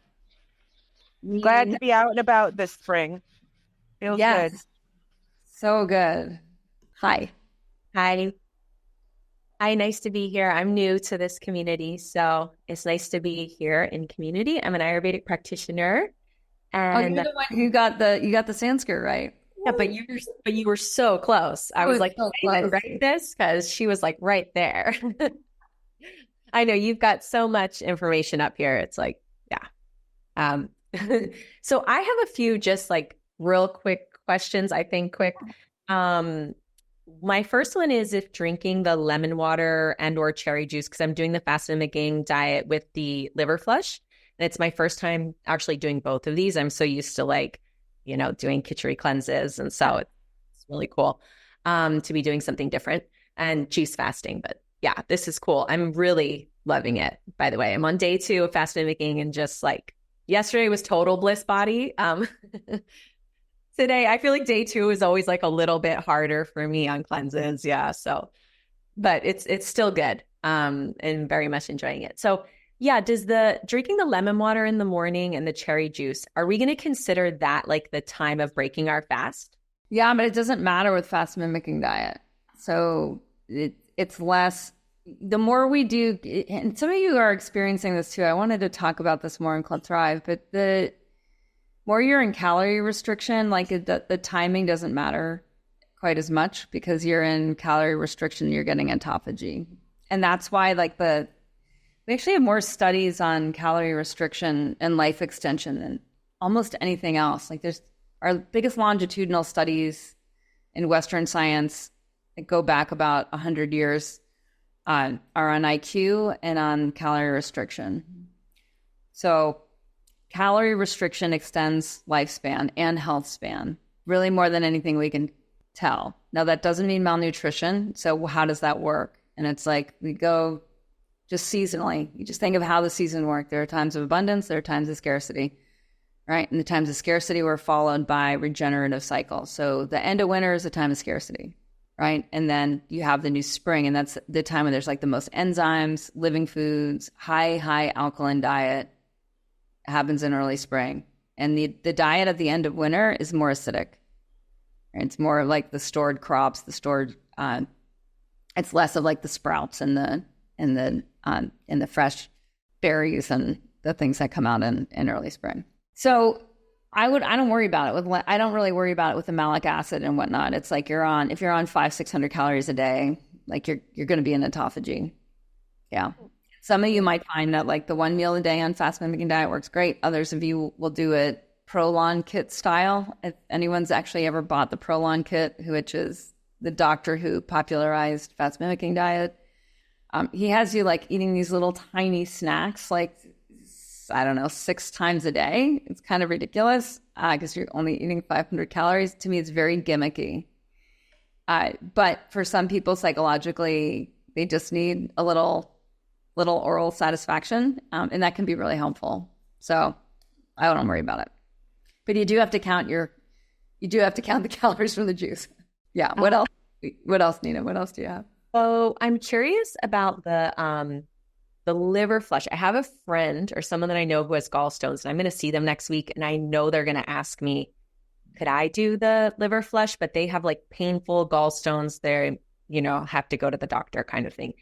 Glad to be out and about this spring. Feels good. So good. Hi. Hi, nice to be here. I'm new to this community, so it's nice to be here in community. I'm an Ayurvedic practitioner. And you're the one who got the Sanskrit right. Yeah, but you were so close. I was like, so I write this because she was like right there. I know you've got so much information up here. It's like, yeah. So I have a few just like real quick questions, I think quick. My first one is if drinking the lemon water and or cherry juice, because I'm doing the fast mimicking diet with the liver flush. And it's my first time actually doing both of these. I'm so used to like doing kitchery cleanses. And so it's really cool to be doing something different and juice fasting. But yeah, this is cool. I'm really loving it, by the way. I'm on day 2 of fast mimicking, and just like yesterday was total bliss body. Today, I feel like day 2 is always like a little bit harder for me on cleanses. Yeah. So, but it's still good. And very much enjoying it. So yeah, does drinking the lemon water in the morning and the cherry juice, are we going to consider that like the time of breaking our fast? Yeah, but it doesn't matter with fast mimicking diet. So it's less, the more we do, and some of you are experiencing this too. I wanted to talk about this more in Club Thrive, but the more you're in calorie restriction, like the timing doesn't matter quite as much, because you're in calorie restriction, you're getting autophagy. And that's why we actually have more studies on calorie restriction and life extension than almost anything else. Like there's our biggest longitudinal studies in Western science that go back about 100 years are on IQ and on calorie restriction. So calorie restriction extends lifespan and health span, really more than anything we can tell. Now that doesn't mean malnutrition. So how does that work? And it's like we go just seasonally. You just think of how the season worked. There are times of abundance, there are times of scarcity, right? And the times of scarcity were followed by regenerative cycles. So the end of winter is a time of scarcity, right? And then you have the new spring, and that's the time when there's like the most enzymes, living foods, high alkaline diet happens in early spring. And the diet at the end of winter is more acidic. Right? It's more like the stored crops, it's less of like the sprouts and the fresh berries and the things that come out in early spring. So I don't worry about it I don't really worry about it with the malic acid and whatnot. It's like if you're on 500-600 calories a day, like you're going to be in autophagy. Yeah. Some of you might find that like the 1 meal a day on fast mimicking diet works great. Others of you will do it Prolon kit style. If anyone's actually ever bought the Prolon kit, which is the doctor who popularized fast mimicking diet, he has you like eating these little tiny snacks, like, I don't know, 6 times a day. It's kind of ridiculous because you're only eating 500 calories. To me, it's very gimmicky. But for some people, psychologically, they just need a little oral satisfaction, and that can be really helpful. So I don't worry about it. But you do have to count the calories from the juice. Yeah. What else? What else, Nina? What else do you have? So I'm curious about the liver flush. I have a friend or someone that I know who has gallstones, and I'm going to see them next week. And I know they're going to ask me, could I do the liver flush? But they have like painful gallstones. They, have to go to the doctor kind of thing.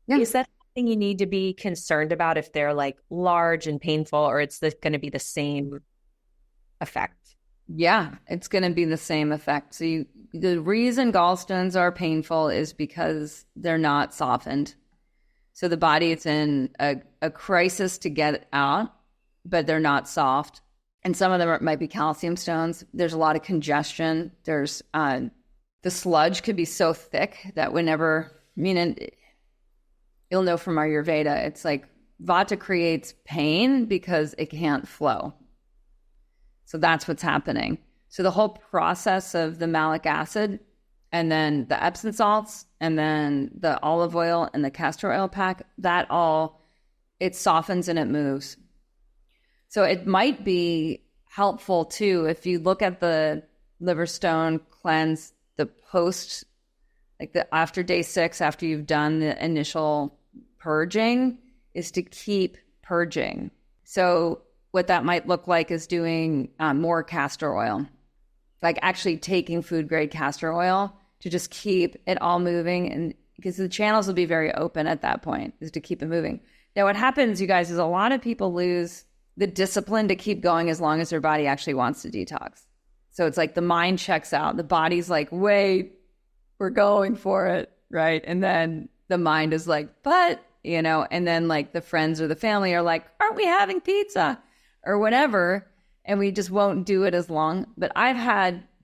Yeah. Is that something you need to be concerned about if they're like large and painful, or it's going to be the same effect? Yeah, it's going to be the same effect. So the reason gallstones are painful is because they're not softened. So the body is in a crisis to get out, but they're not soft. And some of them might be calcium stones. There's a lot of congestion. There's the sludge could be so thick that you'll know from Ayurveda, it's like Vata creates pain because it can't flow. So that's what's happening. So the whole process of the malic acid and then the Epsom salts and then the olive oil and the castor oil pack, it softens and it moves. So it might be helpful too if you look at the liver stone cleanse, the post, like the after day 6, after you've done the initial purging, is to keep purging. So what that might look like is doing more castor oil, like actually taking food grade castor oil to just keep it all moving. And because the channels will be very open at that point, is to keep it moving. Now, what happens, you guys, is a lot of people lose the discipline to keep going as long as their body actually wants to detox. So it's like the mind checks out. The body's like, wait, we're going for it, right? And then the mind is like, but, and then like the friends or the family are like, aren't we having pizza? Or whatever, and we just won't do it as long. But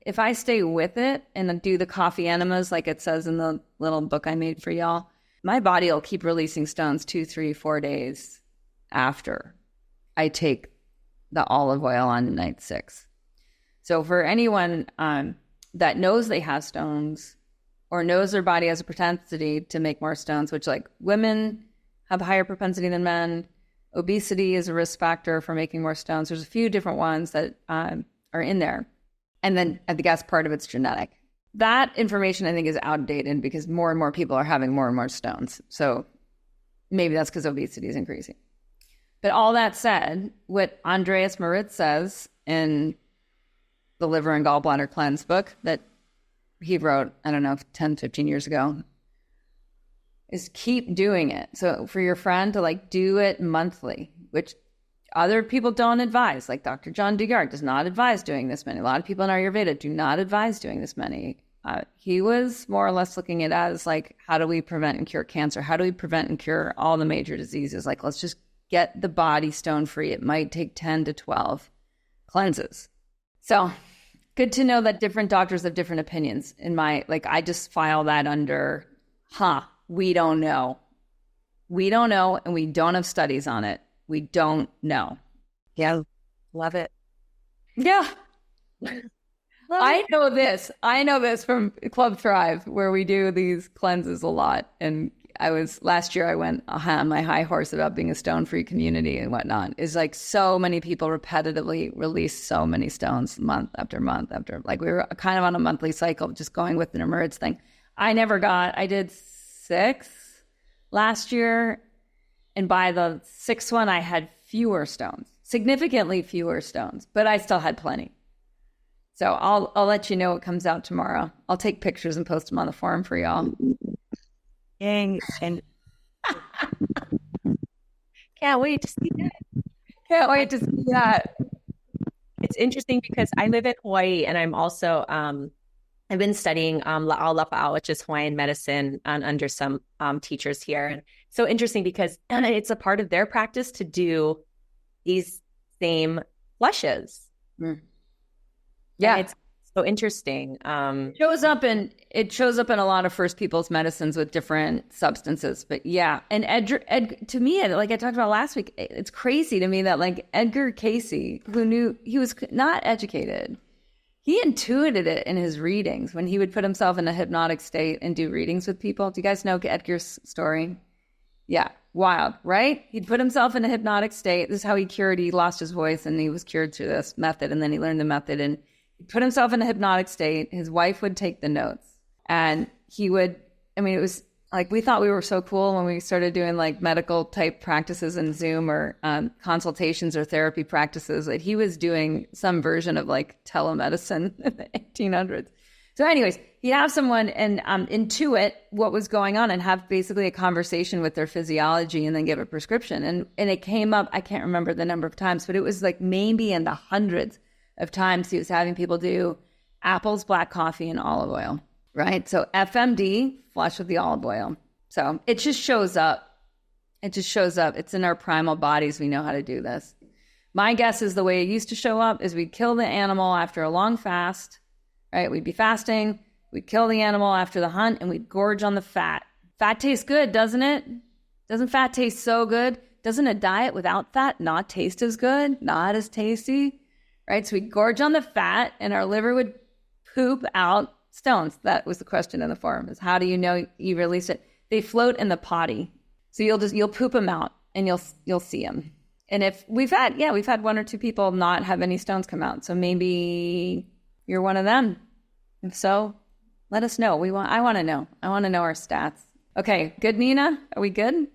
if I stay with it and do the coffee enemas, like it says in the little book I made for y'all, my body will keep releasing stones 2, 3, 4 days after I take the olive oil on night 6. So for anyone that knows they have stones or knows their body has a propensity to make more stones, which like women have a higher propensity than men, obesity is a risk factor for making more stones. There's a few different ones that are in there. And then I guess part of it's genetic. That information I think is outdated because more and more people are having more and more stones. So maybe that's because obesity is increasing. But all that said, what Andreas Moritz says in the Liver and Gallbladder Cleanse book that he wrote, I don't know, 10, 15 years ago, is keep doing it. So for your friend to like do it monthly, which other people don't advise, like Dr. John Dugard does not advise doing this many. A lot of people in Ayurveda do not advise doing this many. He was more or less looking at it as like, how do we prevent and cure cancer? How do we prevent and cure all the major diseases? Like, let's just get the body stone free. It might take 10 to 12 cleanses. So good to know that different doctors have different opinions. I just file that under, we don't know. We don't know, and we don't have studies on it. We don't know. Yeah, love it. Yeah. I know this from Club Thrive, where we do these cleanses a lot. And last year I went on my high horse about being a stone-free community and whatnot. Is like so many people repetitively release so many stones month after month after, like we were kind of on a monthly cycle, just going with an emerge thing. I did 6 last year. And by the 6th one, I had fewer stones, significantly fewer stones, but I still had plenty. So I'll let you know what comes out tomorrow. I'll take pictures and post them on the forum for y'all. Yay. And can't wait to see that. Can't wait to see that. It's interesting because I live in Hawaii and I'm also, I've been studying La'au, which is Hawaiian medicine under some teachers here. And so interesting because it's a part of their practice to do these same flushes. Mm. Yeah. And it's so interesting. It shows up in a lot of First People's medicines with different substances. But yeah, and to me, like I talked about last week, it's crazy to me that like Edgar Cayce, who knew he was not educated, he intuited it in his readings when he would put himself in a hypnotic state and do readings with people. Do you guys know Edgar's story? Yeah, wild, right? He'd put himself in a hypnotic state. This is how he cured. He lost his voice and he was cured through this method. And then he learned the method and he put himself in a hypnotic state. His wife would take the notes and he would, it was like, we thought we were so cool when we started doing like medical type practices in Zoom or consultations or therapy practices, that he was doing some version of like telemedicine in the 1800s. So anyways, he'd have someone and intuit what was going on and have basically a conversation with their physiology and then give a prescription. And it came up, I can't remember the number of times, but it was like maybe in the hundreds of times he was having people do apples, black coffee, and olive oil, right? So FMD, flush with the olive oil. So it just shows up. It just shows up. It's in our primal bodies. We know how to do this. My guess is the way it used to show up is we'd kill the animal after a long fast, right? We'd be fasting. We'd kill the animal after the hunt and we'd gorge on the fat. Fat tastes good, doesn't it? Doesn't fat taste so good? Doesn't a diet without fat not taste as good? Not as tasty, right? So we'd gorge on the fat and our liver would poop out stones. That was the question in the forum, is how do you know you release it? They float in the potty. So you'll poop them out and you'll see them. And if we've had 1 or 2 people not have any stones come out. So maybe you're one of them. If so, let us know. I want to know. I want to know our stats. Okay. Good, Nina? Are we good?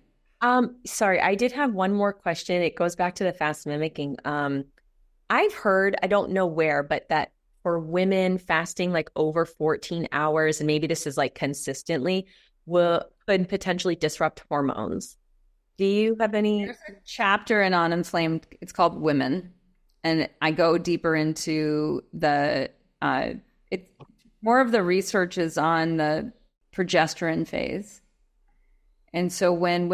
Sorry, I did have one more question. It goes back to the fast mimicking. I've heard, I don't know where, but that for women fasting like over 14 hours, and maybe this is like consistently, could potentially disrupt hormones. Do you have any? There's a chapter in On Inflamed. It's called Women. And I go deeper into it's more of the research is on the progesterone phase. And so when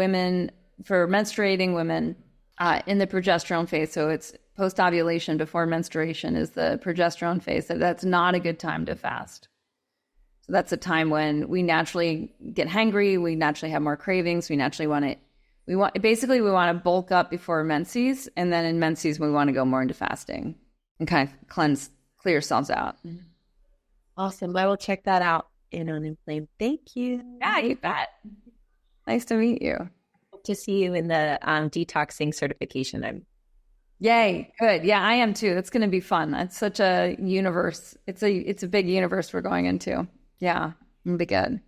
for menstruating women in the progesterone phase, so it's post-ovulation before menstruation is the progesterone phase, so that's not a good time to fast. So that's a time when we naturally get hangry, we naturally have more cravings, we naturally want to bulk up before menses, and then in menses we want to go more into fasting. Okay, cleanse clear yourselves out. Awesome. I will check that out in Uninflamed. Thank you. Yeah, you bet. Nice to meet you. Hope to see you in the detoxing certification. Yay. Good. Yeah, I am too. It's going to be fun. It's such a universe. It's a big universe we're going into. Yeah, it'll be good.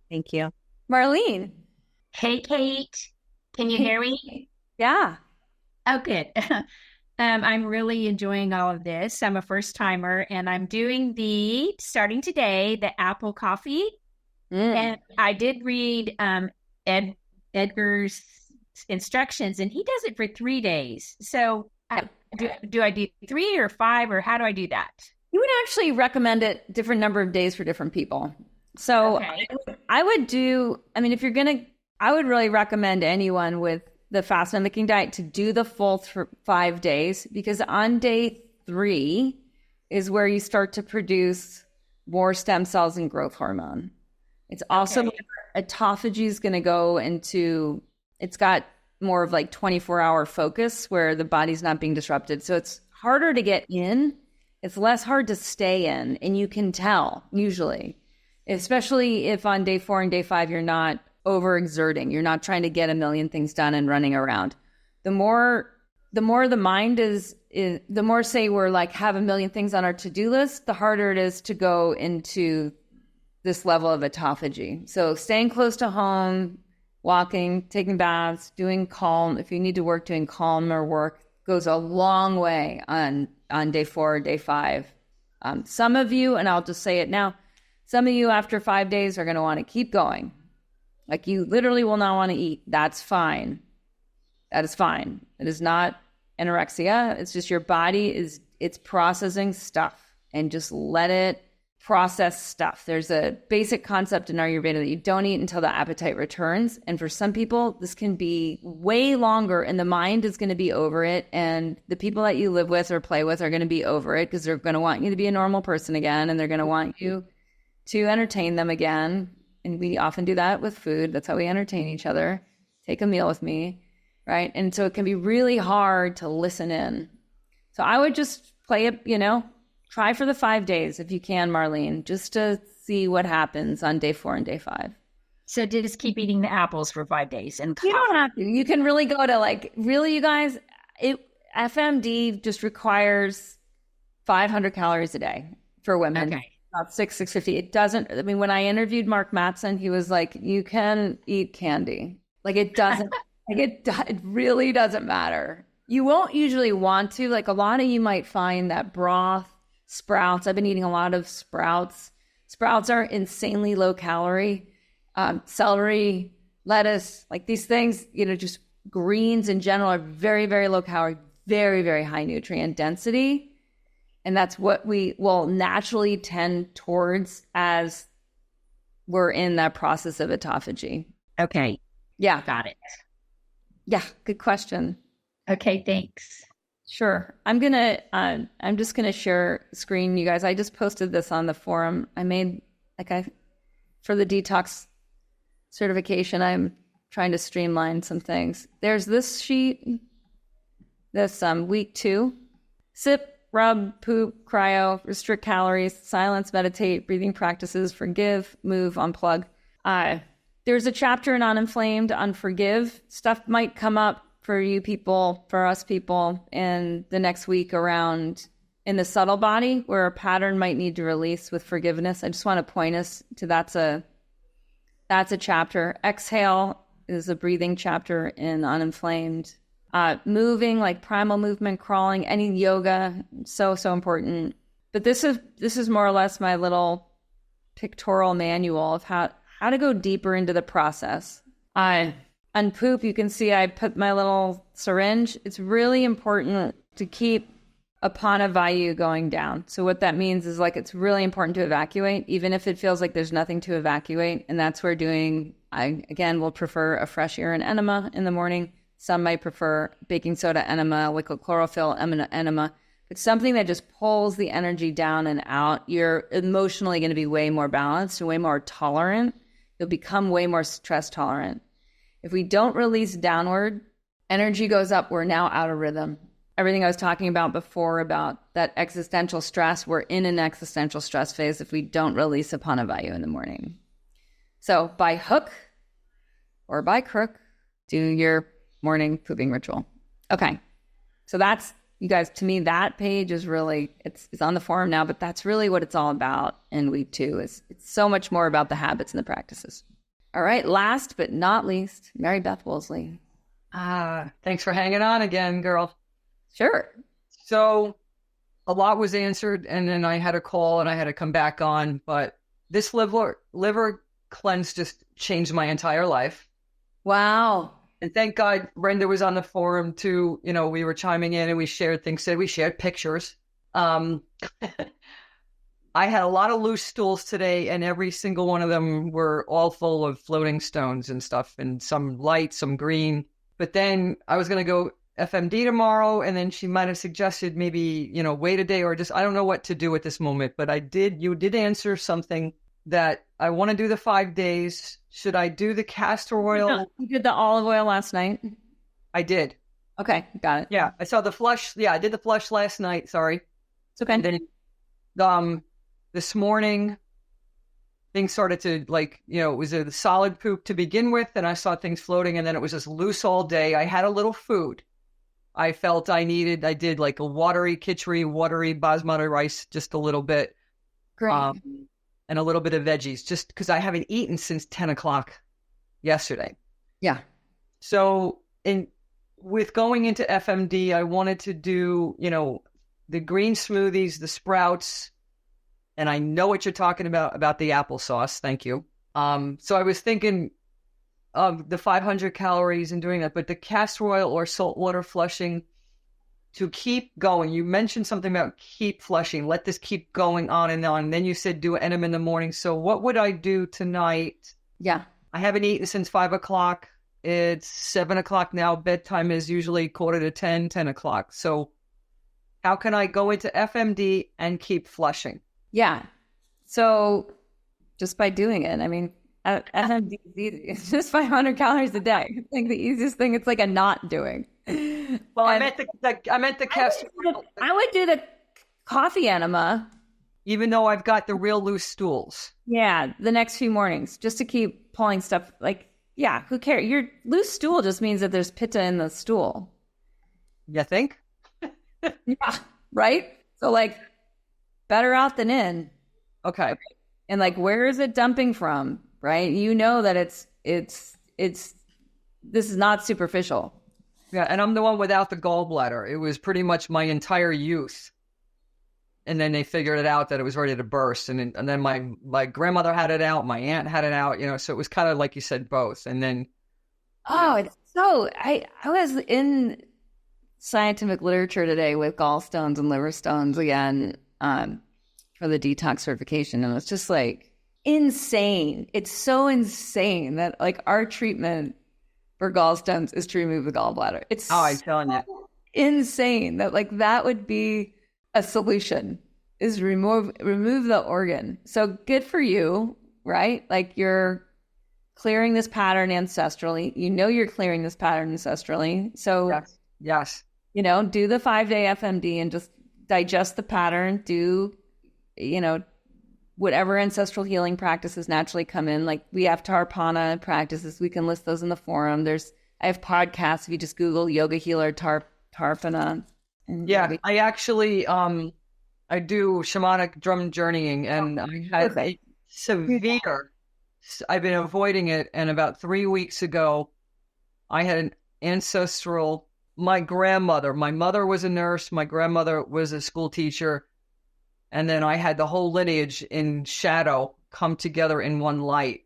Thank you. Marlene. Hey, Kate. Can you hear me? Yeah. Oh, good. I'm really enjoying all of this. I'm a first timer and I'm doing starting today, the apple coffee. And I did read Edgar's instructions and he does it for 3 days. So do I do 3 or 5 or how do I do that? You would actually recommend it different number of days for different people. So I would do, I mean, I would really recommend anyone with the fast mimicking diet to do the full 5 days, because on day 3 is where you start to produce more stem cells and growth hormone. It's also where autophagy is going to go into, it's got more of like 24-hour focus where the body's not being disrupted. So it's harder to get in. It's less hard to stay in. And you can tell usually, especially if on day 4 and day 5, you're not overexerting. You're not trying to get a million things done and running around. The more the mind is the more, say, we're like have a million things on our to-do list, the harder it is to go into this level of autophagy. So staying close to home, walking, taking baths, doing calm. If you need to work, doing calmer work goes a long way on day 4 or day 5. Some of you, and I'll just say it now, some of you after 5 days are going to want to keep going. Like you literally will not want to eat. That's fine. That is fine. It is not anorexia. It's just your body it's processing stuff, and just let it process stuff. There's a basic concept in Ayurveda that you don't eat until the appetite returns. And for some people, this can be way longer, and the mind is going to be over it. And the people that you live with or play with are going to be over it because they're going to want you to be a normal person again. And they're going to want you to entertain them again. And we often do that with food. That's how we entertain each other. Take a meal with me, right? And so it can be really hard to listen in. So I would just play it, try for the 5 days if you can, Marlene, just to see what happens on day 4 and day 5. So just keep eating the apples for 5 days. And you don't have to. You can really go to really, you guys, FMD just requires 500 calories a day for women. Okay. About 650. It doesn't, when I interviewed Mark Mattson, he was like, you can eat candy. It doesn't, it really doesn't matter. You won't usually want to, a lot of you might find that broth, sprouts. I've been eating a lot of sprouts. Sprouts are insanely low calorie. Celery, lettuce, these things, just greens in general are very, very low calorie, very, very high nutrient density. And that's what we will naturally tend towards as we're in that process of autophagy. Okay. Yeah. Got it. Yeah. Good question. Okay. Thanks. Sure. I'm just going to share screen, you guys. I just posted this on the forum. I made, for the detox certification, I'm trying to streamline some things. There's this sheet, this week 2, sip, rub, poop, cryo, restrict calories, silence, meditate, breathing practices, forgive, move, unplug. There's a chapter in Uninflamed on forgive. Stuff might come up for you people, for us people, in the next week around in the subtle body where a pattern might need to release with forgiveness. I just want to point us to that's a chapter. Exhale is a breathing chapter in Uninflamed. Moving, like primal movement, crawling, any yoga, so important. But this is more or less my little pictorial manual of how to go deeper into the process. On poop, you can see I put my little syringe. It's really important to keep apana vayu going down. So what that means is it's really important to evacuate, even if it feels like there's nothing to evacuate. And that's where I again will prefer a fresh urine enema in the morning. Some might prefer baking soda enema, liquid chlorophyll enema, but something that just pulls the energy down and out. You're emotionally going to be way more balanced and way more tolerant. You'll become way more stress tolerant. If we don't release downward, energy goes up. We're now out of rhythm. everything I was talking about before about that existential stress. We're in an existential stress phase if we don't release Apanavayu in the morning. So by hook or by crook, do your morning pooping ritual. Okay. So that's, you guys, to me, that page is really, it's on the forum now, but that's really what it's all about in week 2 is it's so much more about the habits and the practices. All right. Last but not least, Mary Beth Woolsey. Thanks for hanging on again, girl. Sure. So a lot was answered, and then I had a call and I had to come back on, but this liver cleanse just changed my entire life. Wow. And thank God Brenda was on the forum too. You know, we were chiming in and we shared things, we shared pictures. I had a lot of loose stools today, and every single one of them were all full of floating stones and stuff, and some light, some green. But then I was going to go FMD tomorrow, and then she might have suggested maybe, wait a day, or just, I don't know what to do at this moment. But you did answer something that I want to do the 5 days. Should I do the castor oil? You did the olive oil last night? I did. Okay, got it. Yeah, I saw the flush. Yeah, I did the flush last night. Sorry. It's okay. And then this morning, things started to it was a solid poop to begin with, and I saw things floating, and then it was just loose all day. I had a little food. I felt I did like a watery basmati rice, just a little bit. Great. And a little bit of veggies, just because I haven't eaten since 10 o'clock yesterday. Yeah. So with going into FMD, I wanted to do, the green smoothies, the sprouts, and I know what you're talking about the applesauce. Thank you. So I was thinking of the 500 calories and doing that, but the castor oil or salt water flushing to keep going. You mentioned something about keep flushing. Let this keep going on and on. And then you said do an enema in the morning. So what would I do tonight? Yeah. I haven't eaten since 5 o'clock. It's 7 o'clock now. Bedtime is usually 9:45, 10 o'clock. So how can I go into FMD and keep flushing? Yeah. So just by doing it, I mean, FMD is easy. It's just 500 calories a day. It's like the easiest thing. It's like a not doing. Well, I meant the castor. I would do the coffee enema. Even though I've got the real loose stools. Yeah, the next few mornings, just to keep pulling stuff. Who cares? Your loose stool just means that there's pitta in the stool. You think? Yeah, right? So better out than in. Okay. And where is it dumping from? Right? You know that it's this is not superficial. Yeah, and I'm the one without the gallbladder. It was pretty much my entire youth. And then they figured it out that it was ready to burst. And then my grandmother had it out, my aunt had it out, so it was kind of like you said, both. And then I was in scientific literature today with gallstones and liver stones again, for the detox certification. And it's just insane. It's so insane that our treatment for gallstones is to remove the gallbladder. It's I'm telling you, insane that that would be a solution, is remove the organ. So good for you, right? You're clearing this pattern ancestrally. You're clearing this pattern ancestrally. So yes. Do the 5-day FMD and just digest the pattern. Do whatever ancestral healing practices naturally come in. We have Tarpana practices. We can list those in the forum. I have podcasts. If you just Google yoga healer Tarpana. Yeah, I actually, I do shamanic drum journeying, and I had a severe, I've been avoiding it. And about 3 weeks ago, I had an ancestral, my mother was a nurse. My grandmother was a school teacher. And then I had the whole lineage in shadow come together in one light.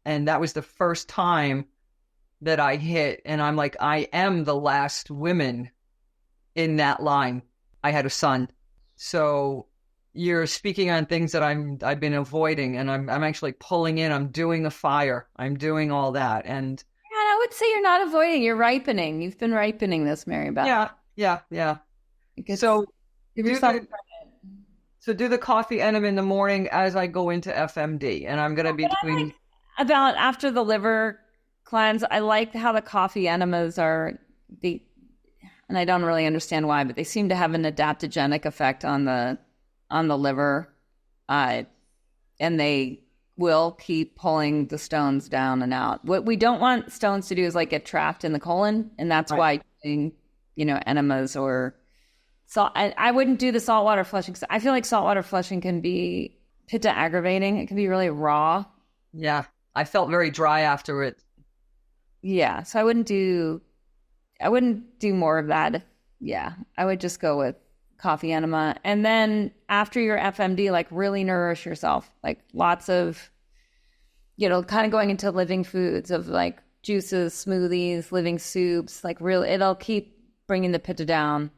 And that was the first time that I hit. And I'm I am the last woman in that line. I had a son. So you're speaking on things that I've been avoiding, and I'm actually pulling in. I'm doing the fire. I'm doing all that. And I would say you're not avoiding, you're ripening. You've been ripening this, Mary Beth. Yeah. So give yourself So do the coffee enema in the morning as I go into FMD, and I'm going to be doing about after the liver cleanse. I like how the coffee enemas are and I don't really understand why, but they seem to have an adaptogenic effect on the liver, and they will keep pulling the stones down and out. What we don't want stones to do is like get trapped in the colon, and that's why doing, enemas or salt. I wouldn't do the saltwater flushing because I feel like saltwater flushing can be pitta aggravating. It can be really raw. Yeah, I felt very dry after it. Yeah, so I wouldn't do more of that. Yeah, I would just go with coffee enema. And then after your FMD, like really nourish yourself, like lots of, kind of going into living foods of like juices, smoothies, living soups, like really, it'll keep bringing the pitta down.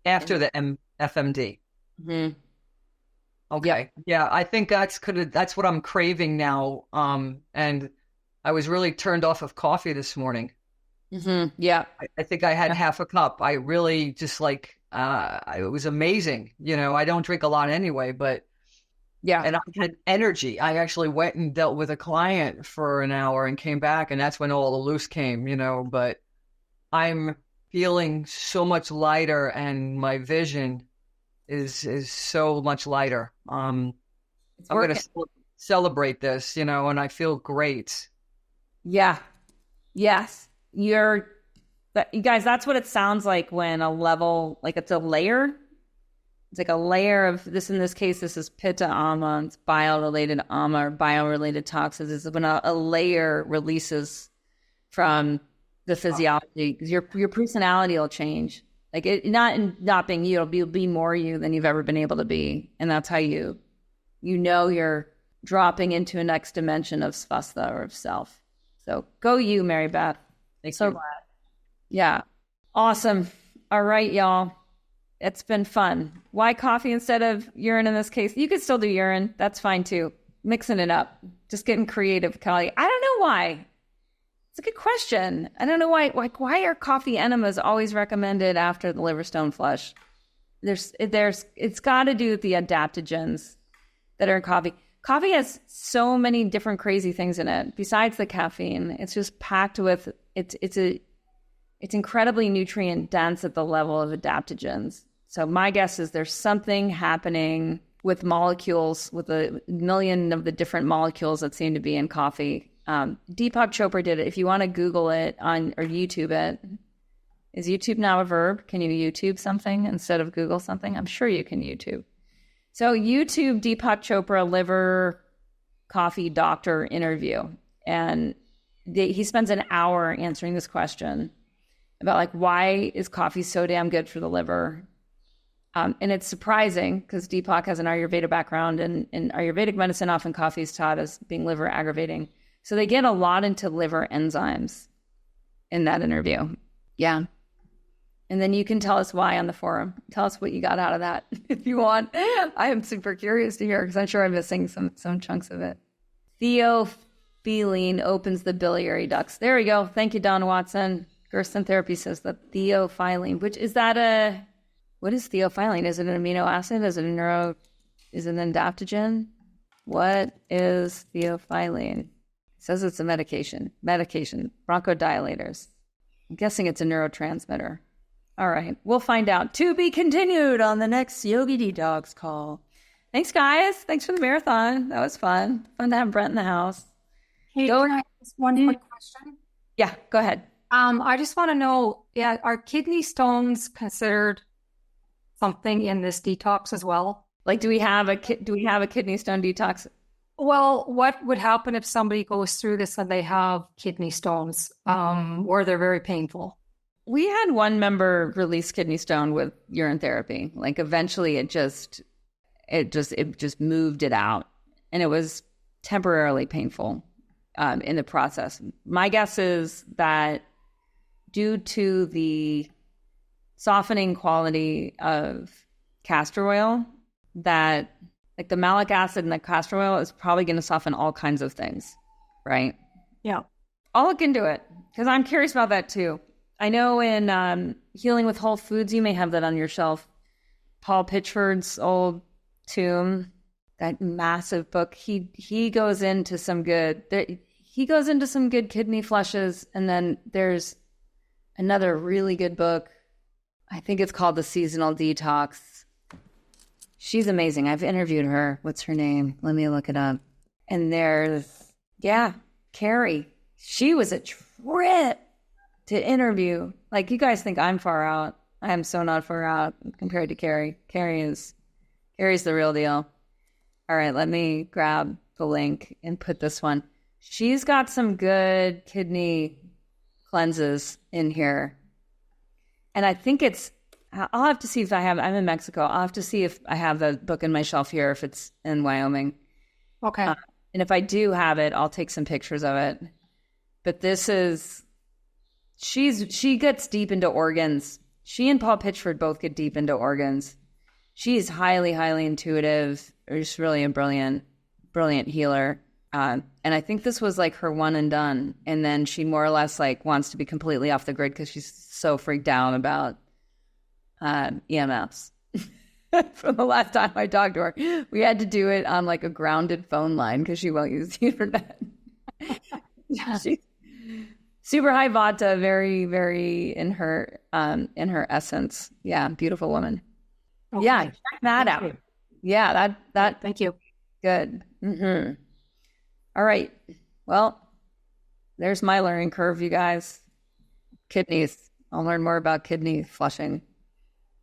After the FMD. Mm-hmm. Okay. Yeah, I think that's what I'm craving now. And I was really turned off of coffee this morning. Mm-hmm. Yeah. I think I had half a cup. I really just like, it was amazing. I don't drink a lot anyway, but yeah. And I had energy. I actually went and dealt with a client for an hour and came back, and that's when all the loose came, but I'm feeling so much lighter, and my vision is so much lighter. I'm going to celebrate this, and I feel great. Yeah. Yes. You guys, that's what it sounds like when a level, like it's a layer. It's like a layer of this. In this case, this is pitta ama. It's bile-related ama or bile-related toxins. Is when a layer releases from the physiology. 'Cause your personality will change. Like it not being you, it'll be more you than you've ever been able to be, and that's how you're dropping into a next dimension of svastha or of self. So go you, Mary Beth. Thank you. Glad. Yeah. Awesome. All right, y'all. It's been fun. Why coffee instead of urine in this case? You could still do urine. That's fine too. Mixing it up. Just getting creative, Kelly. I don't know why. It's a good question. I don't know why. Like, why are coffee enemas always recommended after the liver stone flush? It's got to do with the adaptogens that are in coffee. Coffee has so many different crazy things in it besides the caffeine. It's just packed with it's incredibly nutrient dense at the level of adaptogens. So my guess is there's something happening with molecules, with a million of the different molecules that seem to be in coffee. Deepak Chopra did it. If you want to Google it or YouTube it, is YouTube now a verb? Can you YouTube something instead of Google something? I'm sure you can YouTube. So YouTube Deepak Chopra liver coffee doctor interview. And he spends an hour answering this question about like, why is coffee so damn good for the liver? And it's surprising because Deepak has an Ayurveda background, and in Ayurvedic medicine, often coffee is taught as being liver aggravating. So they get a lot into liver enzymes in that interview. Yeah. And then you can tell us why on the forum. Tell us what you got out of that if you want. I am super curious to hear because I'm sure I'm missing some chunks of it. Theophylline opens the biliary ducts. There we go. Thank you, Don Watson. Gerson Therapy says that theophylline, what is theophylline? Is it an amino acid? Is it an adaptogen? What is theophylline? It says it's a medication, bronchodilators. I'm guessing it's a neurotransmitter. All right, we'll find out. To be continued on the next Yogi Detox call. Thanks, guys. Thanks for the marathon. That was fun. Fun to have Brent in the house. Hey, can I ask one quick question? Yeah, go ahead. I just want to know, are kidney stones considered something in this detox as well? Like, do we have a kidney stone detox? Well, what would happen if somebody goes through this and they have kidney stones, or they're very painful? We had one member release kidney stone with urine therapy. Like, eventually it just moved it out, and it was temporarily painful in the process. My guess is that due to the softening quality of castor oil, that like the malic acid in the castor oil is probably going to soften all kinds of things, right? Yeah. I'll look into it because I'm curious about that too. I know in Healing with Whole Foods, you may have that on your shelf. Paul Pitchford's old tomb, that massive book, he goes into some good kidney flushes, and then there's another really good book I think it's called the Seasonal Detox. She's amazing. I've interviewed her. What's her name? Let me look it up. And there's, Carrie. She was a trip to interview. Like, you guys think I'm far out. I am so not far out compared to Carrie. Carrie's the real deal. All right, let me grab the link and put this one. She's got some good kidney cleanses in here. And I think I'll have to see if I'm in Mexico. I'll have to see if I have the book in my shelf here, if it's in Wyoming. Okay. And if I do have it, I'll take some pictures of it. But she gets deep into organs. She and Paul Pitchford both get deep into organs. She's highly, highly intuitive. Just really a brilliant healer. And I think this was like her one and done. And then she more or less like wants to be completely off the grid because she's so freaked out about EMFs. From the last time I talked to her, we had to do it on like a grounded phone line because she won't use the internet. She's super high vata, very, very in her essence. Yeah, beautiful woman. Okay. Yeah, check that out. Yeah, that. Thank you. Good. Mm-hmm. All right. Well, there's my learning curve, you guys. Kidneys. I'll learn more about kidney flushing.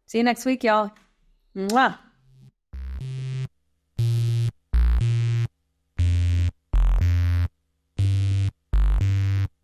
See you next week, y'all. Mwah.